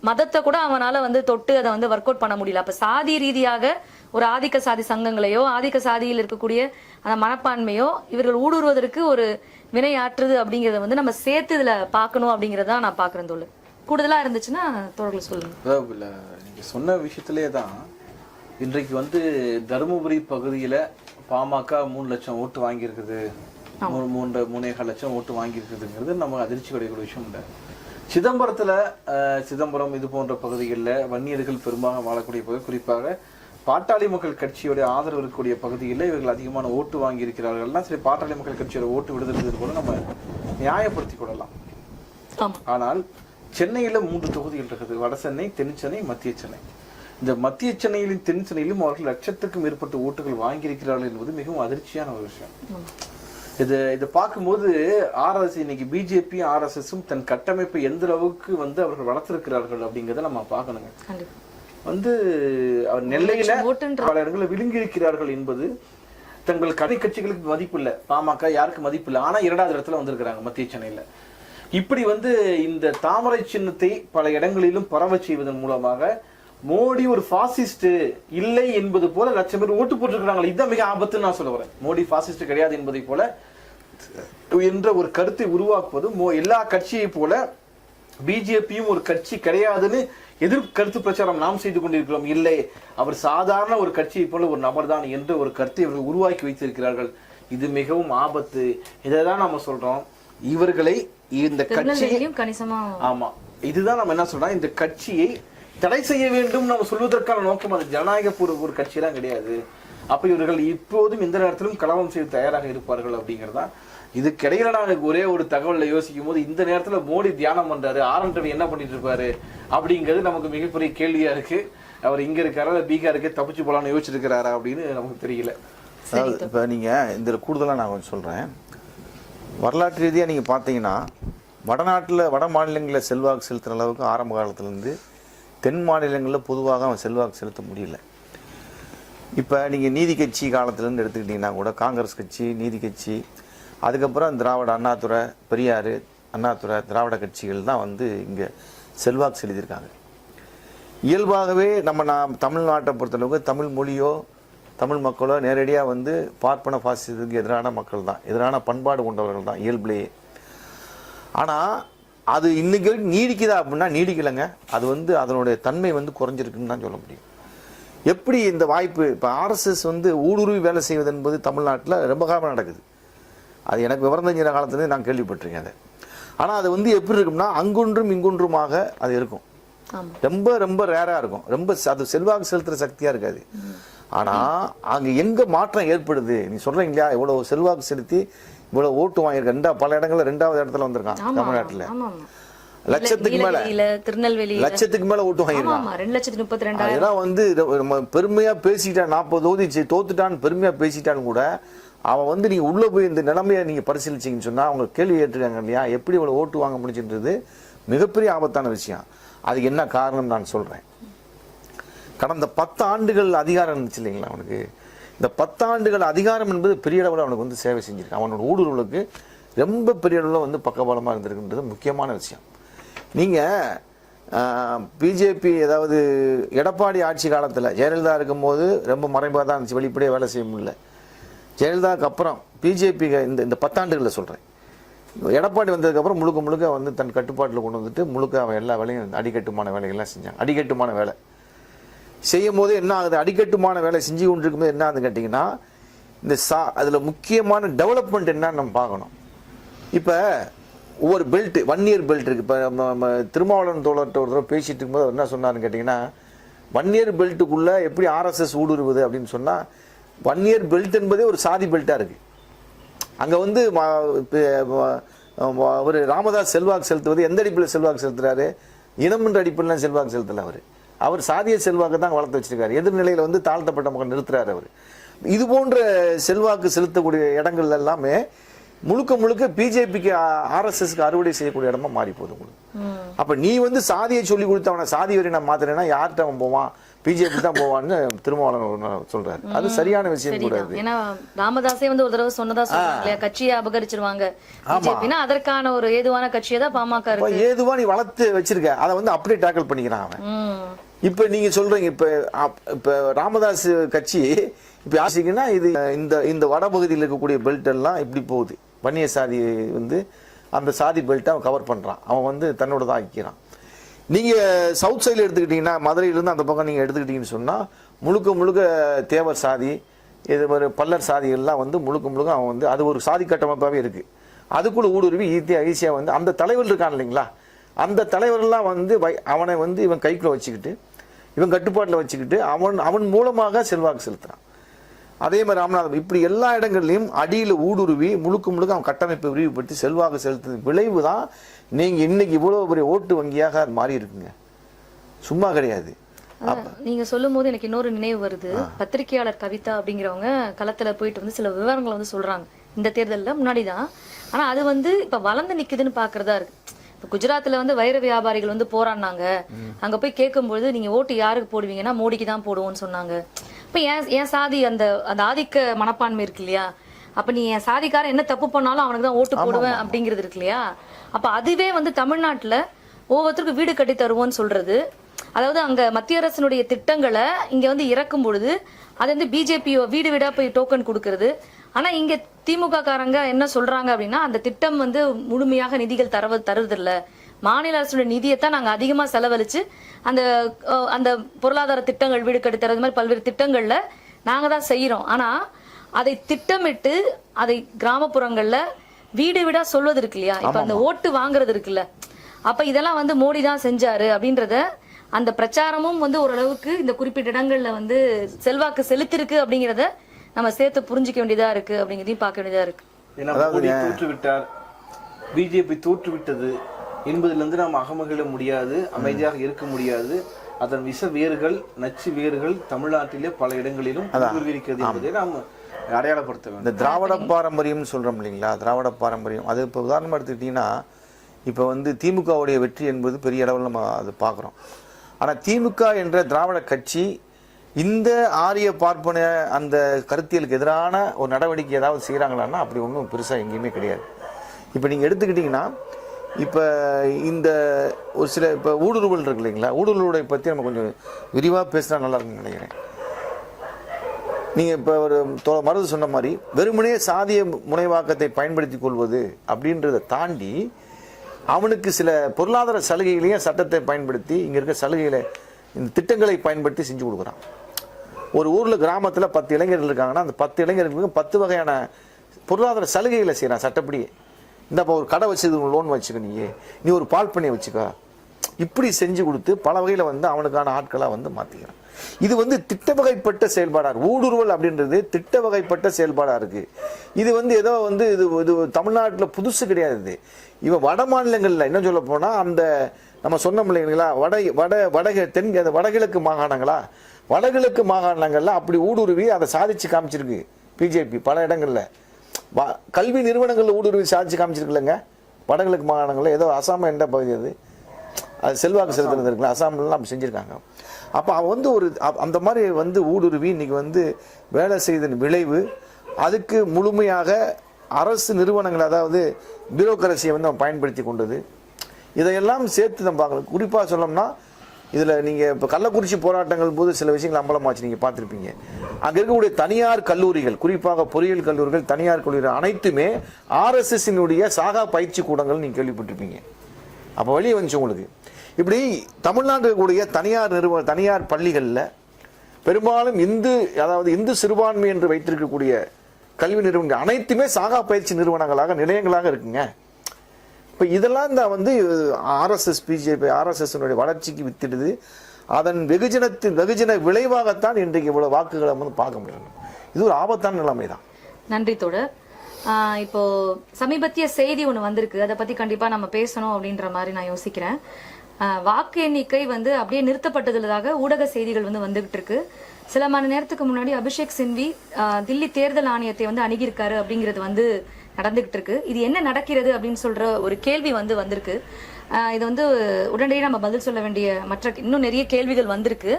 மதத்தை கூட அவனால வந்து தொட்டு அதை வந்து ஒர்க் அவுட் பண்ண முடியல. அப்ப சாதி ரீதியாக ஒரு ஆதிக்க சாதி சங்கங்களையோ ஆதிக்க சாதியில் இருக்கக்கூடிய அந்த மனப்பான்மையோ இவர்கள் ஊடுருவதற்கு ஒரு வினையாற்றுது அப்படிங்கறத வந்து நம்ம சேர்த்து இதுல பாக்கணும் அப்படிங்கறத நான் பாக்குறேன். தோழர் கூடுதலா இருந்துச்சுன்னா தோழர்கள் சொல்லுங்க. நீங்க சொன்ன விஷயத்திலே தான் இன்றைக்கு வந்து தருமபுரி பகுதியில பாமக 3 லட்சம் ஓட்டு வாங்கியிருக்குது, 3.5 லட்சம் ஓட்டு வாங்கியிருக்குதுங்கிறது நம்ம அதிர்ச்சி அடையக்கூடிய விஷயம் இல்லை. சிதம்பரம் இது போன்ற பகுதிகளில் வன்னியர்கள் பெரும்பாக வாழக்கூடிய பகுதி, குறிப்பாக பாட்டாளி மக்கள் கட்சியோட ஆதரவு இருக்கக்கூடிய பகுதிகளில் இவர்கள் அதிகமான ஓட்டு வாங்கி இருக்கிறார்கள்னா சரி, பாட்டாளி மக்கள் கட்சியோட ஓட்டு விடுதல் கூட நம்ம நியாயப்படுத்திக் கொள்ளலாம். ஆனால் சென்னையில 3 தொகுதிகள் இருக்குது, வட சென்னை, தென் சென்னை, மத்திய சென்னை. இந்த மத்திய சென்னையிலும் தென் சென்னையிலும் அவர்கள் லட்சத்துக்கும் மேற்பட்ட ஓட்டுகள் வாங்கியிருக்கிறார்கள் என்பது மிகவும் அதிர்ச்சியான ஒரு விஷயம். இதை பார்க்கும்போது இன்னைக்கு பிஜேபி RSSம் தன் கட்டமைப்பை எந்த அளவுக்கு வந்து அவர்கள் வளர்த்திருக்கிறார்கள் அப்படிங்கிறத நம்ம பார்க்கணுங்க. வந்து நெல்லையில பல இடங்களில் விழுங்கி இருக்கிறார்கள் என்பது தங்கள் கட்சிகளுக்கு மதிப்பு இல்லை, பாமக யாருக்கு மதிப்பு இல்லை. ஆனா 2வது இடத்துல வந்திருக்கிறாங்க மத்திய சென்னையில. இப்படி வந்து இந்த தாமரை சின்னத்தை பல இடங்களிலும் பரவ செய்வதன் மூலமாக மோடி ஒரு பாசிஸ்ட் இல்லை என்பது போல லட்சம் பேர் ஓட்டு போட்டிருக்கிறாங்க. இதுதான் மிக ஆபத்துன்னு நான் சொல்ல வரேன். மோடி பாசிஸ்ட் கிடையாது என்பதை போல என்ற ஒரு கருத்தை உருவாக்குவது, எல்லா கட்சியை போல பிஜேபியும் ஒரு கட்சி கிடையாதுன்னு கருத்து பிரச்சாரம் நாம் செய்து கொண்டிருக்கிறோம். இல்லை, அவர் சாதாரண ஒரு கட்சியை போல ஒரு நபர் தான் என்ற ஒரு கருத்தை இவர்கள் உருவாக்கி வைத்திருக்கிறார்கள். இது மிகவும் ஆபத்து. இதைதான் நம்ம சொல்றோம். இவர்களை இந்த கட்சியை ஆமா, இதுதான் நம்ம என்ன சொல்றோம், இந்த கட்சியை தடை செய்ய வேண்டும் நம்ம சொல்வதற்கான நோக்கம் அது ஜனநாயக ஒரு கட்சியெல்லாம் கிடையாது. அப்ப இவர்கள் இப்போதும் எந்த நேரத்திலும் கலவரம் செய்து தயாராக இருப்பார்கள் அப்படிங்கிறதா. இதுக்கிடையில நான் ஒரே ஒரு தகவலை யோசிக்கும் போது, இந்த நேரத்துல மோடி தியானம் பண்றாரு, RN ரவி என்ன பண்ணிட்டு இருப்பாரு அப்படிங்கிறது நமக்கு மிகப்பெரிய கேள்வியா இருக்கு. அவர் இங்க இருக்காரா பீகாருக்கு தப்பிச்சு போலான்னு யோசிச்சுட்டு இருக்கிறாரா அப்படின்னு நமக்கு தெரியல. இப்ப நீங்க இந்த கூடுதலா நான் கொஞ்சம் சொல்றேன். வரலாற்று ரீதியாக நீங்கள் பார்த்தீங்கன்னா வட மாநிலங்களில் செல்வாக்கு செலுத்துகிற அளவுக்கு ஆரம்ப காலத்துலேருந்து தென் மாநிலங்களில் பொதுவாக அவன் செல்வாக்கு செலுத்த முடியல. இப்போ நீங்கள் நீதி கட்சி காலத்துலேருந்து எடுத்துக்கிட்டிங்கன்னா கூட காங்கிரஸ் கட்சி, நீதி கட்சி, அதுக்கப்புறம் திராவிட அண்ணாதுரை, பெரியார், அண்ணாதுரை, திராவிட கட்சிகள் தான் வந்து இங்கே செல்வாக்கு செலுத்தியிருக்காங்க. இயல்பாகவே நாம் தமிழ்நாட்டை பொறுத்தளவுக்கு தமிழ் மொழியோ தமிழ் மக்களோ நேரடியாக வந்து பார்ப்பன பாசிசத்துக்கு எதிரான மக்கள் தான், எதிரான பண்பாடு கொண்டவர்கள் தான் இயல்பிலேயே. ஆனால் அது இன்னைக்கு நீடிக்குதா அப்படின்னா நீடிக்கலைங்க. அது வந்து அதனுடைய தன்மை வந்து குறைஞ்சிருக்குன்னு தான் சொல்ல முடியும். எப்படி இந்த வாய்ப்பு இப்போ RSS வந்து ஊடுருவி வேலை செய்வது என்பது தமிழ்நாட்டில் ரொம்ப காலமாக நடக்குது. அது எனக்கு விவரம் தெரிஞ்ச காலத்துலேருந்து நான் கேள்விப்பட்டிருக்கேன் அதை. ஆனால் அது வந்து எப்படி இருக்கும்னா அங்கொன்றும் இங்கொன்றுமாக அது இருக்கும். ரொம்ப ரொம்ப ரேராக இருக்கும். ரொம்ப அது செல்வாக்கு செலுத்துகிற சக்தியாக இருக்காது. ஆனால் அங்கே எங்கே மாற்றம் ஏற்படுது, நீ சொல்கிறீங்க இல்லையா, இவ்வளோ செல்வாக்கு செலுத்தி இவ்வளோ ஓட்டு வாங்கியிருக்க பல இடங்களில் 2வது இடத்துல வந்திருக்கான் தமிழ்நாட்டில். லட்சத்துக்கு மேல ஓட்டு வாங்கியிருக்கான். அதெல்லாம் வந்து பெருமையாக பேசிட்டான், 40 தொகுதி தோத்துட்டான்னு பெருமையாக பேசிட்டான்னு கூட அவன் வந்து நீங்கள் உள்ளே போய் இந்த நிலைமையை நீங்கள் பரிசீலிச்சிங்கன்னு சொன்னால் அவங்க கேள்வி ஏற்றுக்காங்க இல்லையா, எப்படி இவ்வளோ ஓட்டு வாங்க முடிச்சுன்றது மிகப்பெரிய ஆபத்தான விஷயம். அதுக்கு என்ன காரணம் நான் சொல்கிறேன். கடந்த 10 ஆண்டுகள் அதிகாரம் இருந்துச்சு இல்லைங்களா அவனுக்கு. இந்த 10 ஆண்டுகள் அதிகாரம் என்பது பெரிய அளவில் அவனுக்கு வந்து சேவை செஞ்சிருக்கான். அவனோட ஊடுருவலுக்கு ரொம்ப பெரிய அளவில் வந்து பக்கபலமாக இருந்திருக்குன்றது முக்கியமான விஷயம். நீங்கள் பிஜேபி ஏதாவது எடப்பாடி ஆட்சி காலத்தில் ஜெயலலிதா இருக்கும்போது ரொம்ப மறைவாக தான் இருந்துச்சு, வெளிப்படையாக வேலை செய்ய முடியல. ஜெயலலிதாவுக்கு அப்புறம் பிஜேபி இந்த 10 ஆண்டுகளில் சொல்கிறேன், எடப்பாடி வந்ததுக்கப்புறம் முழுக்க வந்து தன் கட்டுப்பாட்டில் கொண்டு வந்துட்டு முழுக்க அவன் எல்லா வேலையும் அடிக்கட்டுமான வேலைகள்லாம் செஞ்சான். அடிக்கட்டுமான வேலை செய்யும் போது என்ன ஆகுது, அடிக்கட்டுமான வேலை செஞ்சு கொண்டு இருக்கும்போது என்ன ஆகுதுன்னு கேட்டிங்கன்னா இந்த அதில் முக்கியமான டெவலப்மெண்ட் என்னன்னு நம்ம பார்க்கணும். இப்போ ஒவ்வொரு பெல்ட் 1 இயர் பெல்ட் இருக்குது. இப்போ திருமாவளவன் தோழர்கிட்ட ஒரு தடவை பேசிகிட்டு இருக்கும்போது என்ன சொன்னார்னு கேட்டிங்கன்னா, 1 இயர் பெல்ட்டுக்குள்ள எப்படி ஆர்எஸ்எஸ் ஊடுருவுது அப்படின்னு சொன்னா 1 இயர் பெல்ட் என்பதே ஒரு சாதி பெல்ட்டா இருக்கு. அங்க வந்து ஒரு ராமதாஸ் செல்வாக்கு செலுத்துவது எந்த அடிப்படையில் செல்வாக்கு செலுத்துறாரு? இனம் என்ற அடிப்படையில் செல்வாக்கு செலுத்தல. அவர் சாதிய செல்வாக்கு தான் வளர்த்து வச்சிருக்காரு. எதிர்நிலையில வந்து தாழ்த்தப்பட்ட மக்கள் நிறுத்துறாரு அவர். இது போன்ற செல்வாக்கு செலுத்தக்கூடிய இடங்கள் எல்லாமே முழுக்க முழுக்க பிஜேபிக்கு ஆர்எஸ்எஸ்க்கு அறுவடை செய்யக்கூடிய இடமா மாறி போகுது உங்களுக்கு. அப்ப நீ வந்து சாதியை சொல்லி கொடுத்து அவனை சாதி வரி நான் மாத்துறேன்னா யார்கிட்ட அவன் போவான்? பிஜேபி தான் போவான்னு திருமாவளவன் சொல்றாரு. அது சரியான விஷயம் கூடாது. ஏன்னா ராமதாஸே வந்து ஒரு தடவை சொன்னதா சொல்றாங்க, கட்சியை அபகரிச்சிருவாங்க பிஜேபினா அதற்கான ஒரு ஏதுவான கட்சியை தான் பாமக இருக்கு. ஏதுவா நீ வளர்த்து வச்சிருக்க, அதை வந்து அப்படியே டேக்கிள் பண்ணிக்கிறான் அவன். இப்ப நீங்க சொல்றீங்க இப்ப ராமதாஸ் கட்சி இப்ப ஆசிங்கன்னா இது இந்த வடபகுதியில் இருக்கக்கூடிய பெல்ட் எல்லாம் இப்படி போகுது. வன்னிய சாதி வந்து அந்த சாதி பெல்ட்டை அவன் கவர் பண்றான். அவன் வந்து தன்னோட தான் ஆக்கிக்கிறான். நீங்க சவுத் சைடில் எடுத்துக்கிட்டீங்கன்னா மதுரையிலிருந்து அந்த பக்கம் நீங்க எடுத்துக்கிட்டீங்கன்னு சொன்னா முழுக்க முழுக்க தேவர் சாதி, இது ஒரு பல்லர் சாதிகள்லாம் வந்து முழுக்க முழுக்க அவன் வந்து அது ஒரு சாதி கட்டமைப்பாகவே இருக்கு. அதுக்குள்ள ஊடுருவி ஈஸியா வந்து அந்த தலைவர் இருக்கான் இல்லைங்களா, அந்த தலைவர்கள்லாம் வந்து அவனை வந்து இவன் கைக்குள்ள வச்சுக்கிட்டு இவன் கட்டுப்பாட்டில் வச்சுக்கிட்டு அவன் மூலமாக செல்வாக்கு செலுத்துறான். அதே மாதிரி ராமநாதபுரம் இப்படி எல்லா இடங்கள்லையும் அடியில் ஊடுருவி முழுக்க முழுக்க அவன் கட்டமைப்பை விரிவுபடுத்தி செல்வாக்கு செலுத்துறது விளைவு தான் நீங்க இன்னைக்கு இவ்வளவு பெரிய ஓட்டு வங்கியாக அது மாறி இருக்குங்க, சும்மா கிடையாது. நீங்க சொல்லும் போது எனக்கு இன்னொரு நினைவு வருது. பத்திரிகையாளர் கவிதா அப்படிங்கிறவங்க களத்துல போயிட்டு வந்து சில விவரங்களை வந்து சொல்றாங்க இந்த தேர்தலில் முன்னாடிதான். ஆனா அது வந்து இப்ப வளர்ந்து நிக்குதுன்னு பாக்குறதா இருக்கு. இப்ப குஜராத்ல வந்து வைர வியாபாரிகள் வந்து போராடினாங்க. அங்க போய் கேட்கும்போது நீங்க ஓட்டு யாருக்கு போடுவீங்கன்னா மோடிக்கு தான் போடுவோம்னு சொன்னாங்க. இப்ப ஏன் சாதி அந்த ஆதிக்க மனப்பான்மை இருக்கு இல்லையா, அப்ப நீ என் சாதிக்காரன் என்ன தப்பு பண்ணாலும் அவனுக்கு தான் ஓட்டு போடுவேன் அப்படிங்கிறது இருக்கு இல்லையா. அப்ப அதுவே வந்து தமிழ்நாட்டுல ஒவ்வொருத்தருக்கும் வீடு கட்டி தருவோம்னு சொல்றது, அதாவது அங்க மத்திய அரசினுடைய திட்டங்களை இங்க வந்து இறக்கும் பொழுது அது வந்து பிஜேபி வீடு வீடா போய் டோக்கன் கொடுக்கறது. ஆனா இங்க திமுக காரங்க என்ன சொல்றாங்க அப்படின்னா அந்த திட்டம் வந்து முழுமையாக நிதிகள் தருவதில்ல, மாநில அரசுடைய நிதியைத்தான் நாங்க அதிகமா செலவழிச்சு அந்த அந்த பொருளாதார திட்டங்கள் வீடு கட்டி தரது மாதிரி பல்வேறு திட்டங்கள்ல நாங்க தான் செய்யறோம். ஆனா அதை திட்டமிட்டு அதை கிராமப்புறங்கள்ல வீடு வீடா சொல்வது இருக்கு இல்லையா, இப்ப அந்த ஓட்டு வாங்குறது இருக்குல்ல, அப்ப இதெல்லாம் வந்து மோடி தான் செஞ்சாரு அப்படின்றத அந்த பிரச்சாரமும் வந்து ஓரளவுக்கு இந்த குறிப்பிட்ட இடங்கள்ல வந்து செல்வாக்கு செலுத்திருக்கு அப்படிங்கிறத நம்ம சேர்த்து புரிஞ்சுக்க வேண்டியதா இருக்கு, அப்படிங்கிறதையும் பார்க்க வேண்டியதா இருக்கு. தோற்றுவிட்டார், பிஜேபி தோற்றுவிட்டது என்பதிலிருந்து நாம் அகமகிழ முடியாது, அமைதியாக இருக்க முடியாது. அதன் விஷ வேர்கள், நச்சு வேர்கள் தமிழ்நாட்டிலே பல இடங்களிலும் இருக்கிறது என்பதை நாம் அடையாளப்படுத்த வேண்டும். இந்த திராவிட பாரம்பரியம் சொல்றோம் இல்லைங்களா, திராவிட பாரம்பரியம் அது இப்போ உதாரணமாக எடுத்துக்கிட்டீங்கன்னா இப்போ வந்து திமுகவுடைய வெற்றி என்பது பெரிய அளவில் நம்ம அது பார்க்குறோம். ஆனால் திமுக என்ற திராவிட கட்சி இந்த ஆரிய பார்ப்பன அந்த கருத்தியலுக்கு எதிரான ஒரு நடவடிக்கை ஏதாவது செய்கிறாங்களான்னா அப்படி ஒன்றும் பெருசாக எங்கேயுமே கிடையாது. இப்போ நீங்கள் எடுத்துக்கிட்டிங்கன்னா இப்போ இந்த ஒரு சில இப்போ ஊடுருவல் இருக்கு இல்லைங்களா, ஊடுருவலை பற்றி நம்ம கொஞ்சம் விரிவாக பேசினா நல்லா இருக்குன்னு நினைக்கிறேன். நீங்கள் இப்போ ஒரு மருது சொன்ன மாதிரி வெறுமனே சாதிய முனைவாக்கத்தை பயன்படுத்தி கொள்வது அப்படின்றத தாண்டி அவனுக்கு சில பொருளாதார சலுகைகளையும் சட்டத்தை பயன்படுத்தி இங்கே இருக்க சலுகைகளை இந்த திட்டங்களை பயன்படுத்தி செஞ்சு கொடுக்குறான். ஒரு ஊரில் கிராமத்தில் 10 இளைஞர்கள் இருக்காங்கன்னா அந்த 10 இளைஞர்களுக்கு 10 வகையான பொருளாதார சலுகைகளை செய்கிறான் சட்டப்படியே. இந்தப்போ ஒரு கடை வச்சு லோன் வச்சுக்க, நீ ஒரு பால் பண்ணி வச்சுக்க, இப்படி செஞ்சு கொடுத்து பல வகையில் வந்து அவனுக்கான ஆட்களாக வந்து மாற்றிக்கிறான். இது வந்து திட்ட வகைப்பட்ட செயல்பாடாக ஊடுருவல் அப்படின்றது திட்ட வகைப்பட்ட செயல்பாடாக இருக்கு. இது வந்து ஏதோ வந்து இது தமிழ்நாட்டில் புதுசு கிடையாது. இவன் வட மாநிலங்களில் என்ன சொல்ல போனால் அந்த நம்ம சொன்னோம் இல்லைங்களா, வடகிழக்கு மாகாணங்களா, வடகிழக்கு மாகாணங்கள்ல அப்படி ஊடுருவி அதை சாதிச்சு காமிச்சிருக்கு பிஜேபி பல இடங்கள்ல. கல்வி நிறுவனங்களில் ஊடுருவி சாதிச்சு காமிச்சிருக்குல்லங்க வடகிழக்கு மாகாணங்களில். ஏதோ அசாம் என்ற பகுதி அது செல்வாக்கு செலுத்துறது இருக்குல்ல, அசாம்லாம் அப்படி செஞ்சுருக்காங்க. அப்போ அவன் வந்து ஒரு அந்த மாதிரி வந்து ஊடுருவி இன்னைக்கு வந்து வேலை செய்தன் விளைவு அதுக்கு முழுமையாக அரசு நிறுவனங்கள் அதாவது பியூரோக்ரஸியை வந்து அவன் பயன்படுத்தி கொண்டது. இதையெல்லாம் சேர்த்து நம்ம பார்க்கணும். குறிப்பாக சொல்லணும்னா இதில் நீங்கள் இப்போ கள்ளக்குறிச்சி போராட்டங்கள் போது சில விஷயங்கள் அம்பலமாச்சு, நீங்கள் பார்த்துருப்பீங்க. அங்கே இருக்கக்கூடிய தனியார் கல்லூரிகள், குறிப்பாக பொறியியல் கல்லூரிகள், தனியார் கல்லூரிகள் அனைத்துமே ஆர்எஸ்எஸ்னுடைய சாகா பயிற்சி கூடங்கள் நீங்கள் கேள்விப்பட்டிருப்பீங்க. அப்போ வெளியே வந்துச்சு உங்களுக்கு. இப்படி தமிழ்நாட்டுடைய தனியார் பள்ளிகளில் பெரும்பாலும் இந்து சிறுபான்மை என்று வைத்திருக்கக்கூடிய கல்வி நிறுவனங்கள் அனைத்துமே சாகா பயிற்சி நிறுவனங்களாக நிலையங்களாக இருக்குங்க. இப்போ இதெல்லாம் தான் வந்து ஆர்எஸ்எஸ் பிஜேபி ஆர்எஸ்எஸ்னுடைய வளர்ச்சிக்கு வித்திடுது. அதன் வெகுஜன விளைவாகத்தான் இன்றைக்கு இவ்வளவு வாக்குகளை வந்து பார்க்க முடியும். இது ஒரு ஆபத்தான நிலைமை தான். நன்றி தோழர். இப்போ சமீபத்திய செய்தி ஒன்று வந்திருக்கு, அதை பத்தி கண்டிப்பா நம்ம பேசணும் அப்படின்ற மாதிரி நான் யோசிக்கிறேன். வாக்கு எண்ணிக்கை வந்து அப்படியே நிறுத்தப்பட்டதுலதாக ஊடக செய்திகள் வந்து வந்துகிட்டு இருக்கு. சில மணி நேரத்துக்கு முன்னாடி அபிஷேக் சிங்வி தில்லி தேர்தல் ஆணையத்தை வந்து அணுகியிருக்காரு அப்படிங்கிறது வந்து நடந்துகிட்டு இருக்கு. இது என்ன நடக்கிறது அப்படின்னு சொல்ற ஒரு கேள்வி வந்து வந்திருக்கு. இது வந்து உடனடியாக நம்ம பதில் சொல்ல வேண்டிய இன்னும் நிறைய கேள்விகள் வந்திருக்கு.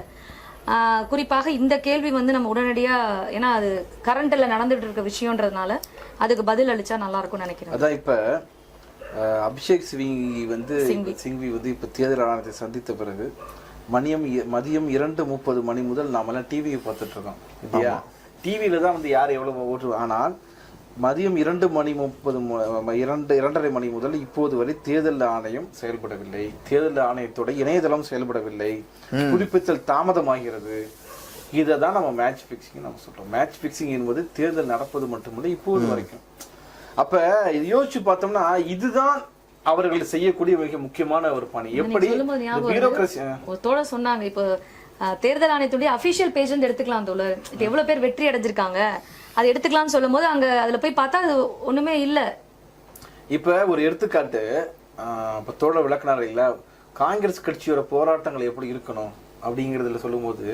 குறிப்பாக இந்த கேள்வி வந்து நம்ம உடனடியா, ஏன்னா அது கரண்ட்ல நடந்துட்டு இருக்க விஷயம்ன்றதுனால அதுக்கு பதில் அளிச்சா நல்லா இருக்கும்னு நினைக்கிறேன். அதான் இப்ப அபிஷேக் சிங்வி வந்து இப்ப தேர்தல் ஆணையத்தை சந்தித்த பிறகு மதியம் 2:30 மணி முதல் நாமெல்லாம் டிவியை பார்த்துட்டு இருக்கோம் இல்லையா? டிவியில தான் வந்து யார் எவ்வளவு ஓட்டு. ஆனால் மதியம் 2:30 மணி முதல் இப்போது வரை தேர்தல் ஆணையம் செயல்படவில்லை. தேர்தல் ஆணையத்தோட இணையதளம் செயல்படவில்லை. புதுப்பித்தல் தாமதமாகிறது. இதை தான் நம்ம மேட்ச் பிக்சிங் நம்ம சொல்றோம். மேட்ச் பிக்சிங் என்பது தேர்தல் நடப்பது மட்டுமில்லை, இப்போது வரைக்கும். அப்ப இது யோசிச்சு பார்த்தோம்னா இதுதான் அவர்கள் செய்யக்கூடிய மிக முக்கியமான ஒரு பணி. எப்படி தோழ சொன்னாங்க, இப்போ தேர்தல் ஆணையத்துடைய அபிஷியல் பேஜ் வந்து எடுத்துக்கலாம் தோழர். இப்ப எவ்வளவு பேர் வெற்றி அடைஞ்சிருக்காங்க அது எடுத்துக்கலாம்னு சொல்லும் போது அங்க அதுல போய் பார்த்தா அது ஒண்ணுமே இல்ல. இப்ப ஒரு எடுத்துக்காட்டு இப்ப தோழ விளக்குனார் இல்லைங்களா, காங்கிரஸ் கட்சியோட போராட்டங்கள் எப்படி இருக்கணும் அப்படிங்கறதுல சொல்லும் போது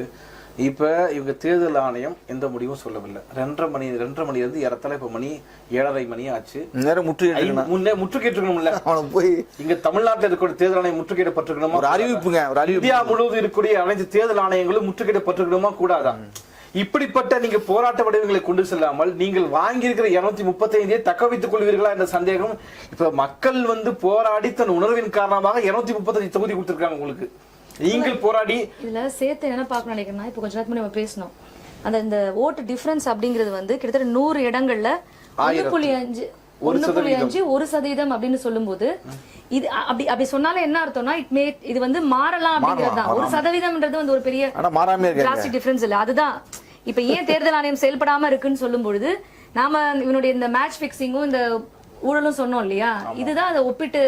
இப்ப இவங்க தேர்தல் ஆணையம் எந்த முடிவும் சொல்லவில்லை. 2:30 மணி இருந்து ஏறத்தாழ இப்ப மணி 7:30 மணி ஆச்சு. முற்றுகையிட்டிருக்கணும்ல போய் இங்க தமிழ்நாட்டில் இருக்கிற தேர்தல் ஆணையம் முற்றுகையிடப்பட்டிருக்கணுமா? ஒரு அறிவிப்புங்க, இந்தியா முழுவதும் இருக்கக்கூடிய அனைத்து தேர்தல் ஆணையங்களும் முற்றுகையிடப்பட்டிருக்கணுமா கூடாதா? இப்படிப்பட்ட நீங்க போராட்ட வடிவங்களை கொண்டு செல்லாமல் நீங்கள் வாங்கியிருக்கிற 235 தக்க வைத்துக் கொள்வீர்களா என்ற சந்தேகம். இப்ப மக்கள் வந்து போராடி தன் உணர்வின் காரணமாக 235 தொகுதி கொடுத்திருக்காங்க உங்களுக்கு. நீங்கள் போராடி இதுல சேர்த்து என்ன பார்க்க நினைக்கிறேன்னா, இப்ப கொஞ்ச நேரத்துக்கு நம்ம பேசணும், இந்த ஓட்டு டிஃபரன்ஸ் அப்படிங்கிறது வந்து கிட்டத்தட்ட 100 இடங்கள்ல 1.5 1% அப்படின்னு சொல்லும் போது இது அப்படி சொன்னாலும் என்ன அர்த்தம்னா இது வந்து மாறலாம் அப்படிங்கிறது தான். 1% வந்து ஒரு பெரிய டிராஸ்டிக் டிஃபரன்ஸ் இல்ல. அதுதான் இப்ப ஏன் தேர்தல் ஆணையம் செயல்படாம இருக்குன்னு சொல்லும் பொழுது நாம இவனுடைய இந்த மேட்ச் பிக்சிங்கும் இந்த ஊழலும் சொன்னோம் இல்லையா, இதுதான் அதை ஒப்பிட்டு.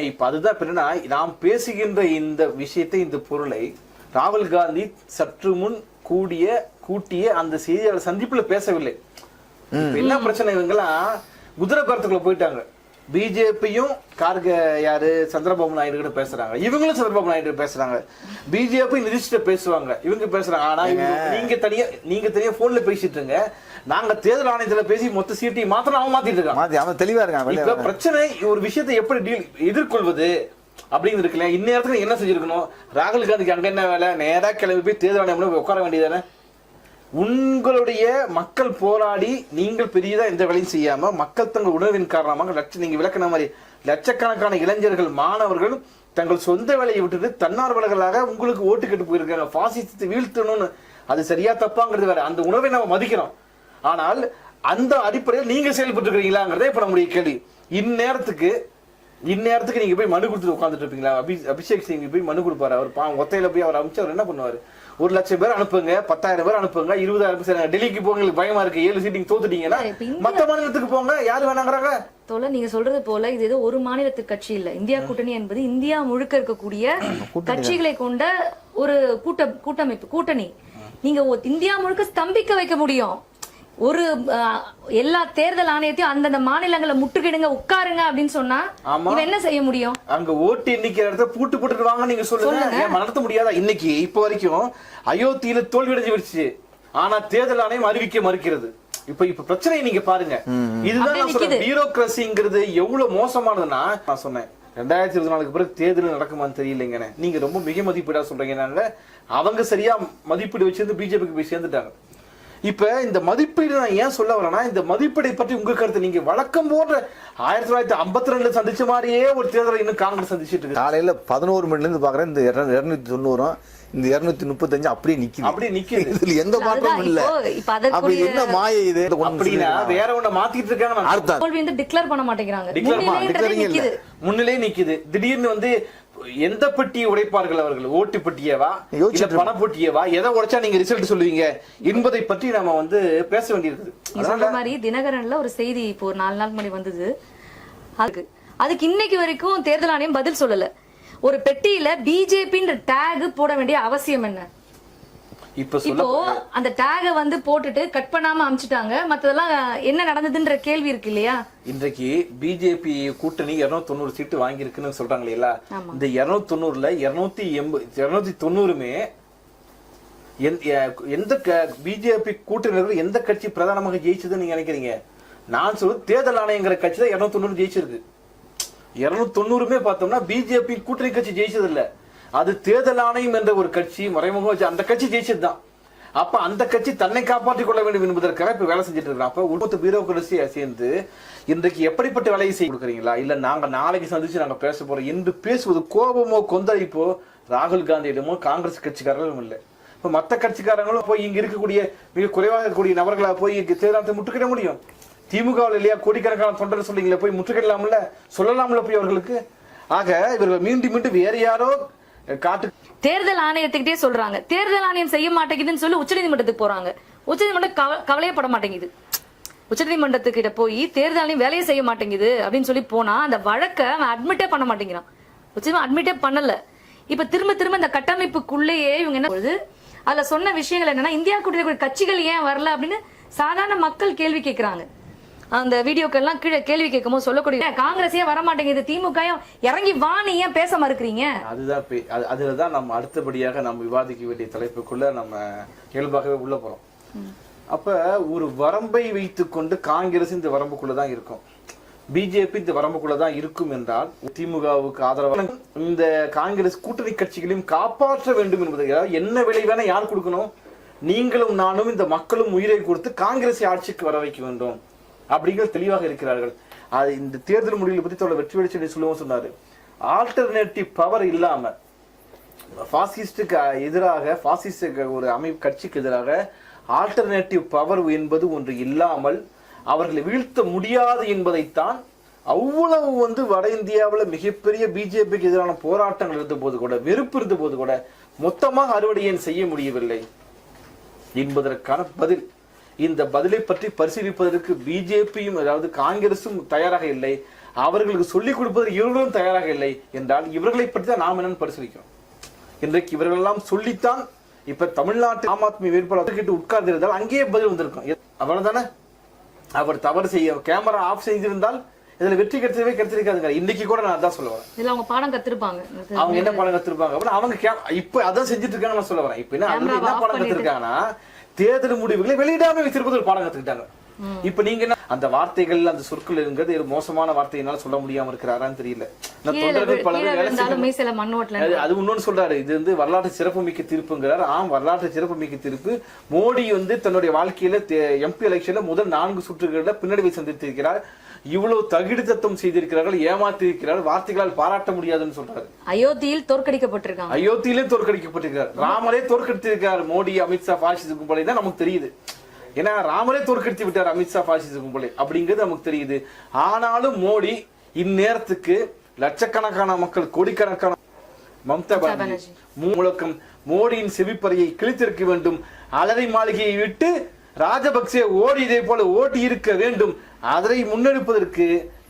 இப்ப அதுதான் என்னன்னா, நாம் பேசுகின்ற இந்த விஷயத்தை, இந்த பொருளை ராகுல் காந்தி சற்று முன் கூட்டிய அந்த செய்தியாளர் சந்திப்புல பேசவில்லை. என்ன பிரச்சனை, இவங்கெல்லாம் குதிரை கருத்துக்குள்ள போயிட்டாங்க. பிஜேபியும் சந்திரபாபு நாயுடு கிட்ட பேசுறாங்க, இவங்களும் சந்திரபாபு நாயுடு பேசுறாங்க. பிஜேபி நிதிஷ்ட பேசுவாங்க, இவங்க பேசுறாங்க. ஆனா நீங்க தனியா போன்ல பேசிட்டு இருங்க, நாங்க தேர்தல் ஆணையத்துல பேசி மொத்த சீட்டை மாத்திரம் அவன் மாத்திட்டு இருக்கான். தெளிவா இருக்காங்க. இப்ப பிரச்சனை ஒரு விஷயத்தை எப்படி எதிர்கொள்வது அப்படிங்கிறது இருக்குல்ல. இந்நேரத்துக்கு என்ன செஞ்சிருக்கணும்? ராகுல் காந்திக்கு அங்க என்ன வேலை? நேரா கிளம்பி போய் தேர்தல் ஆணையம் உட்கார வேண்டியதானே? உங்களுடைய மக்கள் போராடி நீங்கள் பெரியதா எந்த வேலையும் செய்யாம மக்கள் தங்கள் உணர்வின் காரணமாக நீங்க விளக்கின மாதிரி லட்சக்கணக்கான இளைஞர்கள், மாணவர்கள் தங்கள் சொந்த வேலையை விட்டுட்டு தன்னார்வலர்களாக உங்களுக்கு ஓட்டு கேட்டு போயிருக்காங்க. பாசிசத்தை வீழ்த்தணும்னு. அது சரியா தப்பாங்கிறது வேற. அந்த உணர்வை நம்ம மதிக்கிறோம். ஆனால் அந்த அடிப்படையில் நீங்க செயல்பட்டு இருக்கிறீங்களாங்கிறதே இப்ப நம்முடைய கேள்வி. இந்நேரத்துக்கு நீங்க போய் மனு கொடுத்து உட்காந்துட்டு இருப்பீங்களா? அபிஷேக் சிங் போய் மனு கொடுப்பாரு. அவர் ஒத்தையில போய் அவர் அமைச்சு அவர் என்ன பண்ணுவாரு? 1,00,000 பேர் அனுப்புங்க, 10,000 பேர் அனுப்புங்க, 20,000 பேர் டெல்லிக்கு போங்க, பயமா இருக்கு, 7 சீட்டிங் தோத்துட்டீங்கன்னா மத்த மாநிலத்துக்கு போங்க, யாரு வேணாங்கிறாங்க. தோழர் நீங்க சொல்றது போல இது ஏதோ ஒரு மாநிலத்துக்கு கட்சி இல்ல. இந்தியா கூட்டணி என்பது இந்தியா முழுக்க இருக்கக்கூடிய கட்சிகளை கொண்ட ஒரு கூட்டணி. நீங்க இந்தியா முழுக்க ஸ்தம்பிக்க வைக்க முடியும். ஒரு எல்லா தேர்தல் ஆணையத்தையும் அந்தந்த மாநிலங்களை முற்றுகிடுங்க, உட்காருங்க அப்படின்னு சொன்னா இவன் என்ன செய்ய முடியும்? அங்க ஓட்டு எண்ணிக்கிற இடத்த பூட்டு போட்டுருவாங்க. நீங்க சொல்லுங்க, நடத்த முடியாதா? இன்னைக்கு இப்ப வரைக்கும் அயோத்தியில தோல்வி அடைஞ்சிருச்சு, ஆனா தேர்தல் ஆணையம் அறிவிக்க மறுக்கிறது. இப்ப பிரச்சனையை நீங்க பாருங்க. இதுதான் பியூரோக்ரசிங்கிறது எவ்வளவு மோசமானதுன்னா, நான் சொன்னேன் 2024 பிறகு தேர்தல் நடக்குமான்னு தெரியலைங்க. நீங்க ரொம்ப மிக மதிப்பீடா சொல்றீங்க. அவங்க சரியா மதிப்பீடு வச்சிருந்து பிஜேபிக்கு போய் சேர்ந்துட்டாங்க. இப்ப இந்த மதிப்பீடு நான் ஏன் சொல்ல வரேன்னா, இந்த மதிப்பீடை பற்றி உங்க கருத்து. நீங்க வழக்கம் போன்ற 1952 சந்திச்ச மாதிரியே ஒரு தேர்தலை இன்னும் காங்கிரஸ் சந்திச்சுட்டு இருக்கு. காலையில 11 மணில இருந்து பாக்குறேன், இந்த 290 இந்த 235 அப்படியே நிக்குது. இதுல எந்த மாற்றமும் இல்ல. அப்ப என்ன மாயை இது? அப்படின்னா வேற ஒண்ண மாத்திட்டு இருக்காங்க. தோல்வி வந்து டிக்ளேர் பண்ண மாட்டேங்கிறாங்க. முன்னிலை நிக்குது. திடீர்னு வந்து எந்த பெட்டியை உடைப்பார்கள் அவர்கள்? ஓட்டு பெட்டியவா, பணப்பட்டியவா, எதை உடைச்சா நீங்க ரிசல்ட் சொல்லுவீங்க என்பதை பற்றி நாம வந்து பேச வேண்டியிருக்குது. அதே மாதிரி தினகரன்ல ஒரு செய்தி இப்போ ஒரு 4 நாள் முன்னாடி வந்தது. அதுக்கு இன்னைக்கு வரைக்கும் தேர்தல் ஆணையம் பதில் சொல்லல. ஒரு பெட்டியில பிஜேபின்ற டேக் போட வேண்டிய அவசியம் என்ன? இப்போ அந்த டேக வந்து போட்டுட்டு கட் பண்ணாம அமிச்சிட்டாங்க, மத்ததெல்லாம் என்ன நடந்ததுன்ற கேள்வி இருக்கு இல்லையா? இன்றைக்கு பிஜேபி கூட்டணி 290 சீட்டு வாங்கி இருக்குன்னு சொல்றாங்க இல்லையா? இந்த 290ல 290மே எந்த பிஜேபி கூட்டணிகள் எந்த கட்சி பிரதானமாக ஜெயிச்சதுன்னு நீங்க நினைக்கிறீங்க? நான் சொல்றது தேர்தல் ஆணையங்கிற கட்சி தான் 290 ஜெயிச்சிருக்கு. 290மே பார்த்தோம்னா பிஜேபி கூட்டணி கட்சி ஜெயிச்சது இல்ல, அது தேர்தல் ஆணையம் என்ற ஒரு கட்சி மறைமுகம் வச்சு அந்த கட்சி ஜெயிச்சதுதான். அப்ப அந்த கட்சி தன்னை காப்பாற்றிக் கொள்ள வேண்டும் என்பதற்காக இப்ப வேலை செஞ்சுட்டு இருக்காங்க. அப்ப உள்மொத்த பியூரோக்ரஸியா சேர்ந்து இன்றைக்கு எப்படிப்பட்ட வேலையை செய்ய கொடுக்குறீங்களா? இல்ல நாங்க நாளைக்கு சந்திச்சு நாங்க பேச போறோம் என்று பேசுவது கோபமோ கொந்தளிப்போ ராகுல் காந்தியிடமோ காங்கிரஸ் கட்சிக்காரர்களும் இல்லை. இப்ப மத்த கட்சிக்காரங்களும் போய் இங்க இருக்கக்கூடிய மிக குறைவாக இருக்கக்கூடிய நபர்களா போய் தேர்தலை முற்றுகிட முடியும்? திமுகவில் இல்லையா கோடிக்கணக்கான தொண்டர் சொல்லிங்களே, போய் முற்றுகிடலாம்ல, சொல்லலாம்ல போய் அவர்களுக்கு. ஆக இவர்கள் மீண்டும் மீண்டும் வேற யாரோ காட்டு தேர்தல் ஆணையத்துக்கிட்டே சொல்றாங்க, தேர்தல் ஆணையம் செய்ய மாட்டேங்குதுன்னு சொல்லி உச்சநீதிமன்றத்துக்கு போறாங்க. உச்சநீதிமன்றம் கவலையப்பட மாட்டேங்குது. உச்சநீதிமன்றத்துக்கிட்ட போய் தேர்தல் ஆணையம் வேலையை செய்ய மாட்டேங்குது அப்படின்னு சொல்லி போனா அந்த வழக்கை அவன் அட்மிட்டே பண்ண மாட்டேங்கிறான். உச்சநீதிமன்றம் அட்மிட்டே பண்ணல. இப்ப திரும்ப திரும்ப இந்த கட்டமைப்புக்குள்ளேயே இவங்க என்ன சொல்றது, அதுல சொன்ன விஷயங்கள் என்னன்னா, இந்தியா கூட்டணி கட்சிகள் ஏன் வரல அப்படின்னு சாதாரண மக்கள் கேள்வி கேட்கிறாங்க. அந்த வீடியோக்கெல்லாம் கீழே கேள்வி கேட்கும்போது சொல்லக்கூடிய காங்கிரஸே வர மாட்டேங்குது, திமுக இறங்கி வா, நீ ஏன் பேச மறுக்கிறீங்க? அதுலதான் நம்ம அடுத்தபடியாக நம்ம விவாதிக்க வேண்டிய தலைப்புக்குள்ள நம்ம இயல்பாகவே உள்ள போறோம். அப்ப ஒரு வரம்பை வைத்துக் கொண்டு காங்கிரஸ் இந்த வரம்புக்குள்ளதான் இருக்கும், பிஜேபி இந்த வரம்புக்குள்ளதான் இருக்கும் என்றால் திமுகவுக்கு ஆதரவாக இந்த காங்கிரஸ் கூட்டணி கட்சிகளையும் காப்பாற்ற வேண்டும் என்பது என்ன விலை வேணா யார் கொடுக்கணும்? நீங்களும் நானும் இந்த மக்களும் உயிரை கொடுத்து காங்கிரஸை ஆட்சிக்கு வர வைக்க வேண்டும் அப்படிங்கிறது தெளிவாக இருக்கிறார்கள். அது இந்த தேர்தல் முடிவுகளை பத்தி தோழர் வெற்றி வெளிச்செடி சொல்லுவோம் சொன்னாரு. ஆல்டர்னேட்டிவ் பவர் இல்லாம பாசிஸ்டுக்கு எதிராக, பாசிஸ்ட் ஒரு அமைப்பு கட்சிக்கு எதிராக ஆல்டர்னேட்டிவ் பவர் என்பது ஒன்று இல்லாமல் அவர்களை வீழ்த்த முடியாது என்பதைத்தான் அவ்வளவு வட இந்தியாவில் மிகப்பெரிய பிஜேபிக்கு எதிரான போராட்டங்கள் இருந்த போது கூட, வெறுப்பு இருந்த போது கூட மொத்தமாக அறுவடை ஏன் செய்ய முடியவில்லை என்பதற்கான பதில். இந்த பதிலை பற்றி பரிசீலிப்பதற்கு பிஜேபியும் அதாவது காங்கிரசும் தயாராக இல்லை, அவர்களுக்கு சொல்லிக் கொடுப்பதற்கு இவர்களும் தயாராக இல்லை என்றால் இவர்களை பற்றி தான் நாம் என்னன்னு பரிசீலிக்கிறோம். இன்றைக்கு இவர்கள் எல்லாம் சொல்லித்தான் இப்ப தமிழ்நாட்டு ஆம் ஆத்மி வேட்பாளர் கிட்ட உட்கார்ந்து இருந்தால் அங்கேயே பதில் வந்திருக்கும். அவ்வளவுதானே? அவர் தவறு செய்ய கேமரா ஆஃப் செய்திருந்தால் இதுல வெற்றி கிடைச்சிருக்காதுங்க. இன்னைக்கு கூட நான் அதான் சொல்ல வரேன். இல்ல அவங்க பாடம் கத்திருப்பாங்க. அவங்க என்ன பாடம் கத்திருப்பாங்க அப்படின்னு அவங்க இப்ப அதான் செஞ்சுட்டு இருக்காங்க நான் சொல்ல வரேன். இப்ப என்ன பாடம் கத்திருக்காங்கன்னா, தேர்தல் முடிவுகளை வெளியிடாம வச்சிருப்பது ஒரு பாடம் கத்துக்கிட்டாங்க. இப்ப நீங்க என்ன அந்த வார்த்தைகள் அந்த சொற்கள் இருக்கிறது மோசமான வார்த்தையினால சொல்ல முடியாம இருக்கிறாரான்னு தெரியல. தொண்டர்கள் பலரும் அது இன்னொன்னு சொல்றாரு, இது வரலாற்று சிறப்பு மிக்க தீர்ப்புங்கிறார். வரலாற்று சிறப்பு மிக்க தீர்ப்பு. மோடி தன்னுடைய வாழ்க்கையில எம்பி எலெக்ஷன்ல முதல் 4 சுற்றுகள்ல பின்னடைவை சந்தித்திருக்கிறார். இவ்வளவு தகிடு தத்துவம் செய்திருக்கிறார்கள், ஏமாத்தி இருக்கிறார்கள், வார்த்தைகளால் பாராட்ட முடியாதுன்னு சொல்றாரு. அயோத்தியில் தோற்கடிக்கப்பட்டிருக்காங்க, அயோத்தியிலே தோற்கடிக்கப்பட்டிருக்கிறார். ராமரே தோற்கடித்திருக்கிறார் மோடி, அமித்ஷா பாசிச கும்பலை தான் நமக்கு தெரியுது. ஏன்னா ராமரே தோற்கடித்து விட்டார் அமித்ஷா பாசிச கும்பலை அப்படிங்கிறது நமக்கு தெரியுது. ஆனாலும் மோடி இந்நேரத்துக்கு லட்சக்கணக்கான மக்கள், கோடிக்கணக்கான மம்தா பானர்ஜி முழக்கம் மோடியின் செவிப்பறையை கிழித்திருக்க வேண்டும், அலரி மாளிகையை விட்டு ராஜபக்சே ஓடி இதே போல ஓடி இருக்க வேண்டும். அதை முன்னெடுப்பதற்கு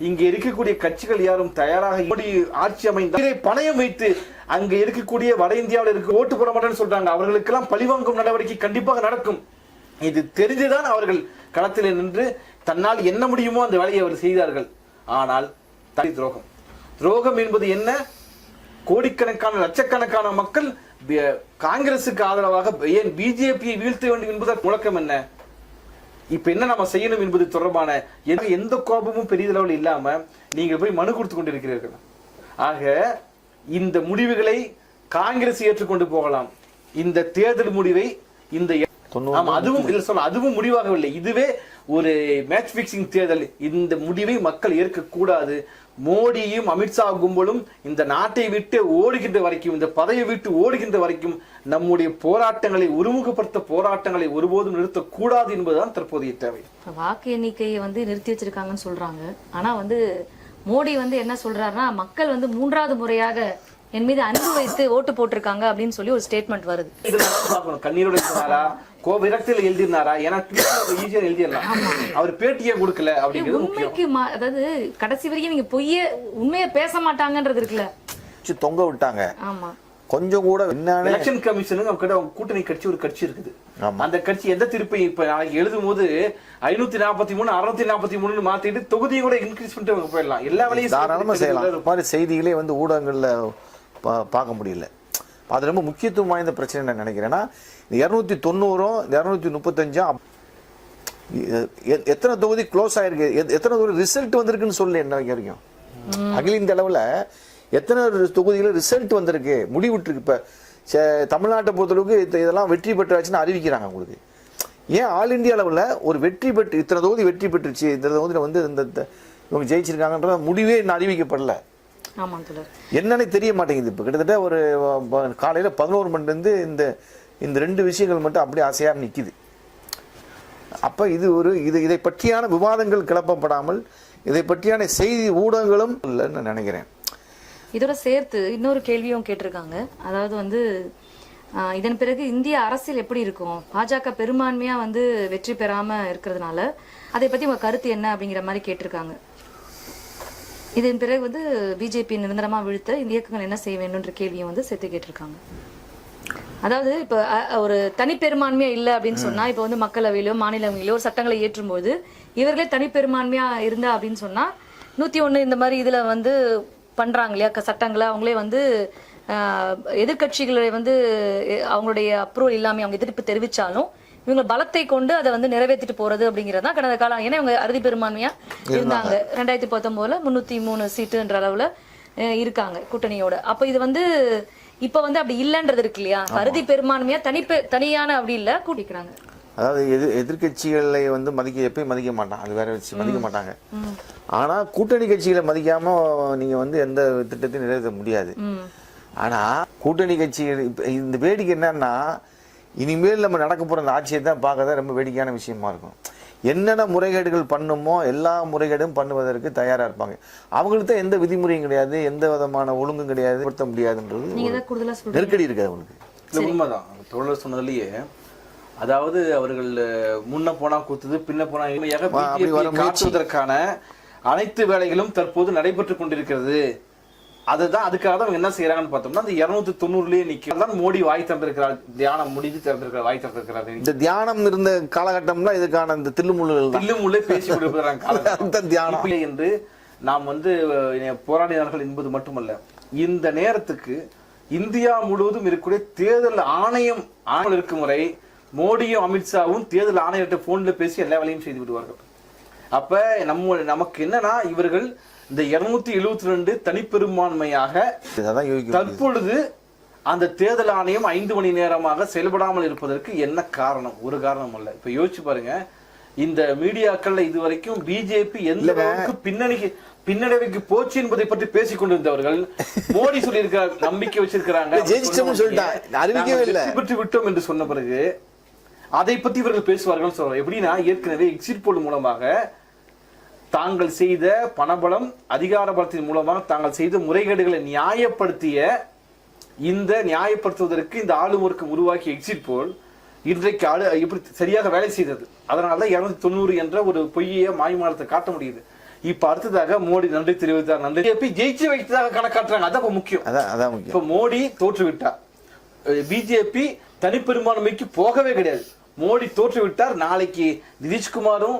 இங்க இருக்கக்கூடிய கட்சிகள் யாரும் தயாராக மோடி ஆட்சி அமைந்த பணயம் வைத்து அங்க இருக்கக்கூடிய வட இந்தியாவில் இருக்க ஓட்டு போட மாட்டேன்னு சொல்றாங்க. அவர்களுக்கெல்லாம் பழிவாங்கும் நடவடிக்கை கண்டிப்பாக நடக்கும். இது தெரிந்துதான் அவர்கள் களத்தில் நின்று தன்னால் என்ன முடியுமோ அந்த வேலையை அவர் செய்தார்கள். ஆனால் துரோகம், துரோகம் என்பது என்ன? கோடிக்கணக்கான லட்சக்கணக்கான மக்கள் காங்கிரசுக்கு ஆதரவாக ஏன் பிஜேபியை வீழ்த்த வேண்டும் என்பதற்கு முழக்கம் என்ன? இப்ப என்ன நம்ம செய்யணும் என்பது தொடர்பான எந்த கோபமும் பெரியதளவில் இல்லாம நீங்க போய் மனு கொடுத்து கொண்டிருக்கிறீர்கள். ஆக இந்த முடிவுகளை காங்கிரஸ் ஏற்றுக்கொண்டு போகலாம். இந்த தேர்தல் முடிவை அதுவும் முடிவாகவில்லை. இதுவே ஒரு மேட்ச் பிக்சிங் தேர்தல். இந்த முடிவை மக்கள் ஏற்கக்கூடாது. மோடியும் அமித்ஷா கும்பலும் இந்த நாட்டை விட்டு ஓடுகின்ற வரைக்கும், இந்த பதவியை விட்டு ஓடுகின்ற வரைக்கும் நம்முடைய போராட்டங்களை, ஒருமுகப்படுத்த போராட்டங்களை ஒருபோதும் நிறுத்தக்கூடாது என்பதுதான் தற்போதைய தேவை. வாக்கு எண்ணிக்கையை நிறுத்தி வச்சிருக்காங்கன்னு சொல்றாங்க. ஆனா மோடி என்ன சொல்றாருன்னா, மக்கள் 3வது முறையாக என் மீது அன்பு வைத்து ஓட்டு போட்டிருக்காங்க அப்படின்னு சொல்லி ஒரு ஸ்டேட்மெண்ட் வருது. கண்ணீரோட சொன்னாரா, கோவிரத்தில் எழுதினாரா? ஏன்னா ஈஸியா எழுதிடலாம், அவர் பேட்டியே கொடுக்கல அப்படிங்கிறது உண்மைக்கு. அதாவது கடைசி வரைக்கும் நீங்க உண்மையை பேச மாட்டாங்கன்றது இருக்குல்ல, தொங்க விட்டாங்க. ஆமா, கொஞ்சம் கூட என்னன்னு எலெக்ஷன் கமிஷனுக்கு அவங்க கூட்டணி கட்சி ஒரு கட்சி இருக்குது. ஆமா. அந்த கட்சி எந்த திருப்பி இப்ப நாளைக்கு எழுதும் போது 543 643 மாத்திட்டு தொகுதியை கூட இன்க்ரீஸ் பண்ணிட்டு அவங்க போயிடலாம். எல்லா வேலையும் தாராளமா செய்யலாம். இந்த மாதிரி செய்திகளே வந்து ஊடகங்கள்ல பார்க்க முடியல. அது ரொம்ப முக்கியத்துவம் வாய்ந்த பிரச்சனை நான் நினைக்கிறேன்னா, இந்த 290 235 எத்தனை தொகுதி க்ளோஸ் ஆயிருக்கு, எத்தனை தொகுதி ரிசல்ட் வந்திருக்குன்னு சொல்லல என்ன வரைக்கும். அகில இந்த அளவுல எத்தனை தொகுதியில் ரிசல்ட் வந்திருக்கு, முடிவுட்டு. இப்ப தமிழ்நாட்டை பொறுத்தளவுக்கு இதெல்லாம் வெற்றி பெற்றாச்சுன்னு அறிவிக்கிறாங்க உங்களுக்கு. ஏன் ஆல் இந்தியா அளவில் ஒரு வெற்றி பெற்று இத்தனை தொகுதி வெற்றி பெற்றுச்சு, இந்த தொகுதியில் வந்து இந்த இவங்க ஜெயிச்சிருக்காங்கன்ற முடிவே இன்னும் அறிவிக்கப்படல. என்னன்னு தெரிய மாட்டேங்குது. இப்போ கிட்டத்தட்ட ஒரு காலையில் 11 மணிலேருந்து இந்த 2 விஷயங்கள் மட்டும் அப்படியே ஆசையாக நிற்கிது. அப்போ இதை பற்றியான விவாதங்கள் கிளப்பப்படாமல் இதை பற்றியான செய்தி ஊடகங்களும் இல்லைன்னு நினைக்கிறேன். இதோட சேர்த்து இன்னொரு கேள்வியும் கேட்டிருக்காங்க. அதாவது வந்து இதன் பிறகு இந்திய அரசியல் எப்படி இருக்கும், பாஜக பெரும்பான்மையா வந்து வெற்றி பெறாம இருக்கிறதுனால அதை பத்தி உங்க கருத்து என்ன அப்படிங்கிற மாதிரி கேட்டிருக்காங்க. இதன் பிறகு வந்து பிஜேபி நிரந்தரமா வீழ்த்த இந்த இயக்கங்கள் என்ன செய்ய வேண்டும்ன்ற கேள்வியும் வந்து சேர்த்து கேட்டிருக்காங்க. அதாவது இப்ப ஒரு தனிப்பெரும்பான்மையா இல்லை அப்படின்னு சொன்னா, இப்ப வந்து மக்களவையிலோ மாநிலங்களிலோ சட்டங்களை ஏற்றும் போது இவர்களே தனிப்பெரும்பான்மையா இருந்தா அப்படின்னு சொன்னா 101 இந்த மாதிரி இதுல வந்து பண்றாங்க இல்லையா சட்டங்களை, அவங்களே வந்து எதிர்கட்சிகளை வந்து அவங்களுடைய அப்ரூவல் இல்லாம அவங்க எதிர்ப்பு தெரிவிச்சாலும் இவங்க பலத்தை கொண்டு அதை வந்து நிறைவேற்றிட்டு போறது அப்படிங்கறதுதான் கடந்த காலம். ஏன்னா இவங்க அறுதி பெரும்பான்மையா இருந்தாங்க. 2019 303 சீட்டுன்ற அளவுல இருக்காங்க கூட்டணியோட. அப்ப இது வந்து இப்ப வந்து அப்படி இல்லன்றது இருக்கு இல்லையா, அறுதி பெரும்பான்மையா தனியான அப்படி இல்ல கூட்டிக்கிறாங்க. அதாவது எதிர்கட்சிகளை வந்து எப்பயும் மதிக்க மாட்டாங்க, அது வேற வச்சு மதிக்க மாட்டாங்க. ஆனா கூட்டணி கட்சிகளை மதிக்காம நீங்க வந்து எந்த திட்டத்தையும் நிறைவேற்ற முடியாது. ஆனா கூட்டணி கட்சிகள் இந்த வேடிக்கை என்னன்னா, இனிமேல் நம்ம நடக்க போற அந்த ஆட்சியை தான் பார்க்கறதா ரொம்ப வேடிக்கையான விஷயமா இருக்கும். என்னென்ன முறைகேடுகள் பண்ணுமோ எல்லா முறைகேடும் பண்ணுவதற்கு தயாரா இருப்பாங்க. அவங்களுக்கு தான் எந்த விதிமுறையும் கிடையாது, எந்த விதமான ஒழுங்கும் கிடையாது, பொருத்த முடியாதுன்றது நெருக்கடி இருக்காது அவங்களுக்கு. உண்மைதான் தோழர் சொன்னதுலயே. அதாவது அவர்கள் முன்ன போனா கூத்துது பின்ன போனா காட்டுவதற்கான அனைத்து வேலைகளும் தற்போது நடைபெற்றுக் கொண்டிருக்கிறது. அதுதான் அதுக்காக தான் என்ன செய்யறாங்கன்னு பார்த்தோம்னா, அந்த 290லயே நிக்கிறதான் மோடி வாய் திறந்திருக்கிறார். தியானம் முடிஞ்சு திறந்திருக்கிற வாய் திறந்திருக்கிறாரு. இந்த தியானம் இருந்த காலகட்டம்ல இதுக்கான இந்த தில்லுமுள்ளே பேசி கொடுக்கிறாங்க தியானம் என்று நாம் வந்து போராடினார்கள் என்பது மட்டுமல்ல, இந்த நேரத்துக்கு இந்தியா முழுவதும் இருக்கக்கூடிய தேர்தல் ஆணையம் இருக்கும் முறை மோடியும் அமித்ஷாவும் தேர்தல் ஆணையர்கிட்ட போன்ல பேசி எல்லா வேலையும் செய்து விடுவார்கள். அப்ப நமக்கு என்னன்னா, இவர்கள் இந்த 272 தனிப்பெரும்பான்மையாக தற்பொழுது அந்த தேர்தல் ஆணையம் 5 மணி நேரமாக செயல்படாமல் இருப்பதற்கு என்ன காரணம்? ஒரு காரணம் அல்ல. இப்ப யோசிச்சு பாருங்க, இந்த மீடியாக்கள்ல இதுவரைக்கும் பிஜேபி எந்த அளவுக்கு பின்னடைவுக்கு போச்சு என்பதை பற்றி பேசிக் கொண்டிருந்தவர்கள் மோடி சொல்லியிருக்கிறார், நம்பிக்கை வச்சிருக்கிறாங்க, பெற்று விட்டோம் என்று சொன்ன பிறகு அதை பத்தி இவர்கள் பேசுவார்கள் சொல்றாங்க. எப்படின்னா, ஏற்கனவே எக்ஸிட் போல் மூலமாக தாங்கள் செய்த பணபலம் அதிகார பலத்தின் மூலமாக தாங்கள் செய்த முறைகேடுகளை நியாயப்படுத்துவதற்கு இந்த ஆளும் உருவாக்கிய எக்ஸிட் போல் இன்றைக்கு எப்படி சரியாக வேலை செய்தது. அதனாலதான் 290 என்ற ஒரு பொய்ய மாய்மாலத்தை காட்ட முடியுது. இப்ப அடுத்ததாக மோடி நன்றி தெரிவித்தார், நன்றி ஜெயிச்சு வைத்ததாக கணக்காட்டுறாங்க. அதான் முக்கியம். இப்ப மோடி தோற்றுவிட்டார், பிஜேபி தனிப்பெரும்பான்மைக்கு போகவே கிடையாது. மோடி தோற்றுவிட்டார். நாளைக்கு நிதிஷ்குமாரும்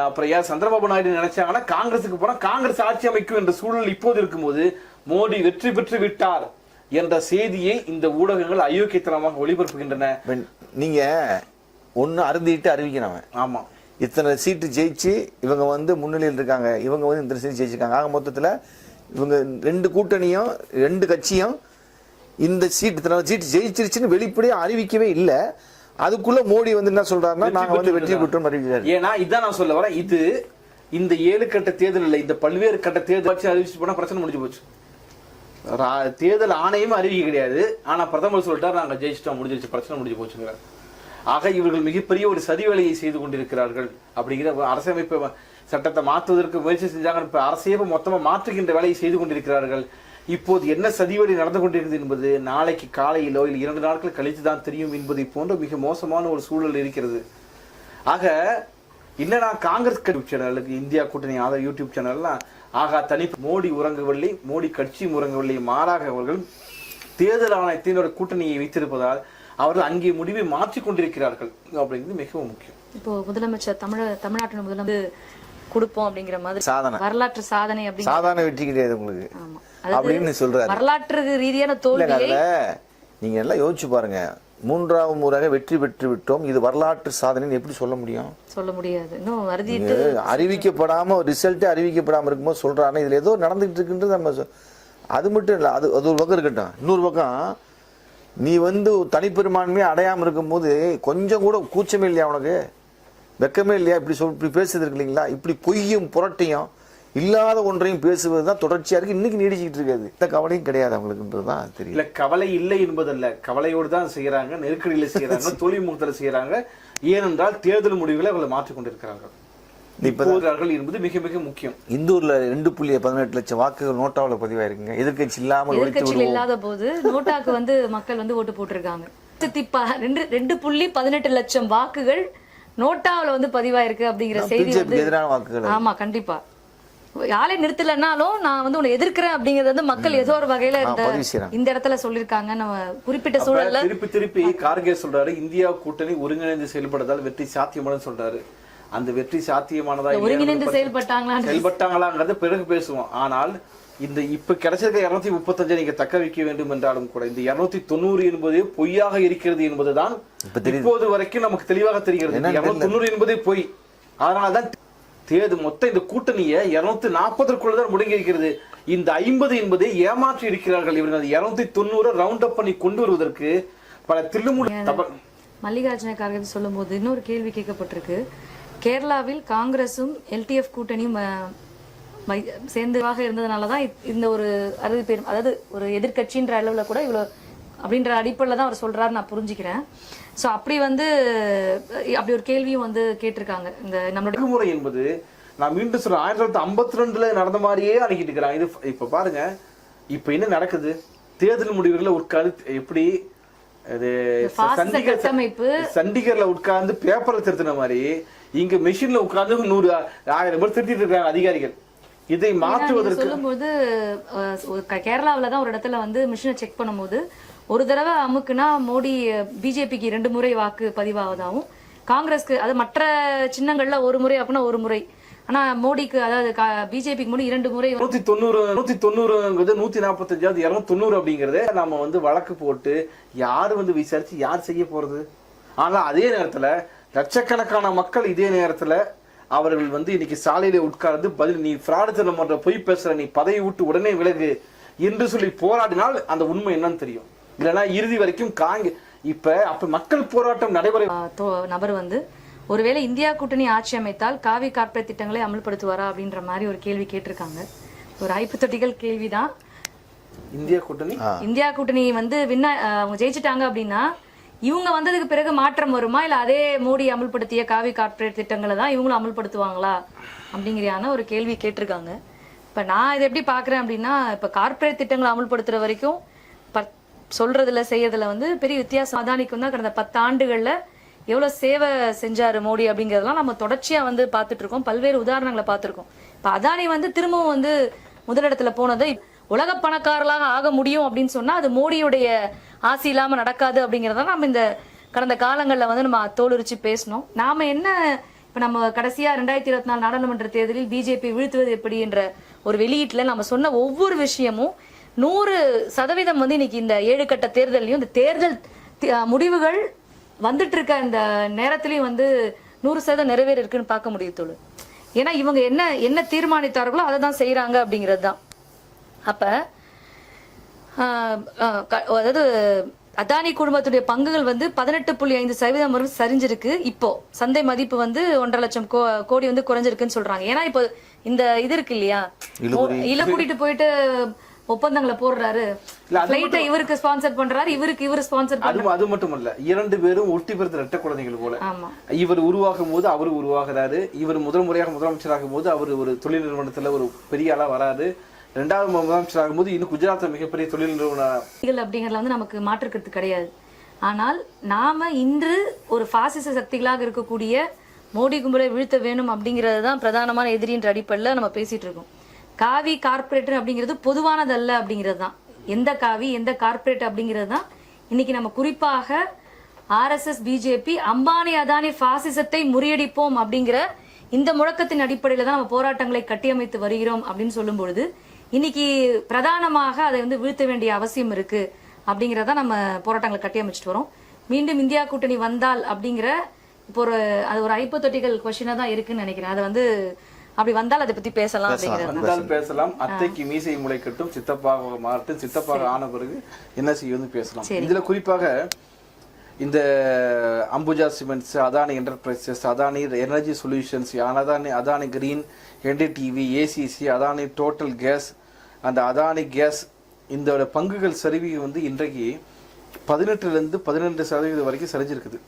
அப்புறம் சந்திரபாபு நாயுடு நினைச்சாங்கன்னா காங்கிரசுக்கு போனா காங்கிரஸ் ஆட்சி அமைக்கும் என்ற சூழல் இப்போது இருக்கும்போது மோடி வெற்றி பெற்று விட்டார் என்ற செய்தியை இந்த ஊடகங்கள் அயோக்கியத்தனமாக ஒளிபரப்புகின்றன. நீங்க ஒன்னு அருந்திட்டு அறிவிக்கணும். ஆமா, இத்தனை சீட்டு ஜெயிச்சு இவங்க வந்து முன்னிலையில் இருக்காங்க, இவங்க வந்து இந்த சீட்டு ஜெயிச்சிருக்காங்க. ஆக மொத்தத்துல இவங்க 2 கூட்டணியும் 2 கட்சியும் இந்த சீட்டு ஜெயிச்சிருச்சுன்னு வெளிப்படையா அறிவிக்கவே இல்லை. அதுக்குள்ள மோடி வந்து என்ன சொல்றாருன்னா, நாங்க வந்து வெற்றி பெற்றோம் அறிவிக்கிறார். ஏன்னா இதான் நான் சொல்ல வரேன், இது இந்த 7 கட்ட தேர்தல் இல்லை, இந்த பல்வேறு கட்ட தேர்தல் அறிவிச்சு போனா பிரச்சனை முடிஞ்சு போச்சு. தேர்தல் ஆணையம் அறிவிக்க கிடையாது, ஆனா பிரதமர் சொல்லிட்டார் நாங்க ஜெயிச்சிட்டோம், முடிஞ்சிருச்சு, பிரச்சனை முடிஞ்சு போச்சுங்கிறார். ஆக இவர்கள் மிகப்பெரிய ஒரு சதி வேலையை செய்து கொண்டிருக்கிறார்கள். அப்படிங்கிற அரசமைப்பு சட்டத்தை மாற்றுவதற்கு முயற்சி செஞ்சாங்க. இப்ப அரசையே மொத்தமா மாற்றுகின்ற வேலையை செய்து கொண்டிருக்கிறார்கள். இப்போது என்ன சதிவெளி நடந்து கொண்டிருக்கிறது என்பது நாளைக்கு காலையிலோ இல்லை 2 நாட்கள் கழித்து தான் தெரியும் என்பதை போன்ற மிக மோசமான ஒரு சூழல் இருக்கிறது. ஆக என்னன்னா, காங்கிரஸ் யூடியூப் சேனலுக்கு இந்தியா கூட்டணி யூடியூப் சேனல்லாம் ஆகா தனி மோடி உறங்கவில்லை, மோடி கட்சி உறங்கவில்லை, மாறாக அவர்கள் தேர்தல் ஆணையத்தினோட கூட்டணியை வைத்திருப்பதால் அவர்கள் அங்கே முடிவை மாற்றிக் கொண்டிருக்கிறார்கள் அப்படிங்கிறது மிகவும் முக்கியம். இப்போ முதலமைச்சர் தமிழ்நாட்டின் முதலமைச்சர் கொடுப்போம் அப்படிங்கிற மாதிரி சாதனை, வரலாற்று சாதனை அப்படிங்கிற சாதாரண வெற்றி கிடையாது உங்களுக்கு அப்படின்னு சொல்றாரு. வரலாற்று ரீதியான தோல்வியை நீங்க எல்லாம் யோசிச்சு பாருங்க. 3வது முறையாக வெற்றி பெற்று விட்டோம், இது வரலாற்று சாதனை எப்படி சொல்ல முடியும்? சொல்ல முடியாது. இன்னும் அறிவிக்கப்படாம ரிசல்ட்டே அறிவிக்கப்படாம இருக்கும்போது சொல்றாங்க இதுல ஏதோ நடந்துகிட்டு இருக்குன்றது நம்ம அது மட்டும் இல்லை. அது ஒரு பக்கம் இருக்கட்டும். இன்னொரு பக்கம் நீ தனிப்பெரும்பான்மையை அடையாமல் இருக்கும்போது கொஞ்சம் கூட கூச்சமே இல்லையா, உனக்கு வெக்கமே இல்லையா? இப்படி பேசுறது இருக்கு இல்லைங்களா? இப்படி பொய்யும் புரட்டையும் இல்லாத ஒன்றையும் பேசுவது தான் தொடர்ச்சியா இருக்கு, இன்னைக்கு நீடிச்சுக்கிட்டு இருக்காது. இந்த கவலையும் கிடையாது அவங்களுக்குன்றதுதான் தெரியும். இல்ல கவலை இல்லை என்பதல்ல, கவலையோடு தான் செய்யறாங்க, நெருக்கடியில செய்யறாங்க, தொழில் முகத்துல செய்யறாங்க. ஏனென்றால் தேர்தல் முடிவுகளை அவங்களை மாற்றிக் கொண்டிருக்கிறாங்க என்பது மிக மிக முக்கியம். இந்தூர்ல 2.18 லட்சம் வாக்குகள் நோட்டாவில் பதிவாயிருக்குங்க. எதிர்கட்சி இல்லாத போது நோட்டாக்கு மக்கள் ஓட்டு போட்டிருக்காங்க. 2.18 லட்சம் வாக்குகள் நோட்டாவில் பதிவாயிருக்கு அப்படிங்கிற செய்தி எதிரான வாக்குகள். ஆமா, கண்டிப்பா. யாரை நிறுத்தலன்னாலும் நான் உன்னை எதிர்க்கிறேன் அப்படிங்கறது மக்கள் ஏதோ ஒரு வகையில இந்த இடத்துல சொல்லிருக்காங்க. நம்ம குறிப்பிட்ட சூழல்ல திருப்பி கார்கே சொல்றாரு, இந்தியா கூட்டணி ஒருங்கிணைந்து செயல்படுறதால் வெற்றி சாத்தியமானு சொல்றாரு. அந்த வெற்றி சாத்தியமானதா ஒருங்கிணைந்து செயல்பட்டாங்களாங்கிறத பிறகு பேசுவோம். ஆனால் இந்த இப்ப கிடைச்சிருக்க 235 நீங்க தக்க வைக்க வேண்டும் என்றாலும் கூட இந்த 290 என்பதே பொய்யாக இருக்கிறது என்பதுதான் இப்போது வரைக்கும் நமக்கு தெளிவாக தெரிகிறது. 290 என்பதே பொய். அதனாலதான் மொத்த இந்த கூட்டணியை 240க்குள்ளதான் முடங்கி இருக்கிறது. இந்த 50 என்பதை ஏமாற்றி இருக்கிறார்கள் இவர்கள். 290 ரவுண்ட் அப் பண்ணி கொண்டு வருவதற்கு பல தில்லுமுடி. மல்லிகார்ஜுன கார்கே சொல்லும் போது இன்னொரு கேள்வி கேட்கப்பட்டிருக்கு. கேரளாவில் காங்கிரசும் எல்டிஎஃப் கூட்டணியும் சேர்ந்ததாக இருந்ததுனாலதான் இந்த ஒரு 60 பேர், அதாவது ஒரு எதிர்கட்சின்ற அளவுல கூட இவ்வளவு அப்படின்ற அடிப்படையில தான் அவர் சொல்றாரு, நான் புரிஞ்சுக்கிறேன். சோ அப்படி அப்படி ஒரு கேள்வியும் கேட்டிருக்காங்க. இந்த நம்மளுடைய முறை என்பது நான் மீண்டும் சொல்றேன், 1952 நடந்த மாதிரியே அணுகிட்டு இருக்கிறாங்க. இது இப்ப பாருங்க, இப்ப என்ன நடக்குது? தேர்தல் முடிவுகளை ஒரு கருத்து எப்படி சண்டிகர்ல உட்கார்ந்து பேப்பர்ல திருத்தின மாதிரி இங்க மெஷின்ல உட்கார்ந்து 100,000 பேர் திருத்திட்டு இருக்காங்க அதிகாரிகள். இதை மாற்றுவதற்கு சொல்லும்போது கேரளாவிலதான் ஒரு இடத்துல மிஷினை செக் பண்ணும்போது ஒரு தடவை அமுக்குனா மோடி பிஜேபிக்கு 2 முறை வாக்கு பதிவாவதாகவும், காங்கிரஸ்க்கு அது மற்ற சின்னங்கள்ல ஒரு முறை அப்படின்னா ஒரு முறை, ஆனா மோடிக்கு அதாவது பிஜேபிக்கு மோடி 2 முறை 190 145 290 அப்படிங்கறத நாம வழக்கு போட்டு யாரு விசாரிச்சு யார் செய்ய போறது? ஆனா அதே நேரத்துல லட்சக்கணக்கான மக்கள் இதே நேரத்துல அவர்கள் இன்னைக்கு சாலையில உட்கார்ந்து பதில் நீ ஃப்ராடு தரம் பண்ற, பொய் பேசுற, நீ பதவி விட்டு உடனே விலகு என்று சொல்லி போராடினால் அந்த உண்மை என்னன்னு தெரியும். இல்லைன்னா இறுதி வரைக்கும் அப்ப மக்கள் போராட்டம் நடைபெற நபர் ஒருவேளை இந்தியா கூட்டணி ஆட்சி அமைத்தால் காவி கார்ப்பரேட் திட்டங்களை அமல்படுத்துவாரா அப்படின்ற மாதிரி ஒரு கேள்வி கேட்டிருக்காங்க. ஒரு ஹைப்போதெட்டிக்கல் கேள்விதான். இந்தியா கூட்டணி அவங்க ஜெயிச்சிட்டாங்க அப்படின்னா இவங்க வந்ததுக்கு பிறகு மாற்றம் வருமா, இல்ல அதே மோடி அமல்படுத்திய காவி கார்ப்பரேட் திட்டங்களை தான் இவங்களும் அமல்படுத்துவாங்களா அப்படிங்கிற ஒரு கேள்வி கேட்டிருக்காங்க. இப்ப நான் இதை எப்படி பாக்குறேன் அப்படின்னா, இப்ப கார்ப்பரேட் திட்டங்களை அமல்படுத்துற வரைக்கும் சொல்றதுல செய்யறதுல பெரிய வித்தியாசம். அதானிக்கும் தான் கடந்த 10 ஆண்டுகள்ல எவ்வளவு சேவை செஞ்சாரு மோடி அப்படிங்கறதெல்லாம் நம்ம தொடர்ச்சியா பார்த்துட்டு இருக்கோம். பல்வேறு உதாரணங்களை பார்த்திருக்கோம். இப்ப அதானி திரும்பவும் முதலிடத்துல போனது உலக பணக்காரர்களாக ஆக முடியும் அப்படின்னு சொன்னா அது மோடியுடைய ஆசை இல்லாம நடக்காது அப்படிங்கறத நம்ம இந்த கடந்த காலங்கள்ல நம்ம தோலுரிச்சு பேசணும். நாம என்ன இப்ப நம்ம கடைசியா 2024 நாடாளுமன்ற தேர்தலில் பிஜேபி வீழ்த்துவது எப்படி என்ற ஒரு வெளியீட்டுல நம்ம சொன்ன ஒவ்வொரு விஷயமும் 100% இன்னைக்கு இந்த 7 கட்ட தேர்தலையும் இந்த தேர்தல் முடிவுகள் வந்துட்டு இருக்க இந்த நேரத்திலயும் 100% நிறைவேற இருக்குன்னு பார்க்க முடியும் தோழு. ஏன்னா இவங்க என்ன தீர்மானித்தார்களோ அதை தான் செய்யறாங்க அப்படிங்கிறது தான். அப்ப அதாவது அதானி குடும்பத்துடைய பங்குகள் 18.5% வரை சரிஞ்சிருக்கு. இப்போ சந்தை மதிப்பு 1.5 லட்சம் கோடி குறைஞ்சிருக்குன்னு சொல்றாங்க. ஏன்னா இப்போ இந்த இது இருக்கு இல்லையா, இல கூட்டிட்டு போயிட்டு ஒப்பந்தங்களை போடுறாரு, ஃளைட்டை இவருக்கு ஸ்பான்சர் பண்றாரு, இவரு ஸ்பான்சர் பண்றாரு. அது மட்டும் இல்ல, 2 பேரும் ஒட்டி பிறந்த ரெட்ட குழந்தைகள் போல. இவர் உருவாகும் போது அவரு உருவாகிறாரு, இவர் முதல் முறையாக முதலமைச்சராகும் போது அவர் ஒரு தொழில் நிறுவனத்துல ஒரு பெரிய ஆளா வராது, 2வது முதலமைச்சர் ஆகும்போது இன்னும் குஜராத்ல மிகப்பெரிய தொழில் நிறுவனம் அப்படிங்கறதுல நமக்கு மாற்றுக்கிறது கிடையாது. ஆனால் நாம இன்று ஒரு பாசிச சக்திகளாக இருக்கக்கூடிய மோடி கும்பலை வீழ்த்த வேணும் அப்படிங்கிறது தான் பிரதானமான எதிரின்ற அடிப்படையில் நம்ம பேசிட்டு இருக்கோம். காவி கார்ப்பரேட் அப்படிங்கிறது பொதுவானதல்ல அப்படிங்கிறது தான். எந்த காவி எந்த கார்ப்பரேட் அப்படிங்கிறது தான் இன்னைக்கு நம்ம குறிப்பாக ஆர்எஸ்எஸ் பிஜேபி அம்பானி அதானி பாசிசத்தை முறியடிப்போம் அப்படிங்கிற இந்த முழக்கத்தின் அடிப்படையில தான் நம்ம போராட்டங்களை கட்டியமைத்து வருகிறோம் அப்படின்னு சொல்லும் பொழுது இன்னைக்கு பிரதானமாக அதை வந்து வீழ்த்த வேண்டிய அவசியம் இருக்கு அப்படிங்கிறத நம்ம போராட்டங்களை கட்டியமைச்சிட்டு வரோம். மீண்டும் இந்தியா கூட்டணி வந்தால் அப்படிங்கிற இப்போ அது ஒரு ஹைப்போதெட்டிக்கல் கொஸ்டினா தான் இருக்குன்னு நினைக்கிறேன். அது வந்து அப்படி வந்தால் அதை பத்தி பேசலாம் அப்படிங்கிறது பேசலாம். அத்தைக்கு மீசை முளைக்கட்டும், சித்தப்பாக மாறட்டும், சித்தப்பாக ஆன பிறகு என்ன செய்யும் பேசலாம். இதுல குறிப்பாக இந்த Ambuja Cements, Adani Enterprises, Adani Energy Solutions, Adani Green, NDTV, ACC, Adani Total Gas, அந்த அதானி கேஸ், இந்த பங்குகள் சரிவு வந்து இன்றைக்கு 18% வரைக்கும் சரிஞ்சிருக்குது.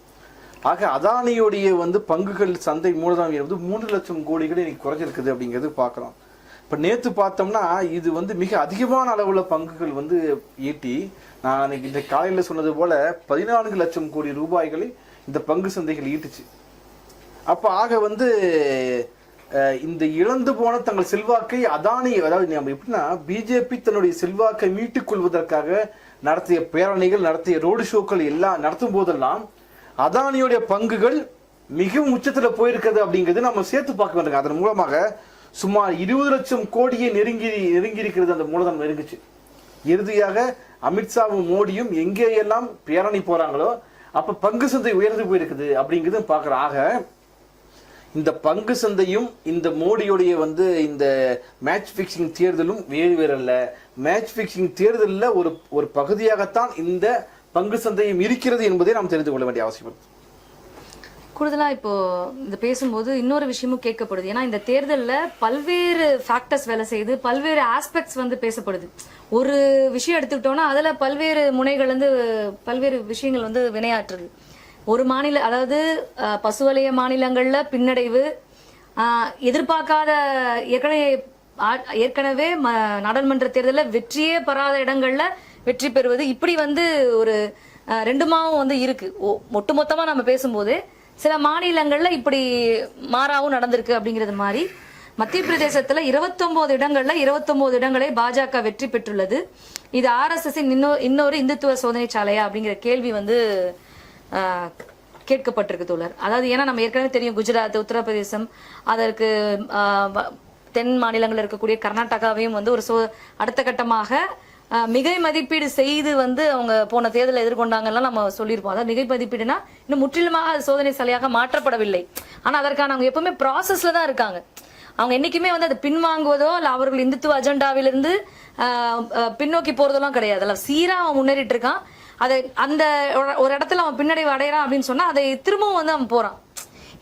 ஆக அதானியோடைய வந்து பங்குகள் சந்தை மூலதனம் வந்து 3 லட்சம் கோடிகள் இன்னைக்கு குறைஞ்சிருக்குது அப்படிங்கிறது பார்க்கலாம். இப்போ நேற்று பார்த்தோம்னா இது வந்து மிக அதிகமான அளவுள்ள பங்குகள் வந்து ஈட்டி, நான் இந்த காலையில் சொன்னது போல 14 லட்சம் கோடி ரூபாய்களை இந்த பங்கு சந்தைகள் ஈட்டுச்சு. அப்போ ஆக வந்து இந்த இழந்து போன தங்கள் செல்வாக்கை அதானி, அதாவது நம்ம எப்படின்னா பிஜேபி தன்னுடைய செல்வாக்கை மீட்டுக் கொள்வதற்காக நடத்திய பேரணிகள், நடத்திய ரோடு ஷோக்கள் எல்லாம் நடத்தும் போதெல்லாம் அதானியுடைய பங்குகள் மிகவும் உச்சத்தில் போயிருக்கிறது அப்படிங்கிறது நம்ம சேர்த்து பார்க்க வேண்டும். அதன் மூலமாக சுமார் 20 லட்சம் கோடியை நெருங்கி இருக்கிறது அந்த மூலதனம் நெருங்குச்சு. இறுதியாக அமித்ஷாவும் மோடியும் எங்கேயெல்லாம் பேரணி போறாங்களோ அப்ப பங்கு சந்தை உயர்ந்து போயிருக்குது அப்படிங்கிறது பார்க்குறோம். ஆக இந்த பங்கு சந்தையும் இந்த மோடியுடைய வந்து இந்த மேட்ச் பிக்சிங் தேர்தலும் வேறு அல்ல. மேட்ச் பிக்சிங் தேர்தலில் ஒரு பகுதியாகத்தான் இந்த பங்கு சந்தையும் இருக்கிறது என்பதை நாம் தெரிந்து கொள்ள வேண்டிய அவசியம். கூடுதலா இப்போ இந்த பேசும்போது இன்னொரு விஷயமும் கேட்கப்படுது. ஏன்னா இந்த தேர்தலில் பல்வேறு ஃபேக்டர்ஸ் வேலை செய்து, பல்வேறு ஆஸ்பெக்ட்ஸ் வந்து பேசப்படுது. ஒரு விஷயம் எடுத்துக்கிட்டோம்னா அதுல பல்வேறு முனைகள் வந்து பல்வேறு விஷயங்கள் வந்து வினையாற்றுது. ஒரு மாநில, அதாவது பசுவலைய மாநிலங்கள்ல பின்னடைவு, எதிர்பார்க்காத ஏற்கனவே நாடாளுமன்ற தேர்தலில் வெற்றியே பெறாத இடங்கள்ல வெற்றி பெறுவது, இப்படி வந்து ஒரு ரெண்டுமாவும் வந்து இருக்கு. ஒட்டுமொத்தமா நம்ம பேசும்போது சில மாநிலங்கள்ல இப்படி மாறாவும் நடந்திருக்கு அப்படிங்கிறது மாதிரி மத்திய பிரதேசத்துல 29 இடங்கள்ல 29 இடங்களை பாஜக வெற்றி பெற்றுள்ளது. இது RSS இன்னொரு இந்துத்துவ சோதனை சாலையா அப்படிங்கிற கேள்வி வந்து கேட்கப்பட்டிருக்கு தோழர். அதாவது ஏன்னா நம்ம ஏற்கனவே தெரியும் குஜராத், உத்தரப்பிரதேசம், அதற்கு தென் மாநிலங்களில் இருக்கக்கூடிய கர்நாடகாவையும் வந்து ஒரு அடுத்த கட்டமாக மிகை மதிப்பீடு செய்து வந்து அவங்க போன தேர்தலை எதிர்கொண்டாங்கலாம் நம்ம சொல்லியிருப்போம். அதாவது மிகை மதிப்பீடுனா இன்னும் முற்றிலுமாக சோதனை சாலையாக மாற்றப்படவில்லை. ஆனா அதற்கான அவங்க எப்பவுமே ப்ராசஸ்ல தான் இருக்காங்க. அவங்க என்னைக்குமே வந்து அதை பின்வாங்குவதோ இல்ல அவர்கள் இந்துத்துவ அஜெண்டாவிலிருந்து பின்னோக்கி போறதெல்லாம் கிடையாது. அல்ல சீரா அவன் முன்னேறிட்டு இருக்கான். அதை அந்த ஒரு இடத்துல அவன் பின்னடைவு அடையறான் அப்படின்னு சொன்னா அதை திரும்பவும் வந்து அவன் போறான்.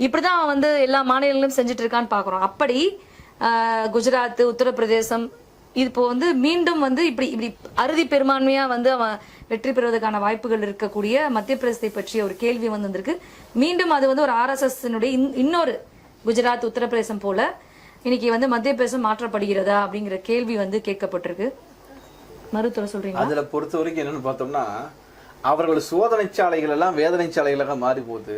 இப்படிதான் அவன் வந்து எல்லா மாநிலங்களும் செஞ்சுட்டு இருக்கான்னு பாக்குறோம். அப்படி குஜராத், உத்தரப்பிரதேசம் இப்போ வந்து மீண்டும் வந்து இப்படி அறுதி பெரும்பான்மையா வந்து அவன் வெற்றி பெறுவதற்கான வாய்ப்புகள் இருக்கக்கூடிய மத்திய பிரதேசத்தை பற்றிய ஒரு கேள்வி வந்து வந்திருக்கு. மீண்டும் அது வந்து ஒரு RSS இன்னொரு குஜராத், உத்தரப்பிரதேசம் போல இன்னைக்கு வந்து மத்திய பிரதேசம் மாற்றப்படுகிறதா அப்படிங்கிற கேள்வி வந்து கேட்கப்பட்டிருக்கு. மருத்துவ சொல்றீங்க. அதுல பொறுத்த வரைக்கும் என்னன்னு பார்த்தோம்னா அவர்கள் சோதனை சாலைகள் எல்லாம் வேதனை சாலைகளாக மாறி போகுது.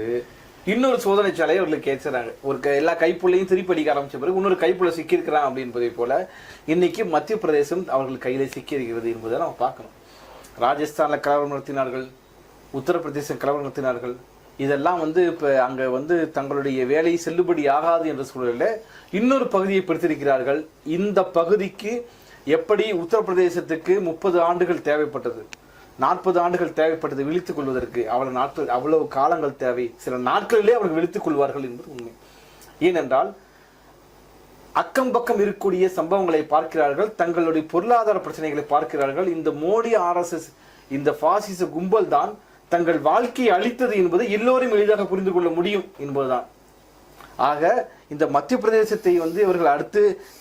இன்னொரு சோதனை சாலையை அவர்களுக்கு கேட்கிறாங்க. எல்லா கைப்புள்ளையும் திருப்பி அடிக்க ஆரம்பிச்ச பிறகு இன்னொரு கைப்புள்ள சிக்கியிருக்கிறான் அப்படின்பதை போல இன்னைக்கு மத்திய பிரதேசம் அவர்கள் கையில சிக்கி இருக்கிறது என்பதை நம்ம பார்க்கணும். ராஜஸ்தான்ல கலவரம் நடத்தினார்கள், உத்தரப்பிரதேசம் கலவரம் நடத்தினார்கள். இதெல்லாம் வந்து இப்ப அங்க வந்து தங்களுடைய வேலை செல்லுபடி ஆகாது என்ற சூழலில் இன்னொரு பகுதியை பிடித்திருக்கிறார்கள். இந்த பகுதிக்கு எப்படி உத்தரப்பிரதேசத்துக்கு 30 ஆண்டுகள் தேவைப்பட்டது, 40 ஆண்டுகள் தேவைப்பட்டது விழித்துக் கொள்வதற்கு, அவ்வளவு காலங்கள் தேவை. சில நாட்களிலே அவர்கள் விழித்துக் கொள்வார்கள் என்பது உண்மை. ஏனென்றால் அக்கம் பக்கம் இருக்கக்கூடிய சம்பவங்களை பார்க்கிறார்கள், தங்களுடைய பொருளாதார பிரச்சனைகளை பார்க்கிறார்கள். இந்த மோடி RSS இந்த பாசிச கும்பல் தான் தங்கள் வாழ்க்கையை அளித்தது என்பதை எல்லோரும் எளிதாக புரிந்து கொள்ள முடியும் என்பதுதான். ஆக இந்த மத்திய பிரதேசத்தை வந்து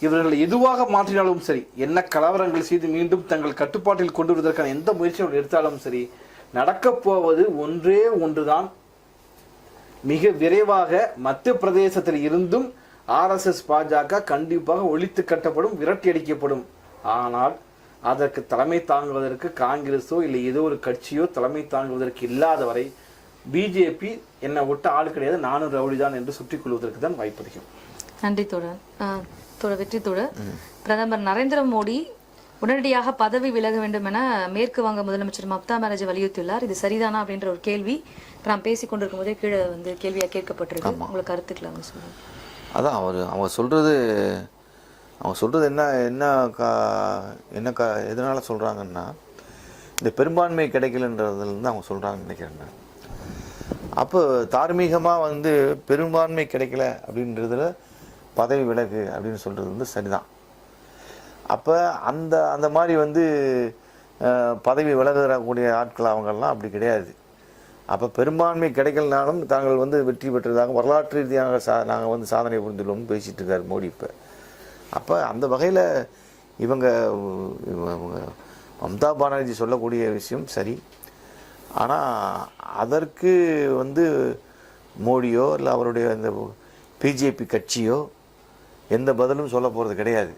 இவர்கள் எதுவாக மாற்றினாலும் சரி, என்ன கலவரங்கள் செய்து மீண்டும் தங்கள் கட்டுப்பாட்டில் கொண்டு வருவதற்கான எந்த முயற்சி அவர்கள் எடுத்தாலும் சரி, நடக்கப் போவது ஒன்றே ஒன்றுதான். மிக விரைவாக மத்திய பிரதேசத்தில் இருந்தும் RSS பாஜக கண்டிப்பாக ஒழித்து கட்டப்படும், விரட்டி அடிக்கப்படும். ஆனால் அதற்கு தலைமை தாங்குவதற்கு காங்கிரஸோ இல்லை ஏதோ ஒரு கட்சியோ தலைமை தாங்குவதற்கு இல்லாத வரை பிஜேபி என்னை விட்டு ஆள் கிடையாது, நானும் ரவுடி தான் என்று சுற்றிக் கொள்வதற்கு தான் வாய்ப்பு அதிகம். நன்றி தோழர். வெற்றித்தோடு பிரதமர் நரேந்திர மோடி உடனடியாக பதவி விலக வேண்டும் என மேற்கு வங்க முதலமைச்சர் மம்தா பானர்ஜி வலியுறுத்தியுள்ளார். இது சரிதானா அப்படின்ற ஒரு கேள்வி இப்போ நாம் பேசிக் கொண்டிருக்கும் போதே கீழே வந்து கேள்வியாக கேட்கப்பட்டிருக்கு. உங்களுக்கு கருத்துக்களை வந்து சொல்லுங்க. அதான் அவங்க சொல்கிறது என்ன எதனால் சொல்கிறாங்கன்னா, இந்த பெரும்பான்மை கிடைக்கலன்றதுலேருந்து அவங்க சொல்கிறாங்கன்னு நினைக்கிறேன் நான். அப்போ தார்மீகமாக வந்து பெரும்பான்மை கிடைக்கல அப்படின்றதுல பதவி விலகு அப்படின்னு சொல்கிறது வந்து சரிதான். அப்போ அந்த மாதிரி வந்து பதவி விலகக்கூடிய ஆட்கள் அவங்கெல்லாம் அப்படி கிடையாது. அப்போ பெரும்பான்மை கிடைக்கலனாலும் தாங்கள் வந்து வெற்றி பெற்றதாக வரலாற்று ரீதியாக நாங்கள் வந்து சாதனை புரிந்துள்ளோம்னு பேசிகிட்டு இருக்கார் மோடி இப்போ. அப்போ அந்த வகையில் இவங்க மம்தா பானர்ஜி சொல்லக்கூடிய விஷயம் சரி. ஆனால் அதற்கு வந்து மோடியோ இல்லை அவருடைய அந்த பிஜேபி கட்சியோ எந்த பதிலும் சொல்ல போகிறது கிடையாது.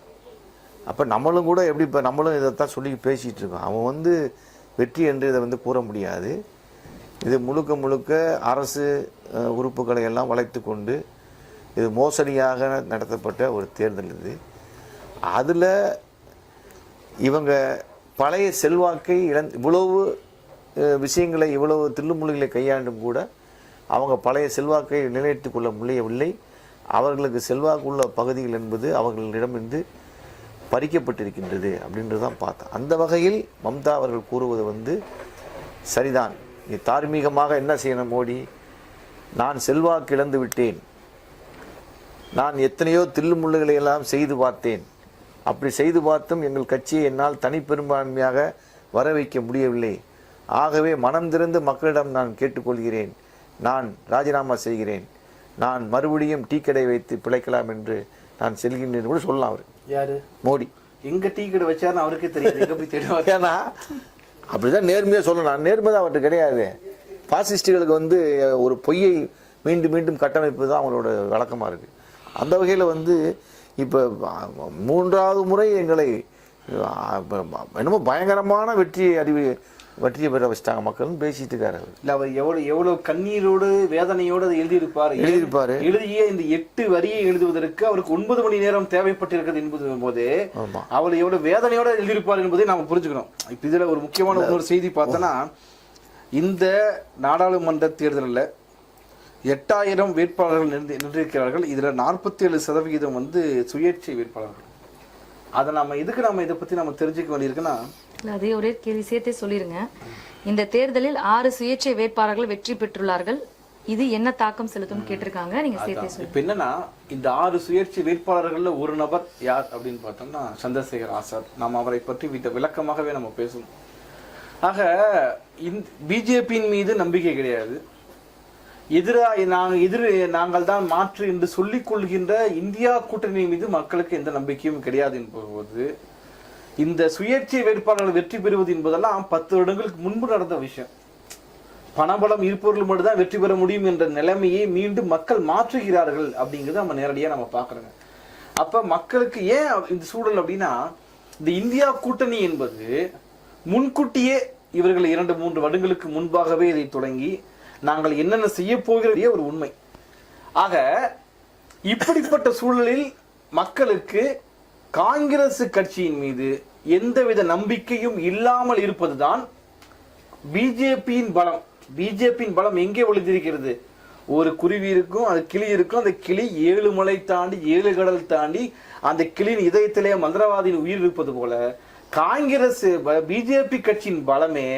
அப்போ நம்மளும் கூட எப்படி இப்போ நம்மளும் இதைத்தான் சொல்லி பேசிகிட்டு இருக்கோம். அவன் வந்து வெற்றி என்று இதை வந்து கூற முடியாது. இது முழுக்க அரசு உறுப்புகளை எல்லாம் வளைத்து கொண்டு இது மோசடியாக நடத்தப்பட்ட ஒரு தேர்தல் இது. அதில் இவங்க பழைய செல்வாக்கை இவ்வளவு விஷயங்களை இவ்வளவு தில்லுமுள்ளுகளை கையாண்டும் கூட அவங்க பழைய செல்வாக்கை நிலைநிறுத்தி கொள்ள முடியவில்லை. அவர்களுக்கு செல்வாக்குள்ள பகுதிகள் என்பது அவர்களிடமிருந்து பறிக்கப்பட்டிருக்கின்றது அப்படின்றது தான் பார்த்தேன். அந்த வகையில் மம்தா அவர்கள் கூறுவது வந்து சரிதான். நீ தார்மீகமாக என்ன செய்யணும் மோடி, நான் செல்வாக்கு இழந்து விட்டேன், நான் எத்தனையோ தில்லுமுள்ளுகளை எல்லாம் செய்து பார்த்தேன், அப்படி செய்து பார்த்தும் எங்கள் கட்சியை என்னால் தனிப்பெரும்பான்மையாக வர வைக்க முடியவில்லை. ஆகவே மனம் திறந்து மக்களிடம் நான் கேட்டுக்கொள்கிறேன், நான் ராஜினாமா செய்கிறேன், நான் மறுபடியும் டீ கடை வைத்து பிழைக்கலாம் என்று நான் செல்கின்றேன் கூட சொல்லலாம். அவர் யாரு? மோடி. எங்க டீ கடை வச்சாருன்னு அவருக்கே தெரியாது. எங்க போய் தேடுவாங்க? ஏன்னா அப்படிதான் நேர்மையாக சொல்லலாம். நேர்மை தான் அவர்கிட்ட கிடையாது. பாசிஸ்டுகளுக்கு வந்து ஒரு பொய்யை மீண்டும் மீண்டும் கட்டமைப்பு தான் அவங்களோட வழக்கமாக இருக்குது. அந்த வகையில் வந்து இப்போ 3வது முறை எங்களை என்னமோ பயங்கரமான வெற்றியை பெற வச்சிட்டாங்க மக்கள்னு பேசிட்டு இருக்காரு. இல்லை, அவர் எவ்வளவு கண்ணீரோடு வேதனையோடு அதை எழுதியிருப்பார். எழுதிய இந்த 8 வரியை எழுதுவதற்கு அவருக்கு 9 மணி நேரம் தேவைப்பட்டிருக்கிறது என்பது போது அவர் எவ்வளவு வேதனையோட எழுதியிருப்பார் என்பதை நாம புரிஞ்சுக்கணும். இப்ப இதுல ஒரு முக்கியமான ஒரு செய்தி பார்த்தோன்னா, இந்த நாடாளுமன்ற தேர்தலில் 8000 வேட்பாளர்கள் நின்றிருக்கிறார்கள். இதுல 47% வந்து சுயேட்சை வேட்பாளர்கள். அதை இதை பத்தி நம்ம தெரிஞ்சுக்க வேண்டியிருக்குன்னா, அதே ஒரே கேள்வி சேர்த்தே சொல்லிருங்க. இந்த தேர்தலில் 6 சுயேட்சை வேட்பாளர்கள் வெற்றி பெற்றுள்ளார்கள். இது என்ன தாக்கம் செலுத்தும் கேட்டிருக்காங்க. நீங்க சேர்த்தே சொல்லுங்க. இப்ப என்னன்னா, இந்த 6 சுயேட்சை வேட்பாளர்கள்ல ஒரு நபர் யார் அப்படின்னு பார்த்தோம்னா சந்திரசேகர் ஆசாத். நாம் அவரை பற்றி விளக்கமாகவே நம்ம பேசணும். ஆக பிஜேபியின் மீது நம்பிக்கை கிடையாது. நாங்கள் தான் மாற்று என்று சொல்லிக் கொள்கின்ற இந்தியா கூட்டணி மீது மக்களுக்கு எந்த நம்பிக்கையும் கிடையாது என்பது, இந்த சுயேட்சை வேட்பாளர்கள் வெற்றி பெறுவது என்பதெல்லாம் 10 வருடங்களுக்கு முன்பு நடந்த விஷயம். பணபலம் இருப்பவர்கள் மட்டும்தான் வெற்றி பெற முடியும் என்ற நிலைமையை மீண்டும் மக்கள் மாற்றுகிறார்கள் அப்படிங்கிறத நம்ம நேரடியாக நம்ம பார்க்குறோங்க. அப்ப மக்களுக்கு ஏன் இந்த சூழல் அப்படின்னா, இந்த இந்தியா கூட்டணி என்பது முன்கூட்டியே இவர்கள் 2-3 வருடங்களுக்கு முன்பாகவே இதை தொடங்கி நாங்கள் என்னென்ன செய்ய போகிறதே ஒரு உண்மை. ஆக இப்படிப்பட்ட சூழலில் மக்களுக்கு காங்கிரஸ் கட்சியின் மீது எந்தவித நம்பிக்கையும் இல்லாமல் இருப்பதுதான் பிஜேபியின் பலம். பிஜேபியின் பலம் எங்கே ஒளிந்திருக்கிறது? ஒரு குருவி இருக்கும், அது கிளி இருக்கும். அந்த கிளி 7 மலை தாண்டி 7 கடல் தாண்டி அந்த கிளியின் இதயத்திலே மந்திரவாதியின் உயிர் இருப்பது போல காங்கிரஸ் பிஜேபி கட்சியின் பலமே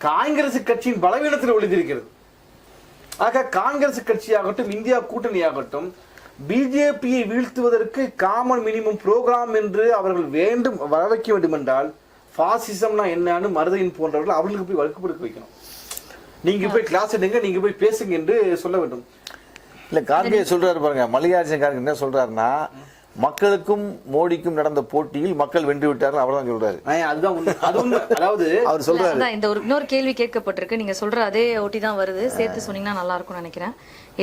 காங்கிரஸ் கட்சியின் பலவீனத்தில் ஒளிந்திருக்கிறது. ஆக காங்கிரஸ் கட்சியாகட்டும் இந்தியா கூட்டணியாகட்டும் பிஜேபியை வீழ்த்துவதற்கு காமன் மினிமம் புரோகிராம் என்று அவர்கள் வர வைக்க வேண்டும் என்றால் பாசிசம்னா என்னன்னு மருதையின் போன்றவர்கள் அவர்களுக்கு போய் வழக்கு வைக்கணும். நீங்க போய் கிளாஸ் எடுங்க, நீங்க போய் பேசுங்க என்று சொல்ல வேண்டும். இல்ல, கார்கே சொல்றாரு பாருங்க, மல்லிகார்ஜுன கார்கே என்ன சொல்றாருன்னா, மக்களுக்கும் மோடிக்கும் நடந்த போட்டியில் மக்கள் வென்று விட்டார்கள் அவர்தான் சொல்றாரு. அதாவது அவர் சொல்றாரு. இந்த இன்னொரு கேள்வி கேட்கப்பட்டிருக்கு. நீங்க சொல்ற அதே ஒட்டி தான் வருது. சேர்த்து சொன்னீங்கன்னா நல்லா இருக்கும்னு நினைக்கிறேன்.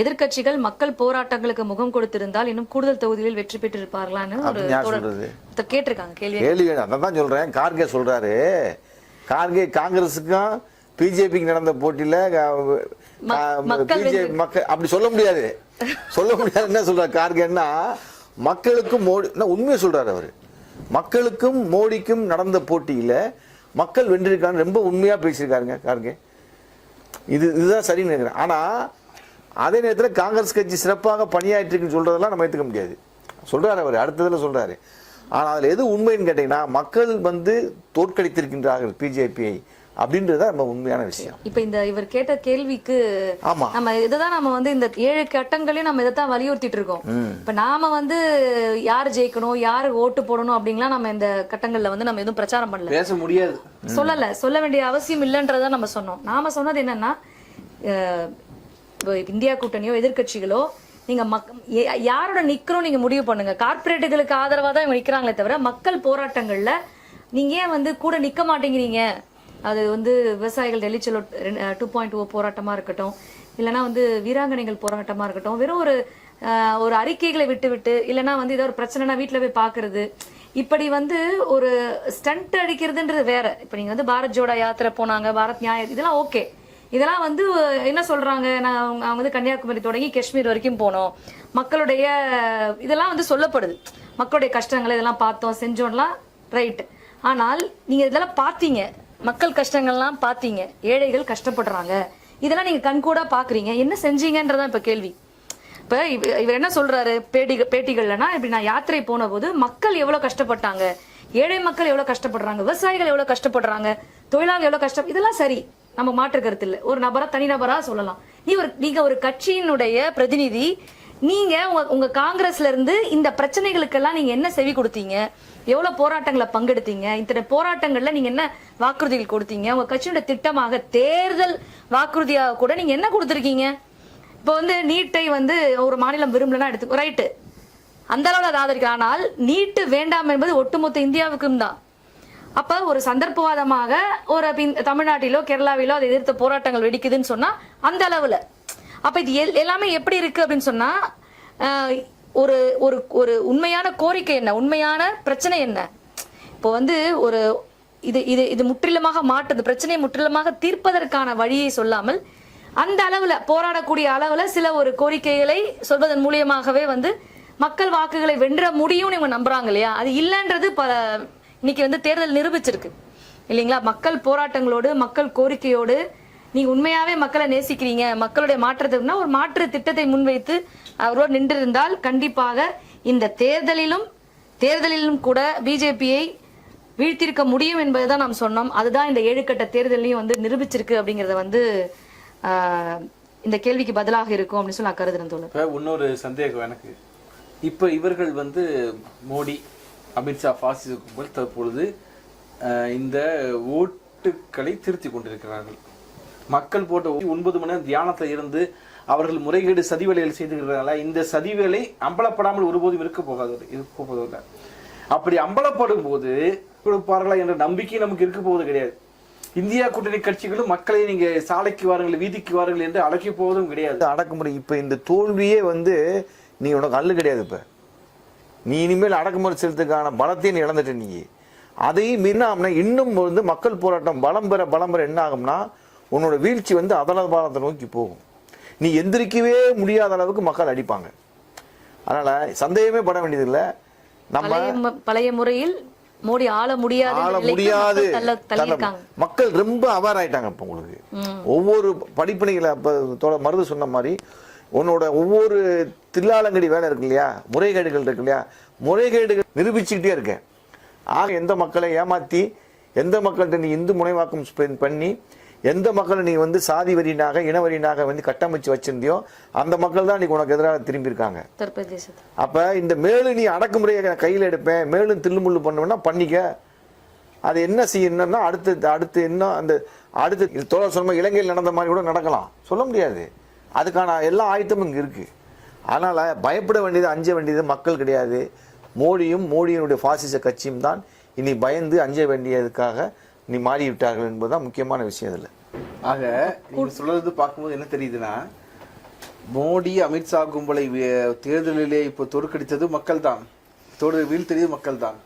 எதிர்கட்சிகள் மக்கள் போராட்டங்களுக்கு முகம் கொடுத்திருந்தால் இன்னும் கூடுதல் தொகுதிகளில் வெற்றி பெற்றிருப்பார்களான்னு ஒரு கேட்டிருக்காங்க. கேள்வி அதான் சொல்றேன். கார்கே சொல்றாரு, கார்கே காங்கிரஸுக்கும் பிஜேபிக்கு நடந்த போட்டியில மக்கள் அப்படி சொல்ல முடியாது. என்ன சொல்ற கார்கேன்னா, மக்களுக்கும் மோடி உண்மையை சொல்றாரு அவர். மக்களுக்கும் மோடிக்கும் நடந்த போட்டியில மக்கள் வென்றிருக்காங்க, ரொம்ப உண்மையா பேசியிருக்காருங்க காருங்க. இதுதான் சரின்னு நினைக்கிறேன். ஆனா அதே நேரத்தில் காங்கிரஸ் கட்சி சிறப்பாக பணியாற்றிருக்குன்னு சொல்றதெல்லாம் நம்ம ஏற்றுக்க முடியாது. சொல்றாரு அவர், அடுத்ததுல சொல்றாரு. ஆனால் அதில் எது உண்மைன்னு கேட்டீங்கன்னா, மக்கள் தோற்கடித்திருக்கின்றார்கள் பிஜேபியை அப்படின்றத நம்ம உண்மையான விஷயம். இப்ப இவர் கேட்ட கேள்விக்கு நம்ம இதுதான் நம்ம இந்த 7 கட்டங்களையும் நம்ம இதைத்தான் வலியுறுத்திட்டு இருக்கோம். இப்ப நாம யாரு ஜெயிக்கணும், யாரு ஓட்டு போடணும் அப்படிங்கலாம் நம்ம இந்த கட்டங்கள்ல நம்ம எதுவும் பிரச்சாரம் பண்ணல, பேச முடியாது, சொல்ல வேண்டிய அவசியம் இல்லைன்றத நம்ம சொன்னோம். நாம சொன்னது என்னன்னா, இந்தியா கூட்டணியோ எதிர்கட்சிகளோ நீங்க யாரோட நிக்கிறோம் நீங்க முடிவு பண்ணுங்க. கார்பரேட்டுகளுக்கு ஆதரவா தான் இவங்க நிக்கிறாங்களே தவிர மக்கள் போராட்டங்கள்ல நீங்க ஏன் கூட நிக்க மாட்டேங்கிறீங்க. அது விவசாயிகள் டெல்லி செலோ 2.0 போராட்டமா இருக்கட்டும், இல்லைன்னா வீராங்கனைகள் போராட்டமா இருக்கட்டும், வெறும் ஒரு அறிக்கைகளை விட்டு இல்லைன்னா ஏதோ ஒரு பிரச்சனைனா வீட்டுல போய் பாக்குறது, இப்படி ஒரு ஸ்டண்ட் அடிக்கிறதுன்றது வேற. இப்ப நீங்க பாரத் ஜோடா யாத்திரை போனாங்க, பாரத் நியாய, இதெல்லாம் ஓகே. இதெல்லாம் என்ன சொல்றாங்க, அவங்க கன்னியாகுமரி தொடங்கி காஷ்மீர் வரைக்கும் போனோம், மக்களுடைய இதெல்லாம் சொல்லப்படுது, மக்களுடைய கஷ்டங்களை இதெல்லாம் பார்த்தோம் செஞ்சோம்லாம் ரைட். ஆனால் நீங்க இதெல்லாம் பார்த்தீங்க, மக்கள் கஷ்டங்கள்லாம் பார்த்தீங்க, ஏழைகள் கஷ்டப்படுறாங்க, இதெல்லாம் நீங்க கண்கூடா பாக்குறீங்க, என்ன செஞ்சீங்கன்றதான் இப்ப கேள்வி. இப்ப இவர் என்ன சொல்றாரு பேட்டிகள்லனா, இப்படி நான் யாத்திரை போன போது மக்கள் எவ்வளவு கஷ்டப்பட்டாங்க, ஏழை மக்கள் எவ்வளவு கஷ்டப்படுறாங்க, விவசாயிகள் எவ்வளவு கஷ்டப்படுறாங்க, தொழிலாளர்கள் எவ்வளவு கஷ்டம், இதெல்லாம் சரி, நம்ம மாற்று கருத்து இல்லை. ஒரு நபரா தனிநபரா சொல்லலாம். நீங்க ஒரு கட்சியினுடைய பிரதிநிதி, நீங்க உங்க காங்கிரஸ்ல இருந்து இந்த பிரச்சனைகளுக்கெல்லாம் நீங்க என்ன செவி கொடுத்தீங்க, எவ்வளவு போராட்டங்களை பங்கெடுத்தீங்க, இத்தனை போராட்டங்கள்ல நீங்க என்ன வாக்குறுதிகள் கொடுத்தீங்க, உங்க கட்சியோட திட்டமாக தேர்தல் வாக்குறுதியாக கூட நீங்க என்ன கொடுத்திருக்கீங்க. இப்போ நீட்டை ஒரு மாநிலம் விரும்பலன்னா எடுத்து ரைட்டு, அந்த அளவுல அதை ஆதரிக்க. ஆனால் நீட்டு வேண்டாம் என்பது ஒட்டுமொத்த இந்தியாவுக்கும் தான். அப்ப ஒரு சந்தர்ப்பவாதமாக ஒரு தமிழ்நாட்டிலோ கேரளாவிலோ அதை எதிர்த்த போராட்டங்கள் வெடிக்குதுன்னு சொன்னா அந்த அளவுல, அப்ப இது எல்லாமே எப்படி இருக்கு அப்படின்னு சொன்னா, ஒரு ஒரு ஒரு உண்மையான கோரிக்கை என்ன, உண்மையான பிரச்சனை என்ன. இப்போ ஒரு இது இது இது முற்றிலுமாக மாற்றுது, பிரச்சனையை முற்றிலுமாக தீர்ப்பதற்கான வழியை சொல்லாமல் அந்த அளவுல போராடக்கூடிய அளவுல சில ஒரு கோரிக்கைகளை சொல்வதன் மூலியமாகவே மக்கள் வாக்குகளை வென்ற முடியும்னு இவங்க நம்புறாங்க இல்லையா. அது இல்லைன்றது இன்னைக்கு தேர்தல் நிரூபிச்சிருக்கு இல்லைங்களா. மக்கள் போராட்டங்களோடு மக்கள் கோரிக்கையோடு நீங்க உண்மையாவே மக்களை நேசிக்கிறீங்க, மக்களுடைய மாற்றத்துக்குன்னா ஒரு மாற்று திட்டத்தை முன்வைத்து அவரோடு நின்று இருந்தால் கண்டிப்பாக இந்த தேர்தலிலும் கூட பிஜேபியை வீழ்த்திருக்க முடியும் என்பதுதான் நாம் சொன்னோம். அதுதான் இந்த 7 கட்ட தேர்தலையும் நிரூபிச்சிருக்கு அப்படிங்கறத இந்த கேள்விக்கு பதிலாக இருக்கும் அப்படின்னு சொல்லி நான் கருதுறேன் தோழர். இன்னொரு சந்தேகம் எனக்கு, இப்ப இவர்கள் மோடி அமித்ஷா பாசிச கும்பல் தற்பொழுது இந்த ஓட்டுக்களை திருத்தி கொண்டிருக்கிறார்கள். மக்கள் போட்ட 9 மணி நேரம் தியானத்தில் இருந்து அவர்கள் முறைகேடு சதிவேலைகள் செய்திருக்கிறார்கள். இந்த சதிவேலை அம்பலப்படாமல் ஒருபோதும் இருக்க போவதில்லை. அப்படி அம்பலப்படும் போது கொடுப்பார்களா என்ற நம்பிக்கை நமக்கு இருக்க போவது கிடையாது. இந்தியா கூட்டணி கட்சிகளும் மக்களை நீங்க சாலைக்கு வாருங்கள், வீதிக்கு வாருங்கள் என்று அழைக்க போவதும் கிடையாது. அடக்குமுறை இப்ப இந்த தோல்வியே நீ உனக்கு அல்லு கிடையாது. இப்ப நீ இனிமேல் அடக்குமுறை செலுத்துக்கான பலத்தையும் நீ இழந்துட்ட. நீ அதையும் மீறினா இன்னும் மக்கள் போராட்டம் பலம் பெற என்ன ஆகும்னா, உன்னோட வீழ்ச்சி அதலபாலத்தை நோக்கி போகும். நீ எந்திரிக்கவே முடியாத அளவுக்கு மக்கள் அடிப்பாங்க. அதனால சந்தேகமே பட வேண்டியதில்லை. நம்ம பழைய முறையில் மோடி ஆள முடியாது. மக்கள் ரொம்ப அவேர் ஆயிட்டாங்க. இப்ப உங்களுக்கு ஒவ்வொரு படிப்பணிகளை மருது சொன்ன மாதிரி உன்னோட ஒவ்வொரு தில்லாலங்கடி வேலை இருக்கு இல்லையா, முறைகேடுகள் இருக்கு இல்லையா, முறைகேடுகள் நிரூபிச்சுக்கிட்டே இருக்கேன். ஆக எந்த மக்களை ஏமாத்தி, எந்த மக்கள்கிட்ட நீ இந்து முனைவாக்கம் பண்ணி, எந்த மக்களை நீ சாதி வரியினாக இனவரியினாக கட்டமைச்சு வச்சிருந்தியோ அந்த மக்கள் தான் நீங்க உனக்கு எதிராக திரும்பி இருக்காங்க. அப்ப இந்த மேலும் நீ அடக்குமுறையை கையில் எடுப்பேன், மேலும் தில்லுமுள்ளு பண்ணுவேன்னா பண்ணிக்க. அது என்ன செய்யணும்னா அடுத்து இன்னும் அந்த அடுத்து தோழர் சொன்ன இலங்கையில் நடந்த மாதிரி கூட நடக்கலாம், சொல்ல முடியாது. அதுக்கான எல்லா ஆயத்தமும் இங்கே இருக்கு. அதனால பயப்பட வேண்டியது, அஞ்ச வேண்டியது மக்கள் கிடையாது. மோடியினுடைய பாசிச கட்சியும் தான் இனி பயந்து அஞ்ச வேண்டியதுக்காக நீ மாறிவிட்டார்கள் என்பதுதான் முக்கியமான விஷயம். இதில் ஆக நீங்க சொல்றது பார்க்கும்போது என்ன தெரியுதுன்னா, மோடி அமித்ஷா கும்பலை தேர்தலிலே இப்போ தோற்கடித்தது மக்கள் தான், வீழ்த்தியது மக்கள் தான்.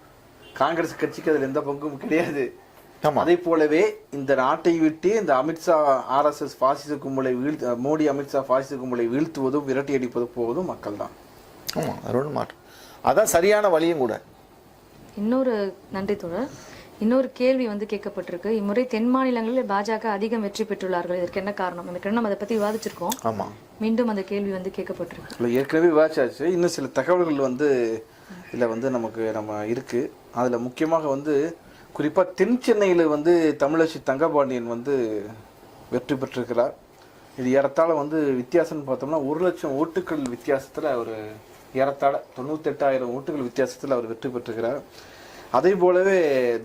காங்கிரஸ் கட்சிக்கு அதில் எந்த பங்கும் கிடையாது. அதே போலவே இந்த நாட்டை விட்டு இந்த அமித்ஷா RSS பாசிச கும்பலை மோடி அமித்ஷா பாசிச கும்பலை வீழ்த்துவதும் விரட்டி அடிப்பது போவதும் மக்கள் தான். ஆமாம், அது ஒன்று மாற்றம். அதான் சரியான வழியும் கூட. இன்னொரு நன்றி தோழர். இன்னொரு கேள்வி வந்து கேட்கப்பட்டிருக்கு. இம்முறை தென் மாநிலங்களில் பாஜக அதிகம் வெற்றி பெற்றுள்ளார்கள், இதற்கு என்ன காரணம்? எனக்கு நம்ம அதை பத்தி விவாதிச்சிருக்கோம். ஆமா, மீண்டும் அந்த கேள்வி வந்து கேட்கப்பட்டிருக்கு. இல்லை, ஏற்கனவே விவாதிச்சாச்சு. இன்னும் சில தகவல்கள் வந்து இதில் வந்து நம்ம இருக்கு. அதில் முக்கியமாக வந்து குறிப்பாக தென் சென்னையில் வந்து தமிழச்சி தங்கபாண்டியன் வந்து வெற்றி பெற்றிருக்கிறார். இது ஏறத்தாழ வந்து வித்தியாசம்னு பார்த்தோம்னா 1,00,000 ஓட்டுகள் வித்தியாசத்தில் அவர் ஏறத்தாழ 98,000 ஓட்டுகள் வித்தியாசத்தில் அவர் வெற்றி பெற்றிருக்கிறார். அதே போலவே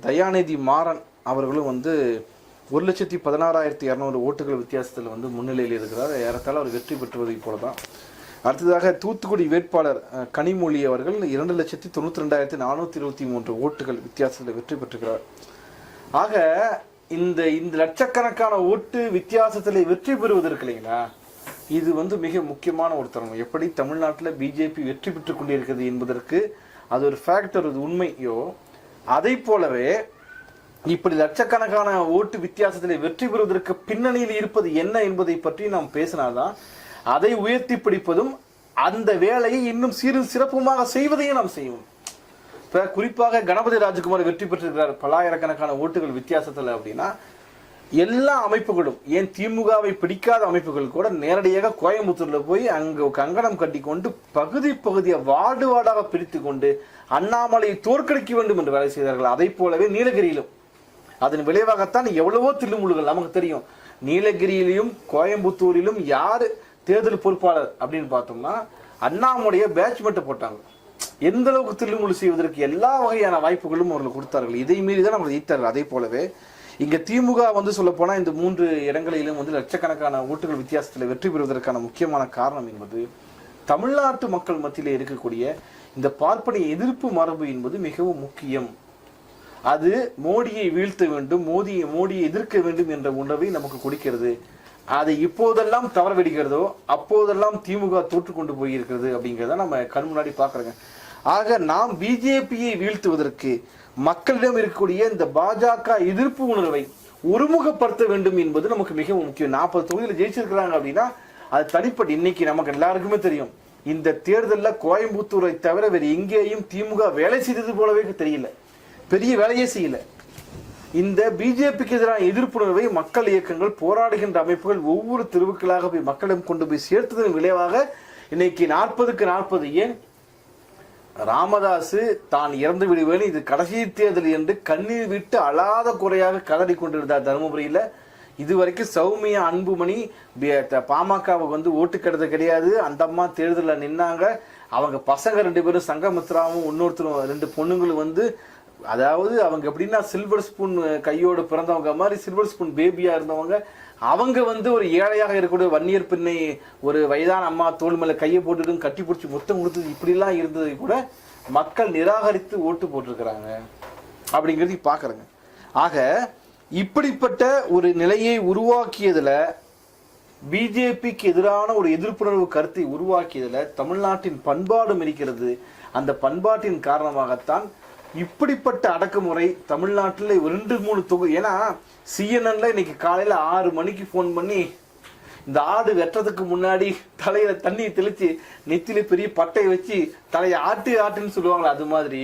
தயாநிதி மாறன் அவர்களும் வந்து 1,16,200 ஓட்டுகள் வித்தியாசத்தில் வந்து முன்னிலையில் இருக்கிறார். ஏறத்தாழ அவர் வெற்றி பெற்றுவதை போல தான். அடுத்ததாக தூத்துக்குடி வேட்பாளர் கனிமொழி அவர்கள் 2,92,423 ஓட்டுகள் வித்தியாசத்தில் வெற்றி பெற்றிருக்கிறார். ஆக இந்த லட்சக்கணக்கான ஓட்டு வித்தியாசத்தில் வெற்றி பெறுவதற்கு இல்லைங்களா, இது வந்து மிக முக்கியமான ஒரு தருணம். எப்படி தமிழ்நாட்டில் பிஜேபி வெற்றி பெற்றுக் கொண்டிருக்கிறது என்பதற்கு அது ஒரு ஃபேக்டர், அது உண்மையோ அதை போலவே இப்படி லட்சக்கணக்கான ஓட்டு வித்தியாசத்தில் வெற்றி பெறுவதற்கு பின்னணியில் இருப்பது என்ன என்பதை பற்றி நாம் பேசினால்தான் அதை உயர்த்தி பிடிப்பதும் அந்த வேலையை இன்னும் சிறப்புமாக செய்வதையும் நாம் செய்வோம். இப்போ குறிப்பாக கணபதி ராஜகுமார் வெற்றி பெற்றிருக்கிறார் பல்லாயிரக்கணக்கான ஓட்டுகள் வித்தியாசத்தில் அப்படின்னா, எல்லா அமைப்புகளும், ஏன் திமுகவை பிடிக்காத அமைப்புகள் கூட நேரடியாக கோயம்புத்தூர்ல போய் அங்க கங்கணம் கட்டி கொண்டு பகுதியை வார்டு வார்டாக பிரித்து கொண்டு அண்ணாமலையை தோற்கடிக்க வேண்டும் என்று வேலை செய்தார்கள். அதை போலவே நீலகிரியிலும் அதன் விளைவாகத்தான் எவ்வளவோ தில்லுமுழுகள் நமக்கு தெரியும். நீலகிரியிலும் கோயம்புத்தூரிலும் யாரு தேர்தல் பொறுப்பாளர் அப்படின்னு பார்த்தோம்னா அண்ணாமலையை பேட்ச்மெண்ட் போட்டாங்க. எந்த அளவுக்கு தில்லுமுழு செய்வதற்கு எல்லா வகையான வாய்ப்புகளும் அவர்கள் கொடுத்தார்கள். இதை மீறி தான் அவர்கள் ஜெயித்தார்கள். அதே போலவே இங்க திமுக வந்து சொல்ல போனா இந்த 3 இடங்களிலும் வந்து லட்சக்கணக்கான ஓட்டுகள் வித்தியாசத்தில் வெற்றி பெறுவதற்கான முக்கியமான காரணம் என்பது தமிழ்நாட்டு மக்கள் மத்தியில் இருக்கக்கூடிய இந்த பார்ப்பனிய எதிர்ப்பு மரபு என்பது மிகவும் முக்கியம். அது மோடியை வீழ்த்த வேண்டும், மோடியை எதிர்க்க வேண்டும் என்ற உணர்வை நமக்கு கொடுக்கிறது. அதை இப்போதெல்லாம் தவறவிடுகிறதோ அப்போதெல்லாம் திமுக தோற்று கொண்டு போயிருக்கிறது அப்படிங்கிறத நம்ம கண் முன்னாடி பார்க்குறோங்க. ஆக நாம் பிஜேபியை வீழ்த்துவதற்கு மக்களிடம் இருக்கக்கூடிய இந்த பாஜக எதிர்ப்பு உணர்வை ஒருமுகப்படுத்த வேண்டும் என்பது நமக்கு மிகவும் முக்கியம். 40 தொகுதியில் ஜெயிச்சிருக்கிறாங்க அப்படின்னா அது தனிப்பட்டு இன்னைக்கு நமக்கு எல்லாருக்குமே தெரியும். இந்த தேர்தலில் கோயம்புத்தூரை தவிர வேறு எங்கேயும் திமுக வேலை செய்தது போலவே தெரியல, பெரிய வேலையே செய்யல. இந்த பிஜேபிக்கு எதிரான எதிர்ப்புணர்வை மக்கள் இயக்கங்கள், போராடுகின்ற அமைப்புகள் ஒவ்வொரு தெருவுக்களாக போய் மக்களிடம் கொண்டு போய் சேர்த்ததன் விளைவாக இன்னைக்கு 40க்கு 40 ஏன் ராமதாஸ் தான் இறந்து விடுவேன், இது கடைசி தேர்தல் என்று கண்ணீர் விட்டு அழாத குறையாக கதறி கொண்டிருந்தார் தருமபுரியில. இதுவரைக்கும் சௌமியா அன்புமணி பாமகவை வந்து ஓட்டு கிடையாது கிடையாது. அந்த அம்மா தேர்தலில் நின்னாங்க. அவங்க பசங்க 2 பேரும் சங்கமித்ராவும் இன்னொருத்தரும் 2 பொண்ணுங்களும் வந்து, அதாவது அவங்க எப்படின்னா சில்வர் ஸ்பூன் கையோடு பிறந்தவங்க மாதிரி சில்வர் ஸ்பூன் பேபியா இருந்தவங்க. அவங்க வந்து ஒரு ஏழையாக இருக்கக்கூடிய வன்னியர் பெண்ணை ஒரு வயதான அம்மா தோல் மேல கையை போட்டுட்டு கட்டி பிடிச்சி முத்தம் கொடுத்தது, இப்படிலாம் இருந்ததை கூட மக்கள் நிராகரித்து ஓட்டு போட்டிருக்கிறாங்க அப்படிங்கிறது பார்க்குறேங்க. ஆக இப்படிப்பட்ட ஒரு நிலையை உருவாக்கியதுல, பிஜேபிக்கு எதிரான ஒரு எதிர்ப்புணர்வு கருத்தை உருவாக்கியதுல தமிழ்நாட்டின் பண்பாடும் இருக்கிறது. அந்த பண்பாட்டின் காரணமாகத்தான் இப்படிப்பட்ட அடக்குமுறை தமிழ்நாட்டில் 2-3 தொகுதி. ஏன்னா சிஎன்என்ல இன்னைக்கு காலையில 6 மணிக்கு போன் பண்ணி இந்த ஆடு வெட்டுறதுக்கு முன்னாடி தலையில தண்ணி தெளிச்சு நெத்தில பெரிய பட்டையை வச்சு தலையை ஆட்டுன்னு சொல்லுவாங்களா, அது மாதிரி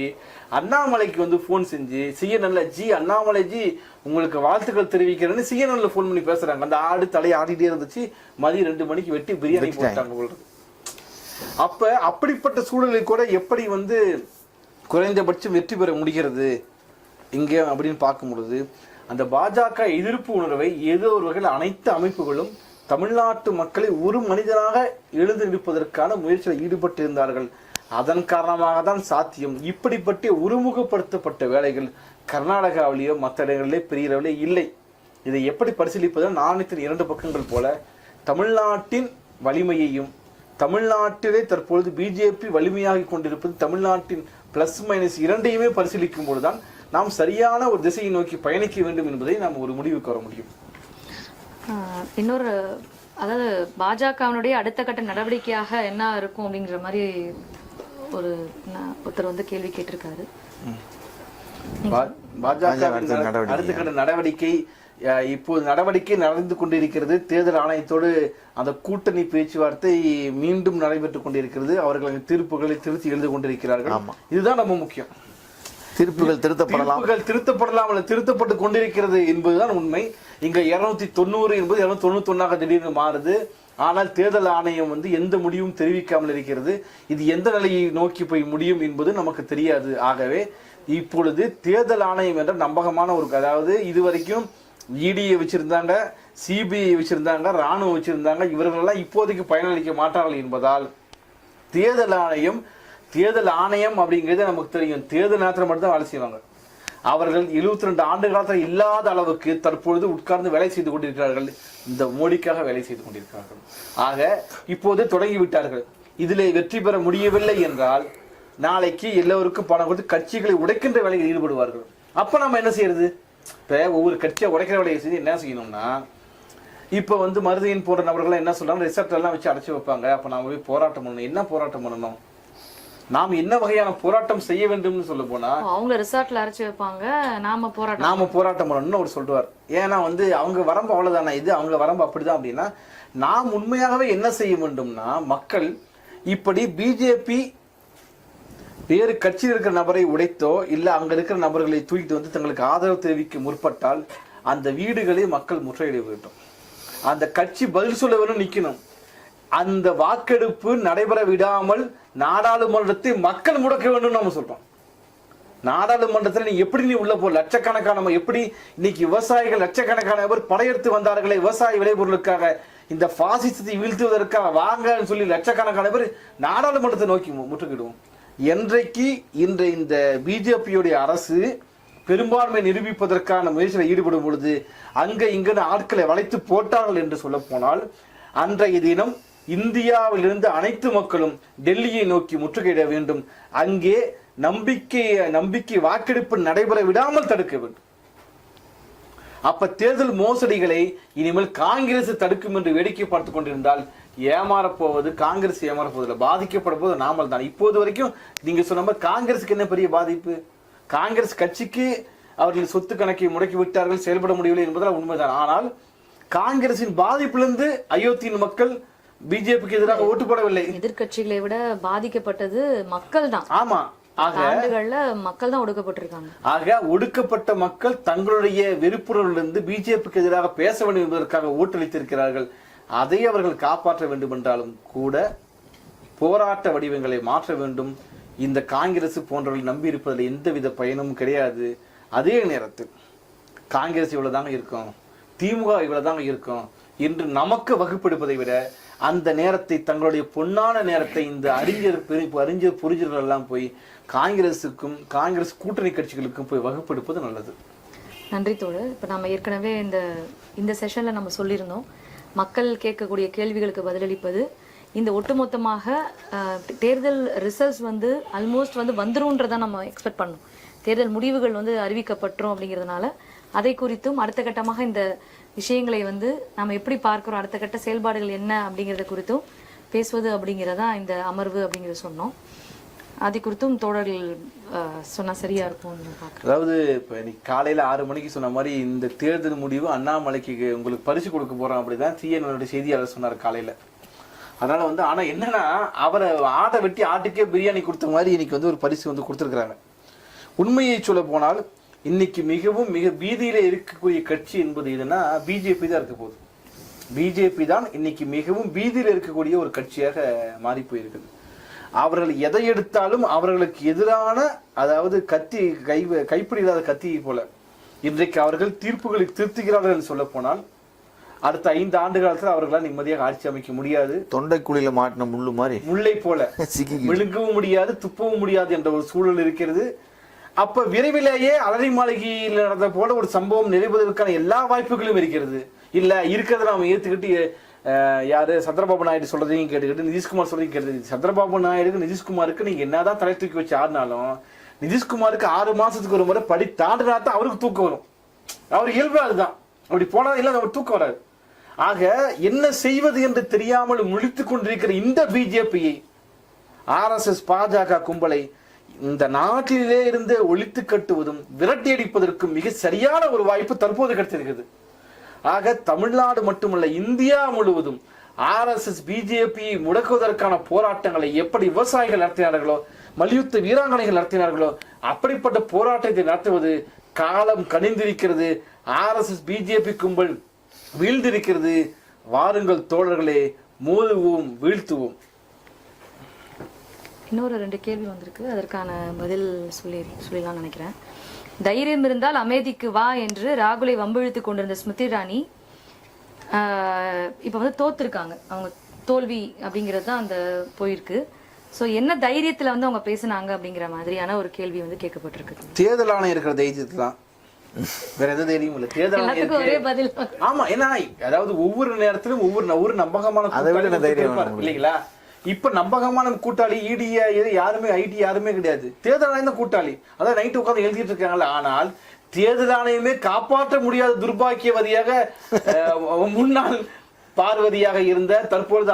அண்ணாமலைக்கு வந்து போன் செஞ்சு சிஎன்என்ல அண்ணாமலை ஜி உங்களுக்கு வாழ்த்துக்கள் தெரிவிக்கிறேன்னு சிஎன்என்ல போன் பண்ணி பேசுறாங்க. அந்த ஆடு தலையை ஆடிட்டே இருந்துச்சு. மதியம் 2 மணிக்கு வெட்டி பிரியாணி போட்டாங்க போடுறது. அப்ப அப்படிப்பட்ட சூழலில் கூட எப்படி வந்து குறைந்தபட்சம் வெற்றி பெற முடிகிறது இங்கே அப்படின்னு பார்க்கும் பொழுது, அந்த பாஜக எதிர்ப்பு உணர்வை ஏதோ ஒரு வகையில் அனைத்து அமைப்புகளும் தமிழ்நாட்டு மக்களை ஒரு மனிதனாக எழுந்து நிற்பதற்கான முயற்சியில் ஈடுபட்டு இருந்தார்கள். அதன் காரணமாக தான் சாத்தியம். இப்படிப்பட்ட ஒருமுகப்படுத்தப்பட்ட வேலைகள் கர்நாடகாவிலேயோ மற்ற இடங்களிலே பெரிய அளவிலே இல்லை. இதை எப்படி பரிசீலிப்பது? நாணயத்தின் 2 பக்கங்கள் போல தமிழ்நாட்டின் வலிமையையும், தமிழ்நாட்டிலே தற்பொழுது பிஜேபி வலிமையாகி கொண்டிருப்பது தமிழ்நாட்டின் பிளஸ் மைனஸ் 2ஐயுமே பரிசீலிக்கும் போதுதான் நாம் சரியான ஒரு திசையை நோக்கி பயணிக்க வேண்டும் என்பதை நாம் ஒரு முடிவுக்கு வர முடியும். இன்னொரு, அதாவது பாஜகவினுடைய அடுத்த கட்ட நடவடிக்கையாக என்ன இருக்கும் அப்படிங்கிற மாதிரி ஒருத்தர் வந்து கேள்வி கேட்டிருக்காரு. பாஜக அடுத்த கட்ட நடவடிக்கை இப்போது நடவடிக்கை நடந்து கொண்டிருக்கிறது. தேர்தல் ஆணையத்தோடு அந்த கூட்டணி பேச்சுவார்த்தை மீண்டும் நடைபெற்றுக் கொண்டிருக்கிறது. அவர்கள் தீர்ப்புகளை திருத்தி எழுதி கொண்டிருக்கிறார்கள். இதுதான் ரொம்ப முக்கியம். தீர்ப்புகள் திருத்தப்படலாம் அல்ல திருத்தப்பட்டு கொண்டிருக்கிறது என்பதுதான் உண்மை. இங்க 290 என்பது 291 திடீர்னு மாறுது. ஆனால் தேர்தல் ஆணையம் எந்த முடிவும் தெரிவிக்காமல் இருக்கிறது. இது எந்த நிலையை நோக்கி போய் முடியும் என்பது நமக்கு தெரியாது. ஆகவே இப்பொழுது தேர்தல் ஆணையம் என்ற நம்பகமான ஒரு, அதாவது இதுவரைக்கும் இடியை வச்சிருந்தாங்க, சிபிஐ வச்சிருந்தாங்க, ராணுவம் வச்சிருந்தாங்க, இவர்களெல்லாம் இப்போதைக்கு பயனளிக்க மாட்டார்கள் என்பதால் தேர்தல் ஆணையம் அப்படிங்கிறது நமக்கு தெரியும். தேர்தல் நேரத்தில் மட்டும்தான் வேலை செய்வாங்க. அவர்கள் 72 ஆண்டு காலத்தில் இல்லாத அளவுக்கு தற்பொழுது உட்கார்ந்து வேலை செய்து கொண்டிருக்கிறார்கள். இந்த மோடிக்காக வேலை செய்து கொண்டிருக்கிறார்கள். ஆக இப்போது தொடங்கிவிட்டார்கள். இதில் வெற்றி பெற முடியவில்லை என்றால் நாளைக்கு எல்லோருக்கும் பணம் கொடுத்து கட்சிகளை உடைக்கின்ற வேலையில் ஈடுபடுவார்கள். அப்ப நம்ம என்ன செய்யறது? இப்ப ஒவ்வொரு கட்சியை உடைக்கிற வேலையை செய்து என்ன செய்யணும்னா, இப்ப மருதையின் போன்ற நபர்கள் என்ன சொல்றாங்க, ரிசல்ட் எல்லாம் வச்சு அடைச்சு வைப்பாங்க. அப்ப நாம போய் போராட்டம் பண்ணணும். என்ன போராட்டம் பண்ணணும்? நாம் என்ன வகையான போராட்டம் செய்ய வேண்டும்னு சொல்ல போனா, அவங்க ரிசார்ட்ல அரைச்சு வைப்பாங்க, நாம போராட்டம் பண்ணணும்னு அவர் சொல்றார். ஏன்னா அவங்க வரம்பு அவ்வளவுதானே, இது அவங்க வரம்பு அப்படிதான். அப்படின்னா நாம் உண்மையாகவே என்ன செய்ய வேண்டும்னா, மக்கள் இப்படி பிஜேபி வேறு கட்சியில் இருக்கிற நபரை உடைத்தோ இல்ல அங்க இருக்கிற நபர்களை தூக்கிட்டு தங்களுக்கு ஆதரவு தெரிவிக்க முற்பட்டால் அந்த வீடுகளை மக்கள் முற்றுகையிட வேண்டும். அந்த கட்சி பதில் சொல்ல வேணும், நிக்கணும். அந்த வாக்கெடுப்பு நடைபெற விடாமல் நாடாளுமன்றத்தை மக்கள் முடக்க வேண்டும் நம்ம சொல்றோம். நாடாளுமன்றத்தில் நீ எப்படி உள்ள போ, லட்சக்கணக்கான எப்படி இன்னைக்கு விவசாயிகள் லட்சக்கணக்கான பேர் படையெடுத்து வந்தார்களே விவசாய விளைபொருளுக்காக, இந்த பாசிசத்தை வீழ்த்துவதற்காக வாங்கன்னு சொல்லி லட்சக்கணக்கான பேர் நாடாளுமன்றத்தை நோக்கி முற்றுகிடுவோம். என்றைக்கு இந்த பிஜேபியுடைய அரசு பெரும்பான்மை நிரூபிப்பதற்கான முயற்சியில் ஈடுபடும் பொழுது அங்க இங்கன்னு ஆட்களை வளைத்து போட்டார்கள் என்று சொல்ல போனால், அன்றைய தினம் இந்தியாவிலிருந்து அனைத்து மக்களும் டெல்லியை நோக்கி முற்றுகையிட வேண்டும். அங்கே நம்பிக்கை வாக்கெடுப்பு நடைபெற விடாமல் தடுக்க வேண்டும். அப்ப தேர்தல் மோசடிகளை இனிமேல் காங்கிரஸ் தடுக்கும் என்று வேடிக்கை பார்த்துக் கொண்டிருந்தால் ஏமாறப்போவது காங்கிரஸ், ஏமாறப்போவதில்லை. பாதிக்கப்பட போது நாமல் தான். இப்போது வரைக்கும் நீங்க சொன்ன மாதிரி காங்கிரஸுக்கு என்ன பெரிய பாதிப்பு? காங்கிரஸ் கட்சிக்கு அவர்கள் சொத்து கணக்கை முடக்கி விட்டார்கள், செயல்பட முடியவில்லை என்பதால் உண்மைதான். ஆனால் காங்கிரசின் பாதிப்பிலிருந்து அயோத்தியின் மக்கள் பிஜேபிக்கு எதிராக ஓட்டு போடவில்லை. எதிர்கட்சிகளை விட பாதிக்கப்பட்டது மக்கள் தான். ஆமா, மக்கள் தான் ஒடுக்கப்பட்டிருக்காங்க. ஆக ஒடுக்கப்பட்ட மக்கள் தங்களுடைய வெறுப்புணர்விலிருந்து பிஜேபிக்கு எதிராக பேச வேண்டும் என்பதற்காக ஓட்டளித்திருக்கிறார்கள். அதை அவர்கள் காப்பாற்ற வேண்டும் என்றாலும் கூட போராட்ட வடிவங்களை மாற்ற வேண்டும். இந்த காங்கிரஸ் போன்றவர்கள் நம்பி இருப்பதில் எந்தவித பயனும் கிடையாது. அதே நேரத்தில் காங்கிரஸ் இவ்வளவுதாங்க இருக்கும், திமுக இவ்வளவுதாங்க இருக்கும் என்று நமக்கு வகுப்பெடுப்பதை விட அந்த நேரத்தை, தங்களுடைய பொன்னான நேரத்தை இந்த அறிஞர் புரிஞர்கள் எல்லாம் போய் காங்கிரஸுக்கும் காங்கிரஸ் கூட்டணி கட்சிகளுக்கும் போய் வகுப்பெடுப்பது நல்லது. நன்றி தோழர். இப்போ நம்ம ஏற்கனவே இந்த செஷன்ல நம்ம சொல்லியிருந்தோம், மக்கள் கேட்கக்கூடிய கேள்விகளுக்கு பதிலளிப்பது. இந்த ஒட்டுமொத்தமாக தேர்தல் ரிசல்ட்ஸ் ஆல்மோஸ்ட் வந்துரும்ன்றதை நம்ம எக்ஸ்பெக்ட் பண்ணோம். தேர்தல் முடிவுகள் அறிவிக்கப்பட்டோம் அப்படிங்கிறதுனால அதை குறித்தும் அடுத்த கட்டமாக இந்த விஷயங்களை நம்ம எப்படி பார்க்கிறோம், அடுத்த கட்ட செயல்பாடுகள் என்ன அப்படிங்கிறத குறித்தும் பேசுவது அப்படிங்கிறதா இந்த அமர்வு அப்படிங்கிறத சொன்னோம். அதை குறித்தும் தோழர்கள் சொன்னா சரியா இருக்கும்னு பார்க்குறேன். அதாவது இப்போ இன்னைக்கு காலையில் 6 மணிக்கு சொன்ன மாதிரி இந்த தேர்தல் முடிவு அண்ணாமலைக்கு உங்களுக்கு பரிசு கொடுக்க போறோம் அப்படிதான் CNN செய்தியாளர் சொன்னார் காலையில். அதனால ஆனா என்னன்னா, அவரை ஆட்டை வெட்டி ஆட்டுக்கே பிரியாணி கொடுத்த மாதிரி இன்னைக்கு ஒரு பரிசு கொடுத்துருக்குறாங்க. உண்மையை சொல்ல போனால் இன்னைக்கு மிக பீதியில இருக்கக்கூடிய கட்சி என்பது எதுனா பிஜேபி தான் இருக்க போகுது. பிஜேபி தான் இன்னைக்கு மிகவும் பீதியில இருக்கக்கூடிய ஒரு கட்சியாக மாறி போயிருக்குது. அவர்கள் எதை எடுத்தாலும் அவர்களுக்கு எதிரான, அதாவது கத்தி கைப்பிடியாத கத்தி போல இன்றைக்கு அவர்கள் தீர்ப்புகளை திருத்துகிறார்கள் என்று சொல்ல போனால் அடுத்த 5 ஆண்டு காலத்தில் அவர்களால் நிம்மதியாக ஆட்சி அமைக்க முடியாது. தொண்டைக்குழியில மாட்டின முள்ளை போல விழுங்கவும் முடியாது, துப்பவும் முடியாது என்ற ஒரு சூழல் இருக்கிறது. அப்ப விரைவிலேயே அலரி மாளிகையில் நடந்த போல ஒரு சம்பவம் நிறைவதற்கான எல்லா வாய்ப்புகளும் இருக்கிறது. இல்ல இருக்கிறத நாம ஏத்துக்கிட்டு யாரு சந்திரபாபு நாயுடு சொல்றதையும் கேட்டுக்கிட்டு நிதிஷ்குமார் சொல்றதையும் கேட்டு, சந்திரபாபு நாயுடுக்கு நிதிஷ்குமாருக்கு நீங்க என்னதான் தலை தூக்கி வச்சு ஆடினாலும் நிதிஷ்குமாருக்கு 6 மாசத்துக்கு ஒரு முறை படி தாண்டினா தான் அவருக்கு தூக்கம் வரும். அவர் இயல்பு அதுதான். அப்படி போனா இல்ல அவர் தூக்கம் வராது. ஆக என்ன செய்வது என்று தெரியாமல் முழித்துக் கொண்டிருக்கிற இந்த பிஜேபியை, RSS பாஜக கும்பலை இந்த நாட்டிலே இருந்து ஒழித்து கட்டுவதும் விரட்டி அடிப்பதற்கும் மிக சரியான ஒரு வாய்ப்பு தற்போது கிடைத்திருக்கிறது. ஆக தமிழ்நாடு மட்டுமல்ல, இந்தியா முழுவதும் RSS பிஜேபி முடக்குவதற்கான போராட்டங்களை எப்படி விவசாயிகள் நடத்தினார்களோ, மல்யுத்த வீராங்கனைகள் நடத்தினார்களோ, அப்படிப்பட்ட போராட்டத்தை நடத்துவது காலம் கனிந்திருக்கிறது. RSS பிஜேபி கும்பல் வீழ்ந்திருக்கிறது. வாருங்கள் தோழர்களே, மோதுவோம், வீழ்த்துவோம். இன்னொரு 2 கேள்வி வந்திருக்கு, அதற்கான பதில் சொல்லலாம் நினைக்கிறேன். தைரியம் இருந்தால் அமைதிக்கு வா என்று ராகுலை வம்பிழுத்து கொண்டிருந்த ஸ்மிருதி இரானி இப்போ வந்து தோத்துருக்காங்க. அவங்க தோல்வி அப்படிங்கிறது தான் அந்த போயிருக்கு. ஸோ என்ன தைரியத்தில் வந்து அவங்க பேசுனாங்க அப்படிங்கிற மாதிரியான ஒரு கேள்வி வந்து கேட்கப்பட்டிருக்கு. தேர்தல் ஆணையம் இருக்கிற தைரியத்துல தான், வேற எந்த தைரியம் இல்லை. தேர்தல் ஆணையம் ஒரே பதில். ஆமா, ஏன்னா அதாவது ஒவ்வொரு நேரத்திலும் ஒவ்வொரு நம்பகமான இல்லைங்களா. இப்ப நம்பகமான கூட்டாளி இடியா யாருமே ஐடி யாருமே கிடையாது. தேர்தல் ஆணையம் தான் கூட்டாளி. அதான் நைட்டு உட்காந்து எழுதிட்டு இருக்காங்கல்ல. ஆனால் தேர்தல் ஆணையமே காப்பாற்ற முடியாத துர்பாக்கியவதியாக முன்னாள் பார்வதியாக இருந்த, தற்பொழுது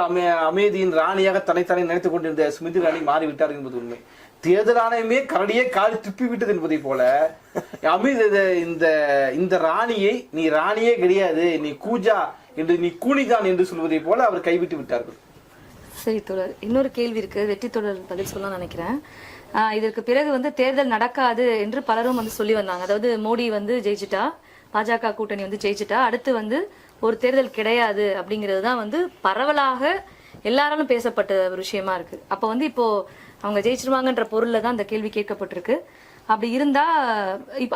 அமைதியின் ராணியாக தன்னைத்தானே நினைத்துக் கொண்டிருந்த ஸ்மிருதி இரானி மாறிவிட்டார் என்பது உண்மை. தேர்தல் ஆணையமே கரடியே காலி துப்பி விட்டது என்பதை போல இந்த ராணியை நீ ராணியே கிடையாது, நீ கூஜா என்று, நீ கூனிதான் என்று சொல்வதை போல அவர் கைவிட்டு விட்டார்கள். சரி தோழர், இன்னொரு கேள்வி இருக்கு, வெற்றி தோழர் பதில் சொல்ல நினைக்கிறேன். இதற்கு பிறகு வந்து தேர்தல் நடக்காது என்று பலரும் வந்து சொல்லி வந்தாங்க. அதாவது மோடி வந்து ஜெயிச்சுட்டா, பாஜக கூட்டணி வந்து ஜெயிச்சுட்டா, அடுத்து வந்து ஒரு தேர்தல் கிடையாது அப்படிங்கிறது தான் வந்து பரவலாக எல்லாராலும் பேசப்பட்ட ஒரு விஷயமா இருக்கு. அப்போ வந்து இப்போ அவங்க ஜெயிச்சிருவாங்கன்ற பொருள்ல தான் அந்த கேள்வி கேட்கப்பட்டிருக்கு. அப்படி இருந்தா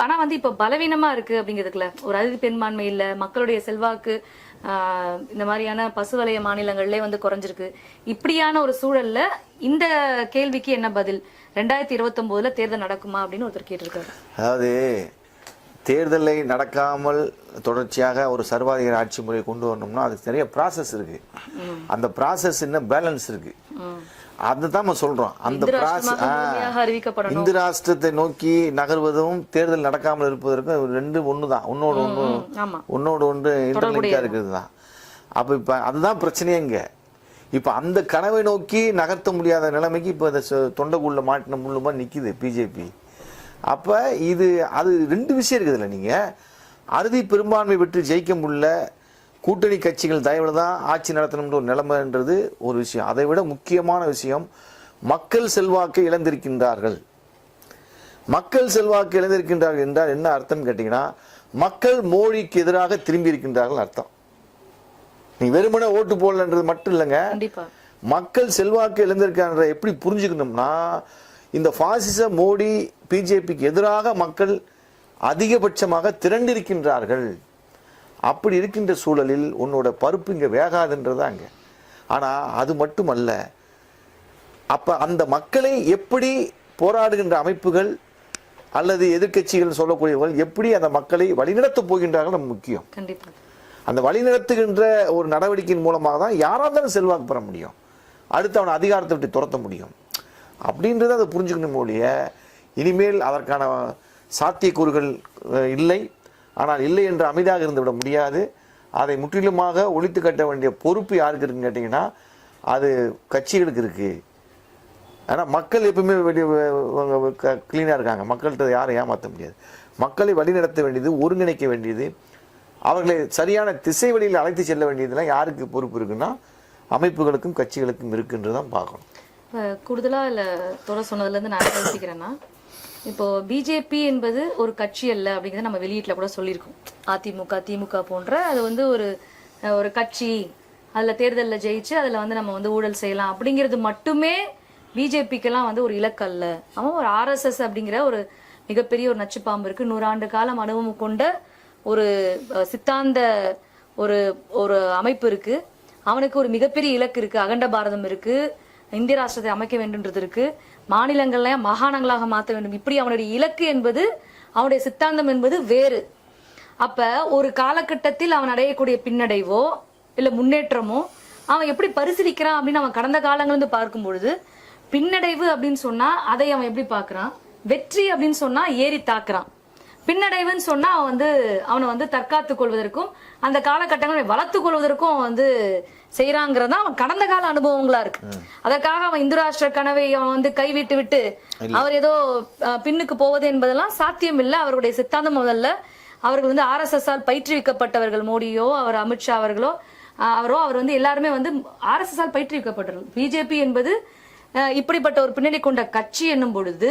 ஆனா வந்து இப்போ பலவீனமா இருக்கு அப்படிங்கிறதுக்குல ஒரு அறுதி பெரும்பான்மை இல்லை, மக்களுடைய செல்வாக்கு இந்த மாதிரியான பசுவலைய மாநிலங்கள்லே வந்து குறைஞ்சிருக்கு. இப்படியான ஒரு சூழல்ல இந்த கேள்விக்கு என்ன பதில்? 2029 தேர்தல் நடக்குமா அப்படின்னு ஒருத்தர் கேட்டிருக்காரு. அதாவது தேர்தலை நடக்காமல் தொடர்ச்சியாக ஒரு சர்வாதிகார ஆட்சி முறையை கொண்டு வரணும்னா அதுக்கு நிறைய ப்ராசஸ் இருக்கு. அந்த ப்ராசஸ் என்ன பேலன்ஸ் இருக்கு, அதுதான் நம்ம சொல்றோம். அந்த ப்ராசஸ் இந்து ராஷ்டிரத்தை நோக்கி நகர்வதும் தேர்தல் நடக்காமல் இருப்பதற்கும் ரெண்டு ஒண்ணுதான், ஒன்னோடு ஒன்று இன்டர்லிங்கா இருக்கிறது தான். அப்ப இப்ப அதுதான் பிரச்சனையே இங்க. இப்ப அந்த கனவை நோக்கி நகர்த்த முடியாத நிலைமைக்கு இப்ப இந்த தொண்டைக்குள்ள மாட்டின முள்ளுமா நிக்குது பிஜேபி. அப்ப அது 2 விஷயம் இருக்குதுல்ல. நீங்க அறுதி பெரும்பான்மை பெற்று ஜெயிக்க முடியல, கூட்டணி கட்சிகள் தயவுல தான் ஆட்சி நடத்தணும்ன்ற ஒரு நிலைமைன்றது ஒரு விஷயம். அதை விட முக்கியமான விஷயம், மக்கள் செல்வாக்கை இழந்திருக்கின்றார்கள். மக்கள் செல்வாக்கு இழந்திருக்கின்றார்கள் என்றால் என்ன அர்த்தம் கேட்டீங்கன்னா, மக்கள் மோடிக்கு எதிராக திரும்பி இருக்கின்றார்கள் அர்த்தம். நீ வெறுமனே ஓட்டு போடலன்றது மட்டும் இல்லைங்க, மக்கள் செல்வாக்கு இழந்திருக்கான்ற எப்படி புரிஞ்சுக்கணும்னா, இந்த பாசிச மோடி பிஜேபிக்கு எதிராக மக்கள் அதிகபட்சமாக திரண்டிருக்கின்றார்கள். அப்படி இருக்கின்ற சூழலில் உன்னோட பருப்பு இங்கே வேகாதுன்றதா அங்கே. ஆனால் அது மட்டுமல்ல, அப்போ அந்த மக்களை எப்படி போராடுகின்ற அமைப்புகள் அல்லது எதிர்கட்சிகள் சொல்லக்கூடியவர்கள் எப்படி அந்த மக்களை வழிநடத்த போகின்றார்கள் நம்ம முக்கியம். அந்த வழிநடத்துகின்ற ஒரு நடவடிக்கையின் மூலமாக தான் யாராக இருந்தாலும் செல்வாக்கு பெற முடியும், அடுத்து அவனை அதிகாரத்தை விட்டு துரத்த முடியும். அப்படின்றத அதை புரிஞ்சுக்கணும் ஒழிய இனிமேல் அதற்கான சாத்தியக்கூறுகள் இல்லை. ஆனால் இல்லை என்று அமைதியாக இருந்து விட முடியாது. அதை முற்றிலுமாக ஒழித்து கட்ட வேண்டிய பொறுப்பு யாருக்கு இருக்குன்னு கேட்டிங்கன்னா, அது கட்சிகளுக்கு இருக்குது. ஆனால் மக்கள் எப்பவுமே கிளீனாக இருக்காங்க, மக்கள்கிட்ட யாரும் ஏமாற்ற முடியாது. மக்களை வழிநடத்த வேண்டியது, ஒருங்கிணைக்க வேண்டியது, அவர்களை சரியான திசை வழியில் அழைத்து செல்ல வேண்டியதுலாம் யாருக்கு பொறுப்பு இருக்குன்னா அமைப்புகளுக்கும் கட்சிகளுக்கும் இருக்குன்றதான் பார்க்கணும். கூடுதலாக இல்லை தொடர் சொன்னதுலேருந்து நான் யோசிக்கிறேன்னா, இப்போ பிஜேபி என்பது ஒரு கட்சி அல்ல அப்படிங்கிறத நம்ம வெளியீட்டில் கூட சொல்லியிருக்கோம். அதிமுக திமுக போன்ற அது வந்து ஒரு கட்சி, அதில் தேர்தலில் ஜெயிச்சு அதில் வந்து நம்ம வந்து ஊழல் செய்யலாம் அப்படிங்கிறது மட்டுமே பிஜேபிக்கெல்லாம் வந்து ஒரு இலக்கு அல்ல. அவன் ஒரு ஆர்எஸ்எஸ் அப்படிங்கிற ஒரு மிகப்பெரிய ஒரு நச்சுப்பாம்பு இருக்கு, 100 ஆண்டு காலம் அனுபவம் கொண்ட ஒரு சித்தாந்த ஒரு அமைப்பு இருக்கு. அவனுக்கு ஒரு மிகப்பெரிய இலக்கு இருக்கு, அகண்ட பாரதம் இருக்கு, இந்திய ராஷ்டிரத்தை அமைக்க வேண்டும்ன்றது இருக்கு, மாநிலங்கள்ல மாகாணங்களாக மாற்ற வேண்டும். இப்படி அவனுடைய இலக்கு என்பது, அவனுடைய சித்தாந்தம் என்பது வேறு. அப்ப ஒரு காலகட்டத்தில் அவன் அடையக்கூடிய பின்னடைவோ இல்ல முன்னேற்றமோ அவன் எப்படி பரிசீலிக்கிறான் அப்படின்னு அவன் கடந்த காலங்கள் இருந்து பார்க்கும் பொழுது, பின்னடைவு அப்படின்னு சொன்னா அதை அவன் எப்படி பார்க்கறான், வெற்றி அப்படின்னு சொன்னா ஏறி தாக்குறான், பின்னடைவுன்னு சொன்னா அவனை வந்து தற்காத்துக் கொள்வதற்கும் அந்த காலகட்டங்களை வளர்த்துக் கொள்வதற்கும் அவன் வந்து செய்யறாங்கிறதா அவன் கடந்த கால அனுபவங்களா இருக்கு. அதற்காக அவன் இந்து ராஷ்டிர கனவை அவன் வந்து கைவிட்டு விட்டு அவர் ஏதோ பின்னுக்கு போவது என்பதெல்லாம் சாத்தியம் இல்லை. அவருடைய சித்தாந்தம் முதல்ல அவர்கள் வந்து ஆர்எஸ்எஸ்ஸால் பயிற்றுவிக்கப்பட்டவர்கள். மோடியோ அவர் அமித்ஷா அவர்களோ அவர் வந்து எல்லாருமே வந்து ஆர்எஸ்எஸ்ஸால் பயிற்றுவிக்கப்பட்டவர்கள். பிஜேபி என்பது இப்படிப்பட்ட ஒரு பின்னணி கொண்ட கட்சி என்னும் பொழுது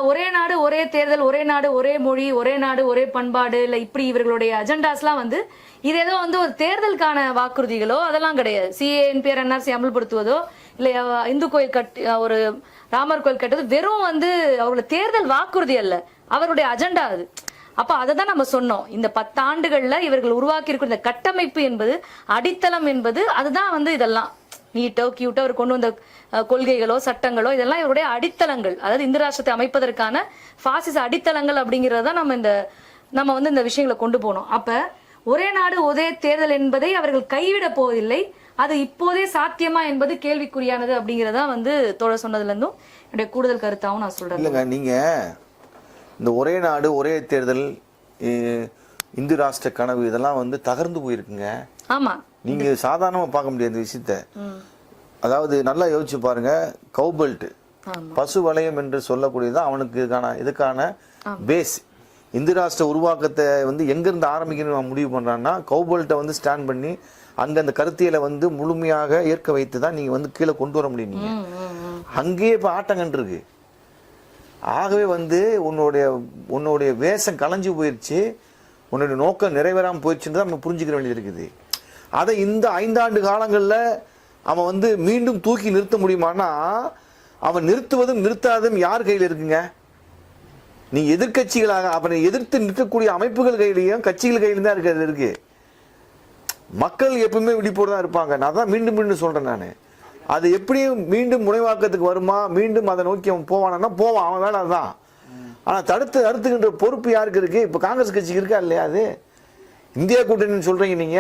ஒரே நாடு ஒரே தேர்தல், ஒரே நாடு ஒரே மொழி, ஒரே நாடு ஒரே பண்பாடு, இல்லை இப்படி இவர்களுடைய அஜெண்டாஸ்லாம் வந்து இது ஏதோ வந்து ஒரு தேர்தலுக்கான வாக்குறுதிகளோ அதெல்லாம் கிடையாது. CANPR NRC அமல்படுத்துவதோ இல்லை இந்து கோயில் ஒரு ராமர் கோயில் கட்டுறது வெறும் வந்து அவருடைய தேர்தல் வாக்குறுதி அல்ல, அவருடைய அஜெண்டா அது. அப்ப அதை தான் நம்ம சொன்னோம். இந்த 10 ஆண்டுகள்ல இவர்கள் உருவாக்கி இருக்கிற இந்த கட்டமைப்பு என்பது, அடித்தளம் என்பது அதுதான் வந்து இதெல்லாம் நீட்டோ கியூட்டோ அவர் கொண்டு வந்த கொள்கைகளோ சட்டங்களோ இதெல்லாம் இவருடைய அடித்தளங்கள். அதாவது இந்து ராஷ்டிரத்தை அமைப்பதற்கான பாசிச அடித்தளங்கள் அப்படிங்கறத நம்ம வந்து இந்த விஷயங்களை கொண்டு போனோம். அப்ப ஒரே நாடு ஒரே தேர்தல் என்பதை அவர்கள் கைவிட போவதில்லை. அது இப்போதே சாத்தியமா என்பது கேள்விக்குறியானது அப்படிங்கறதா வந்து தோழர் சொன்னதுல இருந்தும் என்னுடைய கூடுதல் கருத்தாவும் நான் சொல்றேன். இல்லைங்க, நீங்க இந்த ஒரே நாடு ஒரே தேர்தல், இந்து ராஷ்டிர கனவு இதெல்லாம் வந்து தகர்ந்து போயிருக்குங்க. ஆமா, நீங்க சாதாரணமா பார்க்க முடியாது விஷயத்த. அதாவது நல்லா யோசிச்சு பாருங்க, கவுபெல்ட் பசு வளையம் என்று சொல்லக்கூடியதான் அவனுக்கு இதுக்கான பேஸ். இந்து ராஷ்டிர உருவாக்கத்தை வந்து எங்கிருந்து ஆரம்பிக்கணும் முடிவு பண்றான்னா, கவுபெல்ட்டை வந்து ஸ்டாண்ட் பண்ணி அங்க அந்த கருத்தியலை வந்து முழுமையாக ஏற்க வைத்து தான் நீங்க வந்து கீழே கொண்டு வர முடியும். நீங்க அங்கேயே இப்ப ஆட்டங்கன்று இருக்கு. ஆகவே வந்து உன்னுடைய வேஷம் கலைஞ்சு போயிடுச்சு, உன்னுடைய நோக்கம் நிறைவேறாம போயிடுச்சுன்னு தான் நம்ம புரிஞ்சுக்கிற வேண்டியது இருக்குது. அதை இந்த 5 ஆண்டு காலங்களில் அவன் வந்து மீண்டும் தூக்கி நிறுத்த முடியுமானா, அவன் நிறுத்துவதும் நிறுத்தாததும் யார் கையில் இருக்குங்க? நீ எதிர்கட்சிகளாக அவனை எதிர்த்து நிற்கக்கூடிய அமைப்புகள் கையிலையும் கட்சிகள் கையிலும் தான் இருக்கிறது இருக்கு. மக்கள் எப்பவுமே விழிப்போடு தான் இருப்பாங்க. நான் தான் மீண்டும் மீண்டும் சொல்றேன். நான் அது எப்படியும் மீண்டும் முனைவாக்கத்துக்கு வருமா, மீண்டும் அதை நோக்கி அவன் போவானா போவான், அவன் வேலை அதுதான். ஆனா தடுத்துக்கின்ற பொறுப்பு யாருக்கு இருக்கு? இப்ப காங்கிரஸ் கட்சிக்கு இருக்கா இல்லையா? அது இந்தியா கூட்டணின்னு சொல்றீங்க நீங்க,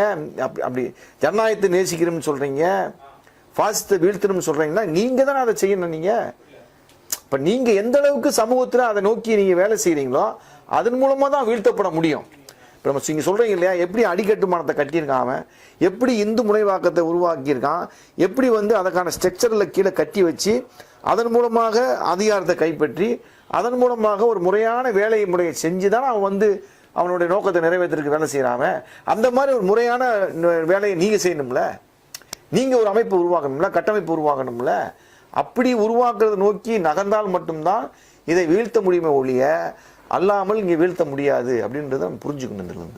அப்படி ஜனநாயகத்தை நேசிக்கிறோம்னு சொல்றீங்க, பாசிசத்தை வீழ்த்தணும்னு சொல்றீங்கன்னா நீங்க தானே அதை செய்யணும். நீங்க இப்ப நீங்க எந்த அளவுக்கு சமூகத்துல அதை நோக்கி நீங்க வேலை செய்யறீங்களோ அதன் மூலமா தான் வீழ்த்தப்பட முடியும். இப்ப நம்ம நீங்க சொல்றீங்க இல்லையா, எப்படி அடிக்கட்டுமானத்தை கட்டியிருக்கான் அவன், எப்படி இந்து முனைவாக்கத்தை உருவாக்கியிருக்கான், எப்படி வந்து அதுக்கான ஸ்ட்ரக்சர்ல கீழே கட்டி வச்சு அதன் மூலமாக அதிகாரத்தை கைப்பற்றி அதன் மூலமாக ஒரு முறையான வேலையை முறையை செஞ்சுதான் அவன் வந்து அவனுடைய நோக்கத்தை நிறைவேற்றிருக்கு வேலை செய்யறாம. அந்த மாதிரி ஒரு முறையான வேலையை நீங்க செய்யணும்ல, நீங்க ஒரு அமைப்பு உருவாக்கணும்ல, கட்டமைப்பு உருவாக்கணும்ல. அப்படி உருவாக்குறதை நோக்கி நகர்ந்தால் மட்டும்தான் இதை வீழ்த்த முடியுமே ஒழிய அல்லாமல் இங்கே வீழ்த்த முடியாது அப்படின்றத நம்ம புரிஞ்சுக்கணும்.